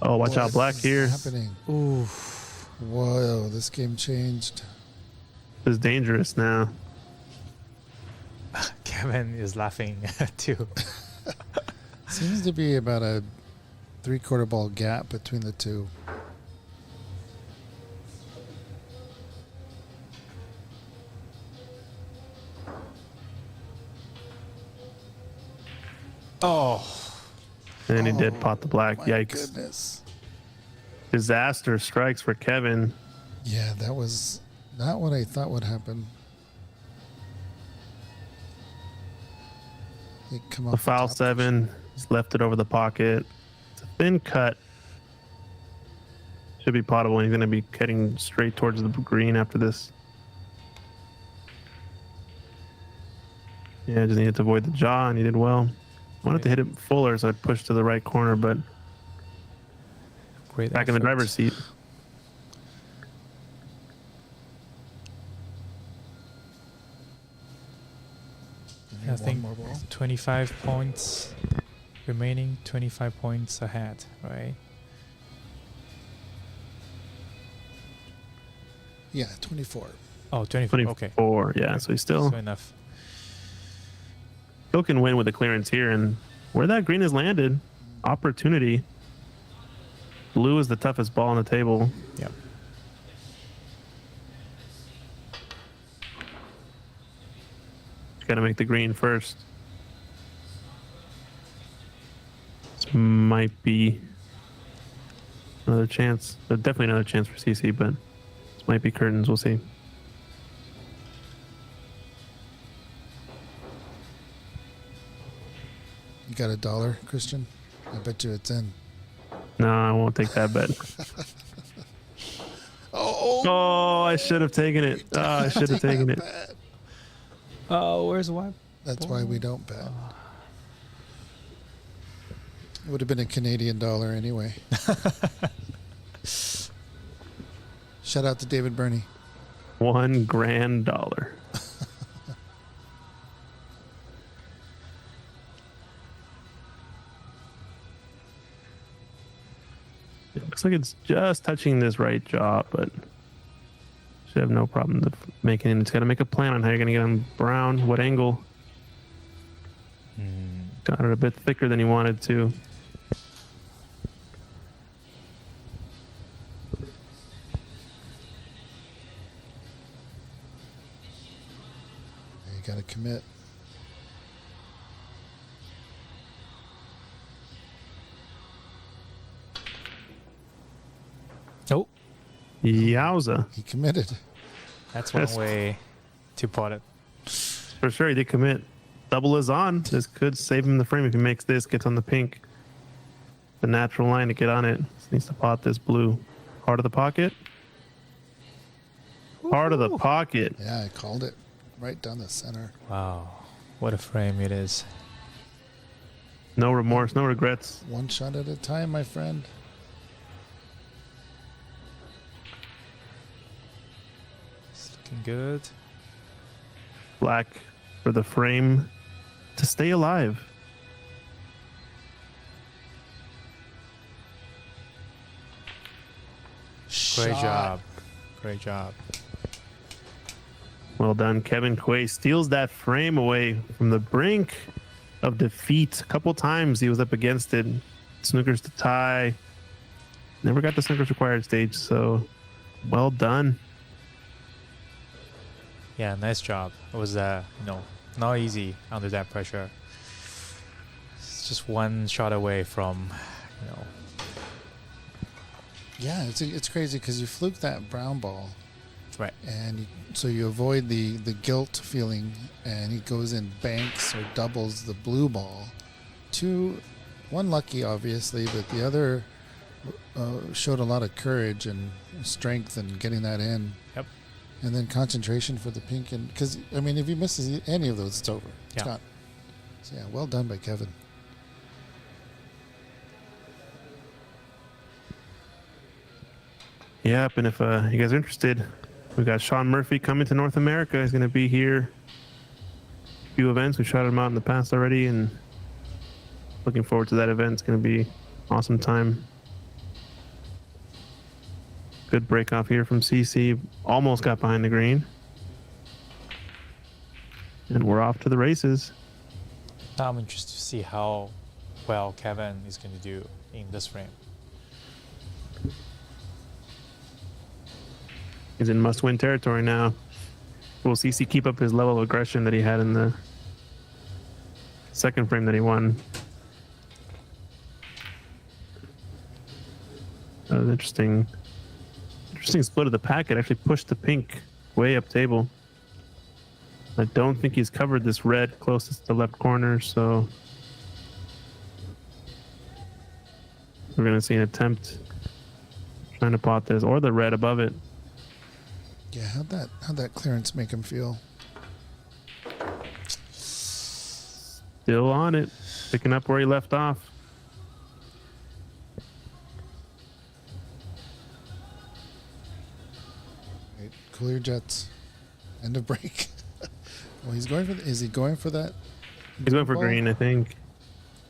Oh, watch out, What black is here. happening? ooh, Whoa, this game changed. This is dangerous now. Kevin is laughing too. Seems to be about a 3/4 ball gap between the two. Oh, And he did pot the black. My Yikes. goodness. Disaster strikes for Kevin. Yeah, that was not what I thought would happen. They come off The foul top. 7. He's left it over the pocket. It's a thin cut. Should be potable. He's going to be heading straight towards the green after this. Yeah, just needed to avoid the jaw, and he did well. Wanted to hit it fuller, so I'd push to the right corner, but great. back in the effort. driver's seat. I One think more ball. 25 points remaining, 25 points ahead, right? Yeah, 24. Oh, 24. 24, Okay. yeah, so he still So enough. can win with the clearance here. And where that green has landed, opportunity. Blue is the toughest ball on the table. Yep. got to make the green first. This might be another chance. Definitely another chance for CC, but this might be curtains. We'll see. You got $1, Christian? I bet you it's in. No, I won't take that bet. Oh, I should have taken it. Oh, I should have taken it. Bet. Oh, where's the white? That's why we don't bet. It would have been a Canadian dollar anyway. Shout out to David Burney. $1 grand. It looks like it's just touching this right jaw, but should have no problem making it. It's got to make a plan on how you're going to get on brown, what angle. Got it a bit thicker than he wanted to. You got to commit. Oh, Yowza. He committed. that's one Yes. way to put it. For sure, he did commit. Double is on. This could save him the frame if he makes this, gets on the pink. The natural line to get on it. Just needs to pot this blue. Heart of the pocket. Heart of the pocket. Yeah, I called it right down the center. Wow, what a frame it is. No remorse, no regrets. One shot at a time, my friend. It's looking good. Black for the frame to stay alive. Great Shot. job. Great job. Well done. Kevin Quay steals that frame away from the brink of defeat. A couple times he was up against it. Snookers to tie. Never got the Snookers required stage, so well done. Yeah, nice job. It was not easy under that pressure. It's just one shot away from, Yeah, it's crazy because you fluke that brown ball, right. and so you avoid the guilt feeling, and he goes in banks or doubles the blue ball. One lucky, obviously, but the other showed a lot of courage and strength in getting that in. Yep. And then concentration for the pink, and because I mean, if he misses any of those, it's over. It's Yeah. gone. So yeah, well done by Kevin. Yep, and if you guys are interested, we got Sean Murphy coming to North America. He's going to be here. A few events. We shot him out in the past already, and looking forward to that event. It's going to be awesome time. Good break off here from CC. Almost got behind the green. And we're off to the races. Now I'm interested to see how well Kevin is going to do in this frame. He's in must-win territory now. Will CC keep up his level of aggression that he had in the second frame that he won? That was interesting. Interesting split of the packet. Actually pushed the pink way up table. I don't think he's covered this red closest to the left corner, so we're gonna see an attempt trying to pot this, or the red above it. Yeah, how'd that clearance make him feel? Still on it, picking up where he left off. Right, cool your jets. End of break. Well, he's going for. Is he going for that? He's going for ball? green, I think.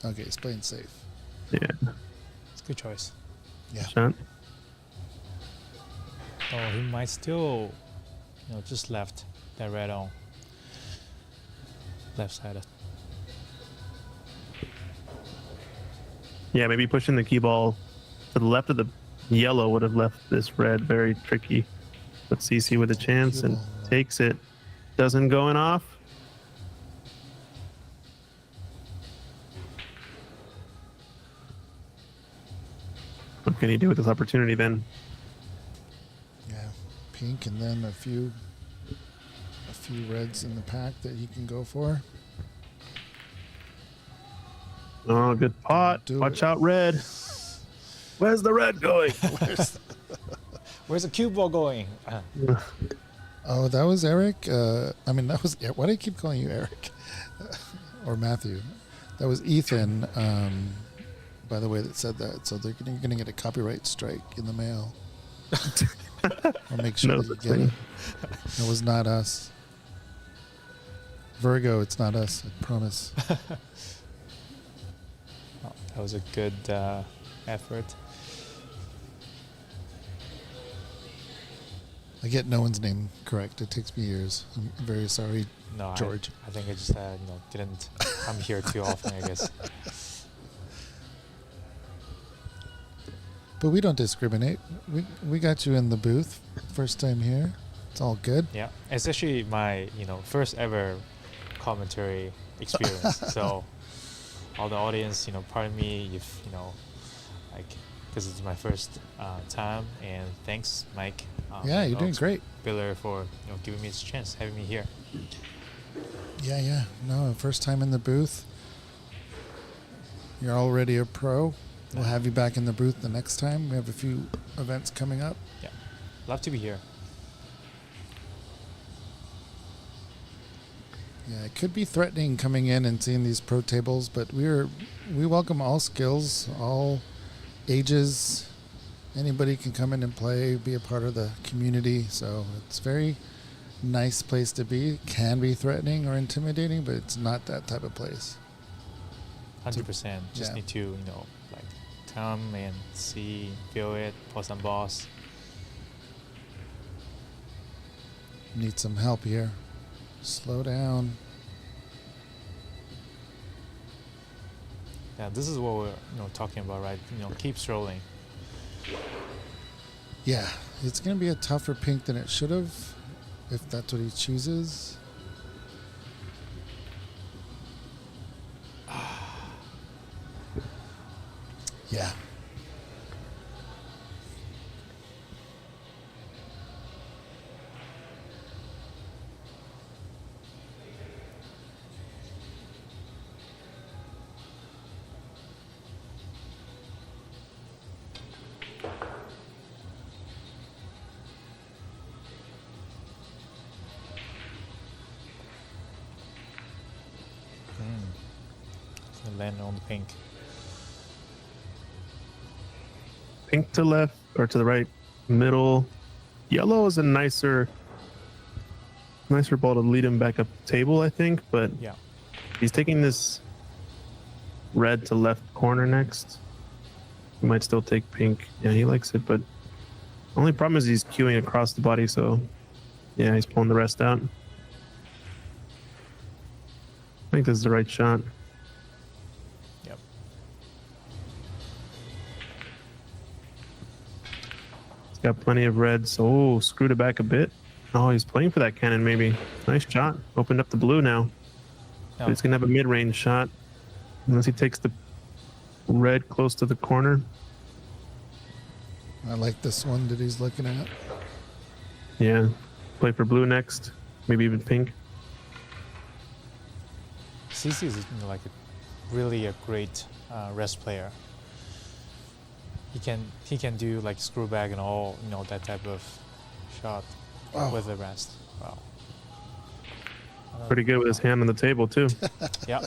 Okay, he's playing safe. Yeah. It's a good choice. Yeah. Shot. Oh, he might still, just left that red on. Left side. Yeah, maybe pushing the key ball to the left of the yellow would have left this red very tricky. But CC with a chance and takes it. Doesn't going off. can he do with this opportunity then? Yeah, pink, and then a few reds in the pack that he can go for. Oh, good pot. Do Watch it. out, red. Where's the red going? Where's the cue ball going? Oh, that was Eric. That was. Why do I keep calling you Eric or Matthew? That was Ethan. By the way, that said that. So you're going to get a copyright strike in the mail. I'll make sure No that you such get thing. it. It was not us. Virgo, it's not us. I promise. Oh, that was a good effort. I get no one's name correct. It takes me years. I'm very sorry, No, George. I think I just didn't come here too often, I guess. But we don't discriminate. We got you in the booth. First time here. It's all good. Yeah, it's actually my first ever commentary experience. So all the audience, pardon me if because it's my first time. And thanks, Mike. Yeah, you're doing great. Biller for giving me this chance, having me here. Yeah. No, first time in the booth. You're already a pro. We'll have you back in the booth the next time. We have a few events coming up. Yeah, love to be here. Yeah, it could be threatening coming in and seeing these pro tables, but we welcome all skills, all ages. Anybody can come in and play, be a part of the community. So it's a very nice place to be. It can be threatening or intimidating, but it's not that type of place. 100%. Just yeah. need to come and see, feel it, pull some balls. Need some help here. Slow down. Yeah, this is what we're talking about, right? Keep strolling. Yeah, it's going to be a tougher pink than it should have, if that's what he chooses. Yeah. Land on the pink. Pink to left or to the right, middle. Yellow is a nicer ball to lead him back up table, I think, but Yeah. he's taking this red to left corner next. He might still take pink. Yeah, he likes it, but only problem is he's queuing across the body, so yeah, he's pulling the rest out. I think this is the right shot. Yep. He's got plenty of reds. Oh, screwed it back a bit. Oh, he's playing for that cannon maybe. Nice shot. Opened up the blue now. But he's going to have a mid-range shot. Unless he takes the red close to the corner. I like this one that he's looking at. Yeah. Play for blue next. Maybe even pink. CC is really a great rest player. He can do screw back and all that type of shot with the rest. Wow. Pretty good with his hand on the table too. Yeah.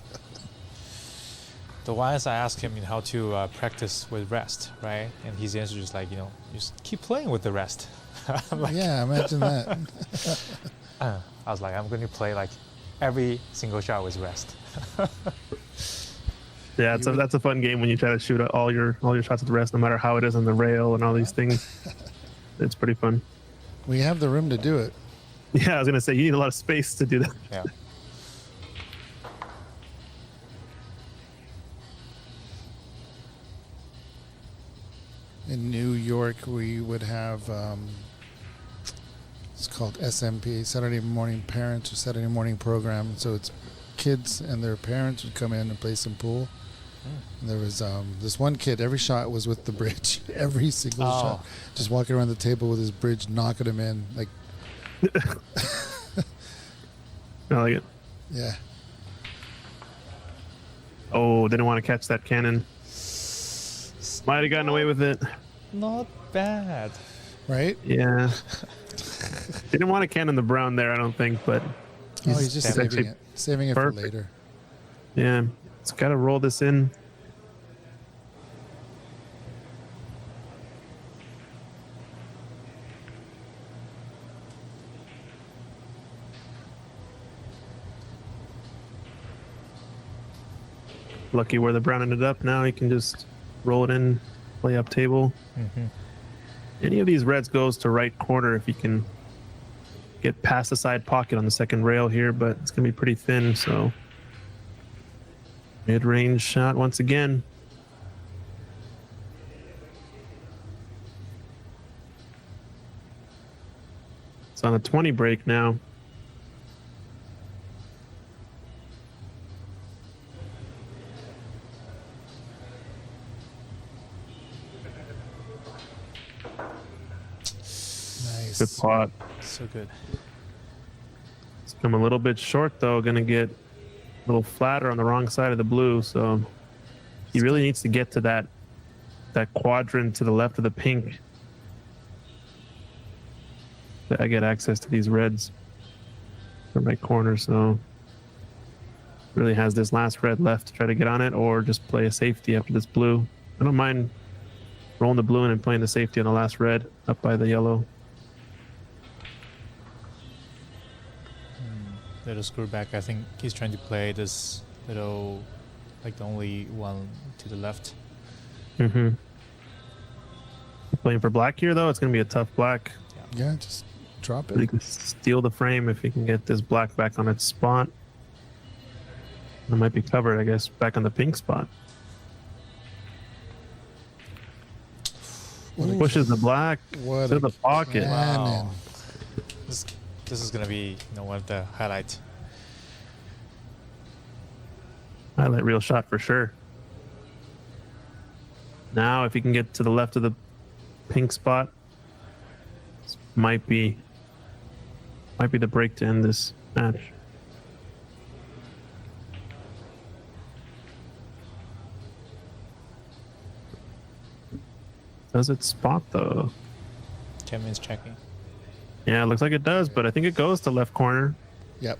The once I asked him how to practice with rest, right? And his answer is just keep playing with the rest. I'm like, Yeah, imagine that. I was like, I'm going to play every single shot with rest. Yeah, that's a fun game when you try to shoot all your shots at the rest, no matter how it is on the rail and all these things. It's pretty fun. We have the room to do it. Yeah, I was gonna say you need a lot of space to do that. Yeah. In New York, we would have, it's called SMP, Saturday Morning Parents or Saturday Morning Program. So it's kids and their parents would come in and play some pool. And there was this one kid. Every shot was with the bridge. Every single shot, just walking around the table with his bridge, knocking him in. Like, I like it. yeah. Oh, didn't want to catch that cannon. Might have gotten away with it. Not bad. Right? Yeah. Didn't want to cannon the brown there, I don't think, but He's just saving actually it. Saving it perfect. for later. yeah, it's got to roll this in. Lucky where the brown ended up. Now he can just roll it in, play up table. Mm-hmm. Any of these reds goes to right corner if he can get past the side pocket on the second rail here, but it's going to be pretty thin, so mid-range shot once again. It's on a 20 break now. Nice. Good pot. So good. It's come a little bit short though. Going to get a little flatter on the wrong side of the blue. So he really needs to get to that quadrant to the left of the pink. I get access to these reds from my corner. So really has this last red left to try to get on it, or just play a safety after this blue. I don't mind rolling the blue in and playing the safety on the last red up by the yellow. Little screw back. I think he's trying to play this little, like the only one to the left. Mm-hmm. Playing for black here, though, it's going to be a tough black. Yeah, just drop He it. can steal the frame if he can get this black back on its spot. It might be covered, I guess, back on the pink spot. What a Pushes the black What to a the pocket. cannon. This is gonna be one of the highlights. Highlight reel shot for sure. Now, if he can get to the left of the pink spot, this might be the break to end this match. Does it spot though? Kevin's checking. Yeah, it looks like it does, but I think it goes to left corner. Yep.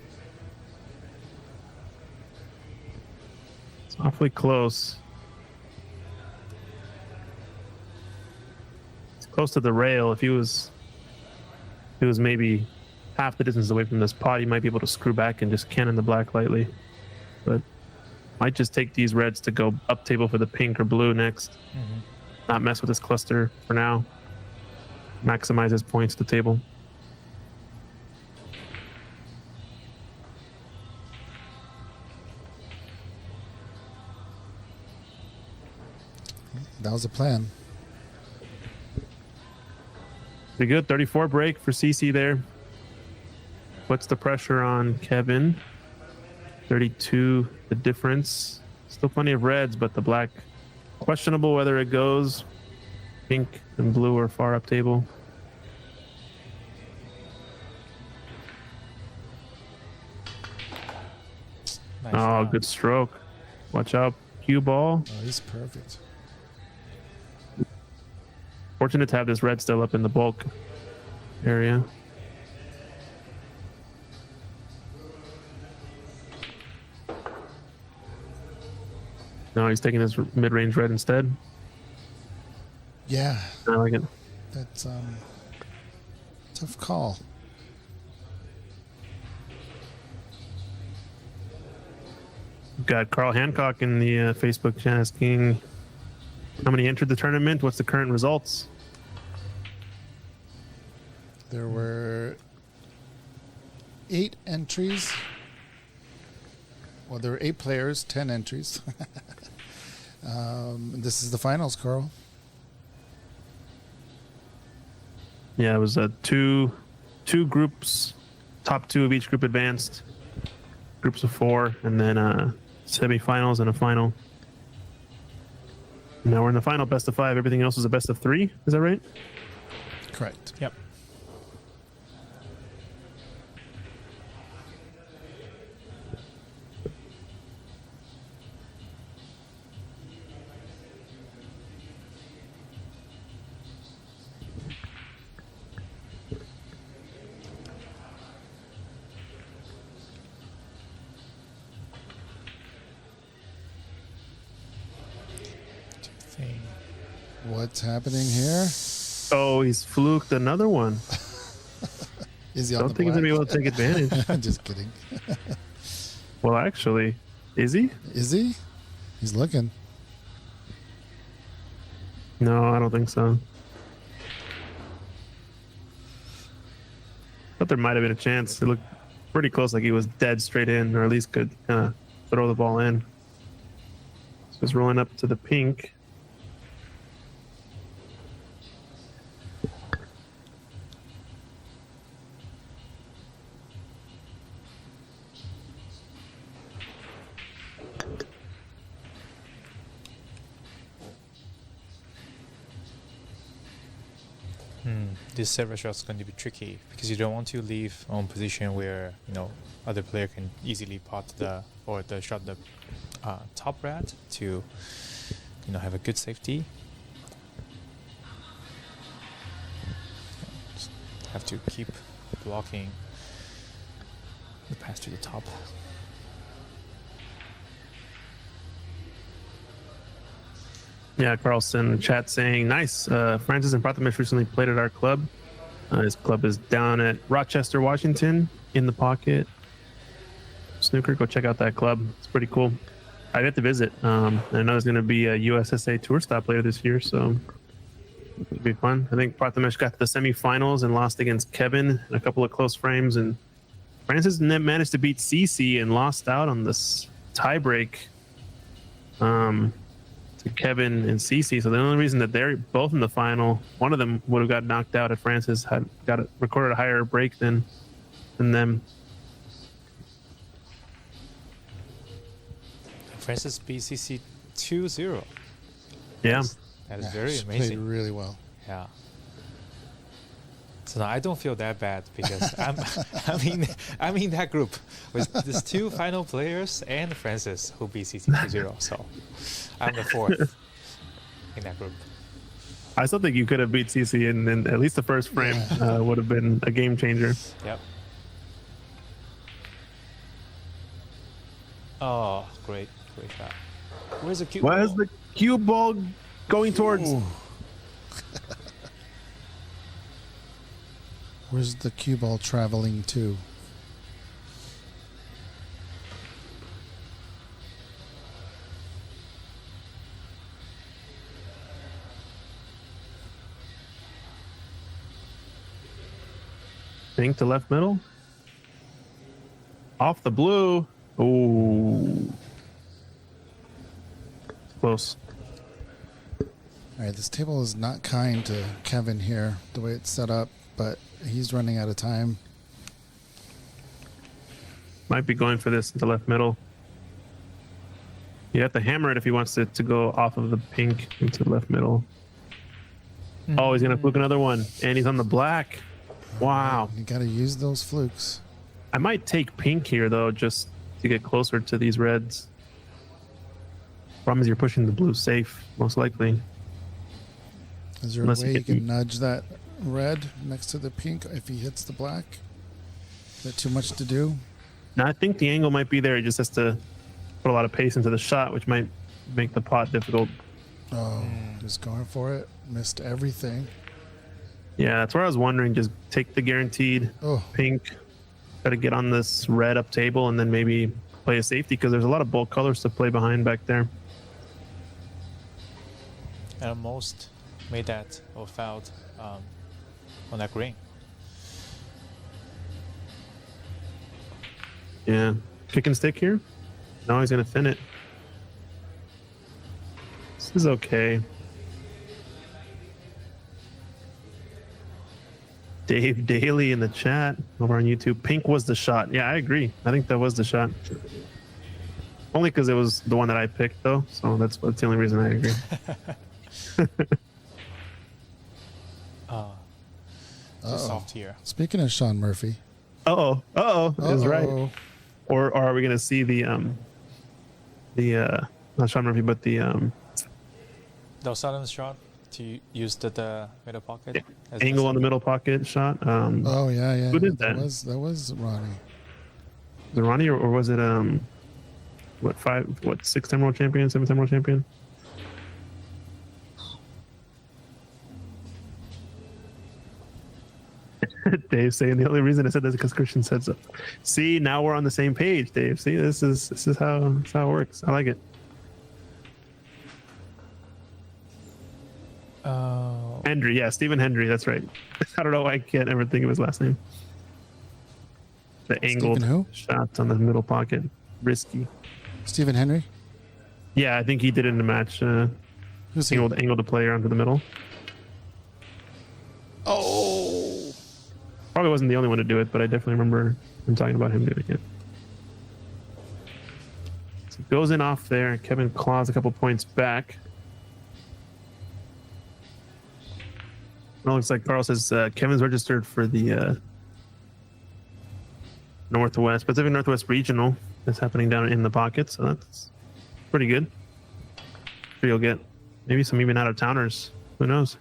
It's awfully close. It's close to the rail. If he was maybe half the distance away from this pot, he might be able to screw back and just cannon the black lightly. But might just take these reds to go up table for the pink or blue next. Mm-hmm. Not mess with this cluster for now. Maximize his points to table. That was the plan. Pretty good. 34 break for CC there. What's the pressure on Kevin? 32, the difference. Still plenty of reds, but the black, questionable whether it goes. Pink and blue are far up table. Nice Oh, shot. good stroke. Watch out. Cue ball. Oh, he's perfect. Fortunate to have this red still up in the bulk area. No, he's taking his mid-range red instead. Yeah, I like it. that's tough call. We've got Carl Hancock in the Facebook chat asking how many entered the tournament. What's the current results? There were 8 entries. Well, there were 8 players, 10 entries. This is the finals, Carl. Yeah, it was two groups, top 2 of each group advanced, groups of 4, and then semifinals and a final. Now we're in the final best of 5. Everything else is a best of 3. Is that right? Correct. Yep. What's happening here? Oh, he's fluked another one. Is he on Don't the think he's going to be black? able to take advantage. Just kidding. Well, actually, is he? Is he? He's looking. No, I don't think so. But there might have been a chance. It looked pretty close, like he was dead straight in, or at least could kind of throw the ball in. So he's rolling up to the pink. This server shot is going to be tricky because you don't want to leave on position where other player can easily pot the shot the top red to have a good safety. Just have to keep blocking the pass to the top. Yeah, Carlson chat saying, nice. Francis and Prathamesh recently played at our club. His club is down at Rochester, Washington, in the pocket. Snooker, go check out that club. It's pretty cool. I get to visit. I know there's going to be a USSA tour stop later this year, so it'll be fun. I think Prathamesh got to the semifinals and lost against Kevin in a couple of close frames. And Francis managed to beat CC and lost out on this tiebreak. To Kevin and Cece. So the only reason that they're both in the final, one of them would have got knocked out if Francis had recorded a higher break than them. Francis BCC 2-0. Yeah. That is very She amazing. Played really well. Yeah. So now I don't feel that bad because I'm in that group with these 2 final players and Francis who beat CC 2-0. So I'm the 4th in that group. I still think you could have beat Cece in at least the first frame. Would have been a game changer. Yep. Oh, great shot. Where's the cue? Where's the cue ball going towards? Where's the cue ball traveling to? Pink to left middle. Off the blue. Ooh. Close. All right, this table is not kind to Kevin here, the way it's set up, but he's running out of time. Might be going for this to left middle. You have to hammer it if he wants it to go off of the pink into left middle. Oh, he's going to fluke another one. And he's on the black. Wow. You got to use those flukes. I might take pink here, though, just to get closer to these reds. Problem is you're pushing the blue safe, most likely. Is there Unless a way you you get- can nudge that red next to the pink if he hits the black? Is that too much to do? Now, I think the angle might be there. He just has to put a lot of pace into the shot, which might make the pot difficult. Oh, just going for it. Missed everything. Yeah, that's where I was wondering. Just take the guaranteed Oh, pink, try to get on this red up table, and then maybe play a safety because there's a lot of bulk colors to play behind back there. And almost made that or fouled on that green. Yeah, kick and stick here. No, he's gonna thin it. This is okay. Dave Daly in the chat over on YouTube. Pink was the shot. Yeah, I agree. I think that was the shot. Only because it was the one that I picked, though. So that's the only reason I agree. Too soft here. Speaking of Sean Murphy. Is right. Or are we gonna see the not Sean Murphy, but the The sudden shot to use the middle pocket. as angle on the middle pocket shot? Oh yeah. Who did that? That was Ronnie. Was it Ronnie or was it 6-time world champion, 7-time world champion? Dave saying the only reason I said that is because Christian said so. See, now we're on the same page, Dave. See, this is how it works. I like it. Hendry, yeah, Stephen Hendry, that's right. I don't know why I can't ever think of his last name. The angled who? shots on the middle pocket, risky. Stephen Henry. Yeah, I think he did it in the match. Who's he? Angled a player onto the middle. Oh. Probably wasn't the only one to do it, but I definitely remember him talking about him doing it. So it goes in off there. Kevin claws a couple points back. Well, it looks like Carl says Kevin's registered for the Pacific Northwest Regional. That's happening down in the pocket, so that's pretty good. Sure, you'll get maybe some even out of towners. Who knows?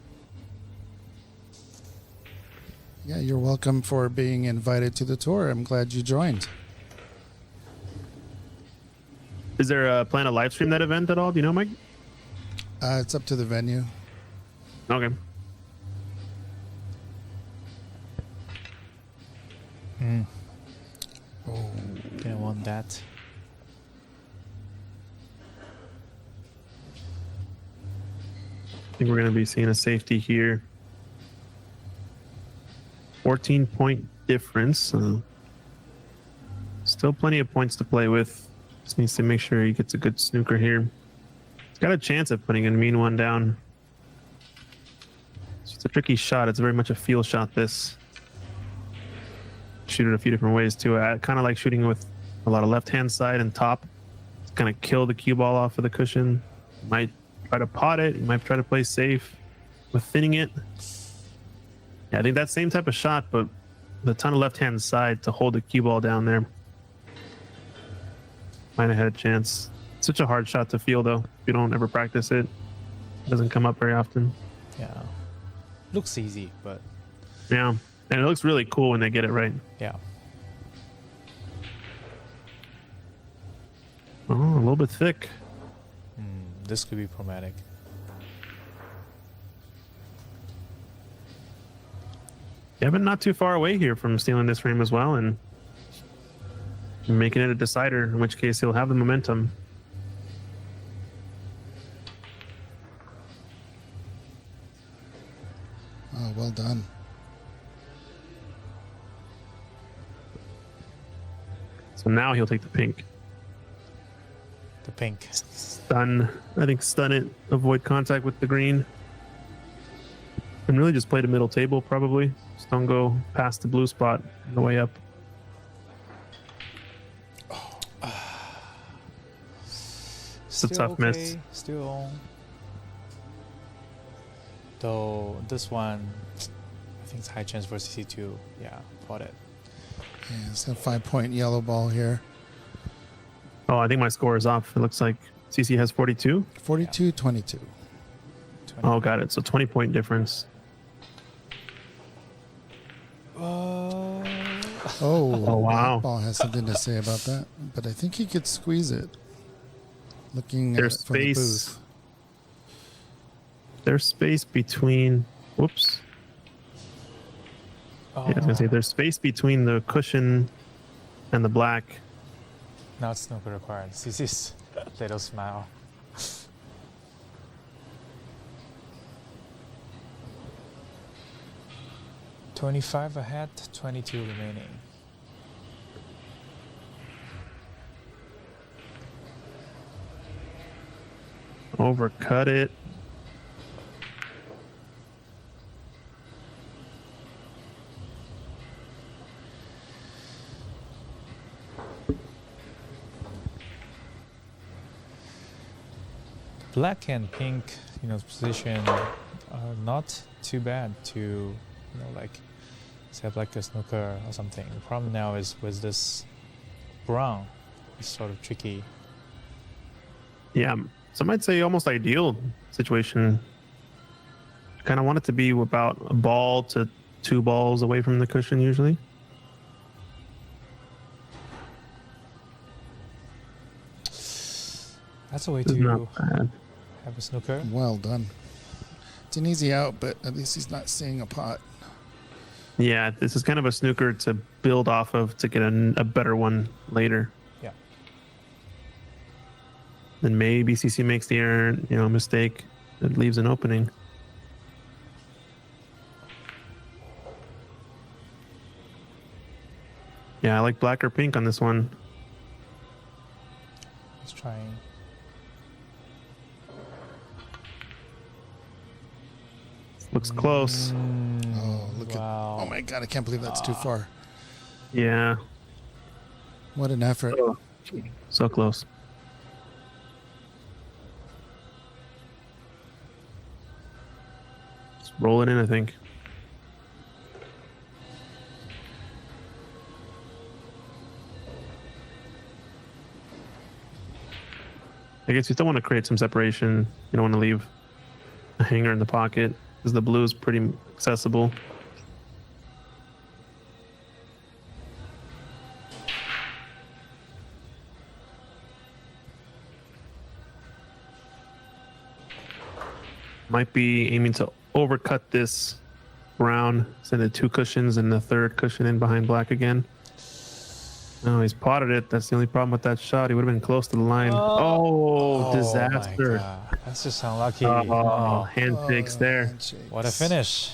Yeah, you're welcome for being invited to the tour. I'm glad you joined. Is there a plan to live stream that event at all? Do you know, Mike? It's up to the venue. Okay. Oh. Didn't want that. I think we're going to be seeing a safety here. 14-point difference. Still plenty of points to play with. Just needs to make sure he gets a good snooker here. He's got a chance of putting a mean one down. It's a tricky shot. It's very much a feel shot, this. Shoot it a few different ways, too. I kind of like shooting with a lot of left-hand side and top. It's kind of kill the cue ball off of the cushion. Might try to pot it. You might try to play safe with thinning it. Yeah, I think that same type of shot, but with a ton of left-hand side to hold the cue ball down there. Might have had a chance. Such a hard shot to feel, though. If you don't ever practice it, it doesn't come up very often. Yeah. Looks easy, but Yeah, and it looks really cool when they get it right. yeah. Oh, a little bit thick. This could be problematic. Kevin not too far away here from stealing this frame as well and making it a decider, in which case he'll have the momentum. Oh, well done. So now he'll take the pink. The pink. Stun it, avoid contact with the green. And really just play the middle table, probably. Just don't go past the blue spot on the way up. It's a tough miss. Still on. Though this one, I think it's high chance for CC2. Yeah, pot it. Yeah, it's a 5-point yellow ball here. Oh, I think my score is off. It looks like CC has 42. 42-22. Oh, got it. So 20-point difference. Oh, wow. that ball has something to say about that, but I think he could squeeze it. Looking There's at it from the space. booth. There's space between. Whoops. Oh, Yeah, I was gonna say there's space between the cushion and the black. now it's snooker required. CC's little smile. $25 ahead, 22 remaining. Overcut it. black and pink, position are not too bad to, like set up like a snooker or something. The problem now is with this brown. It's sort of tricky. Yeah, some might say almost ideal situation. Kind of want it to be about a ball to 2 balls away from the cushion usually. That's a way It's to not bad. have a snooker. Well done. It's an easy out, but at least he's not seeing a pot. Yeah, this is kind of a snooker to build off of to get a better one later. Yeah. Then maybe CC makes the error, mistake that leaves an opening. Yeah, I like black or pink on this one. Let's try. Looks close. Oh, look Wow. at. Oh my God, I can't believe that's too far. Yeah, What an effort. so close. Just roll it in, I think. I guess you still want to create some separation. You don't want to leave a hanger in the pocket because the blue is pretty accessible. Might be aiming to overcut this brown, send it 2 cushions and the 3rd cushion in behind black again. No, he's potted it. That's the only problem with that shot. He would have been close to the line. Oh, disaster. My God. That's just unlucky. Handshakes there. Handshakes. What a finish.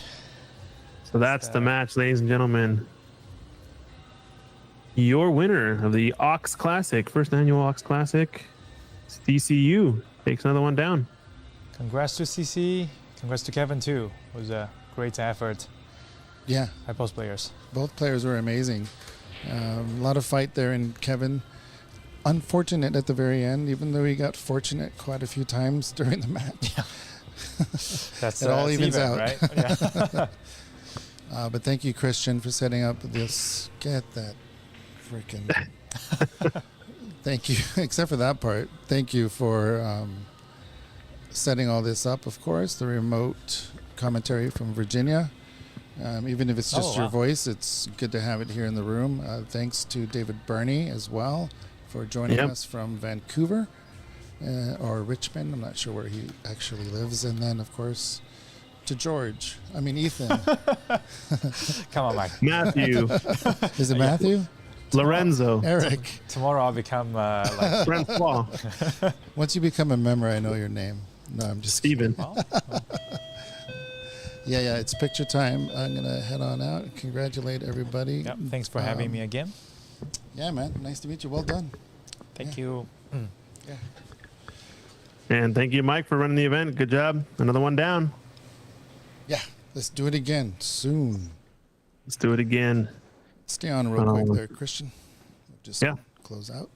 So that's the match, ladies and gentlemen. Your winner of the Ox Classic, first annual Ox Classic, DCU, takes another one down. Congrats to CC. Congrats to Kevin too. It was a great effort Yeah, by both players. both players were amazing. A lot of fight there in Kevin. Unfortunate at the very end, even though he got fortunate quite a few times during the match. That's It all it's evens even, out. right? Yeah. But thank you, Christian, for setting up this. Get that freaking. Thank you, except for that part. Thank you for setting all this up, of course. The remote commentary from Virginia. Even if it's just Oh, your wow. voice, it's good to have it here in the room. Thanks to David Burney as well for joining Yep. us from Vancouver or Richmond. I'm not sure where he actually lives. And then, of course, to Ethan. Come on, Mike. Matthew, Is it Matthew? Lorenzo, Eric. Tomorrow I'll become like. Francois, Once you become a member, I know your name. No, I'm just Steven. Well, Yeah, it's picture time. I'm going to head on out and congratulate everybody. yep. Thanks for having me again. Yeah, man. Nice to meet you. Well done. Thank you. and thank you, Mike, for running the event. Good job. Another one down. Yeah, let's do it again soon. Let's do it again. Stay on real quick there, Christian. Just Yeah. close out.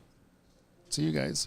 See you guys.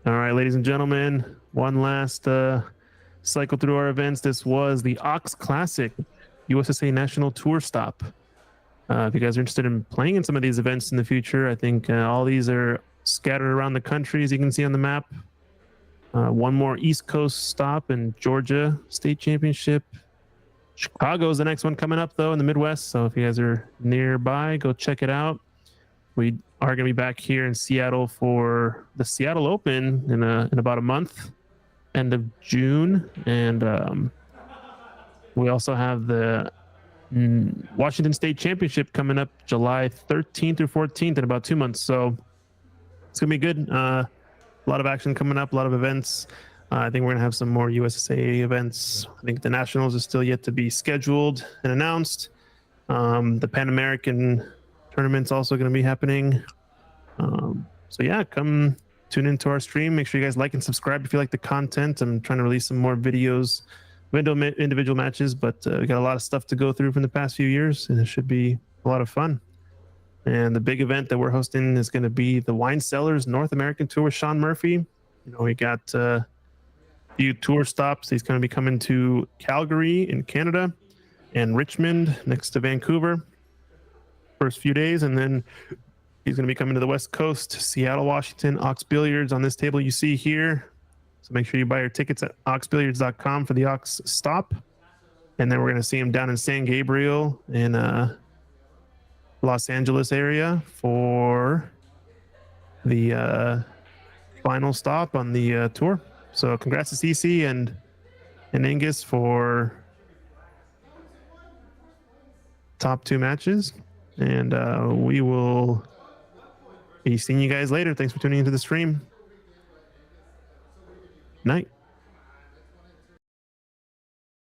All right, ladies and gentlemen, one last cycle through our events. This was the Ox Classic USSA National Tour stop. If you guys are interested in playing in some of these events in the future, I think all these are scattered around the country, as you can see on the map. One more East Coast stop in Georgia State Championship. Chicago is the next one coming up, though, in the Midwest. So if you guys are nearby, go check it out. We are going to be back here in Seattle for the Seattle Open in about a month, end of June. And we also have the Washington State Championship coming up July 13th through 14th in about 2 months. So it's going to be good. A lot of action coming up, a lot of events. I think we're going to have some more USSA events. I think the Nationals is still yet to be scheduled and announced. The Pan American tournament's also going to be happening. So yeah, come tune into our stream. Make sure you guys like and subscribe if you like the content. I'm trying to release some more videos, individual matches, but we got a lot of stuff to go through from the past few years, and it should be a lot of fun. And the big event that we're hosting is going to be the Wine Cellars North American Tour with Sean Murphy. We got a few tour stops. He's going to be coming to Calgary in Canada and Richmond next to Vancouver first few days, and then he's going to be coming to the West Coast, Seattle, Washington, Ox Billiards on this table you see here. So make sure you buy your tickets at oxbilliards.com for the Ox stop. And then we're going to see him down in San Gabriel in Los Angeles area for the final stop on the tour. So congrats to CC and Angus for top 2 matches. And we will be seeing you guys later. Thanks for tuning into the stream. Night.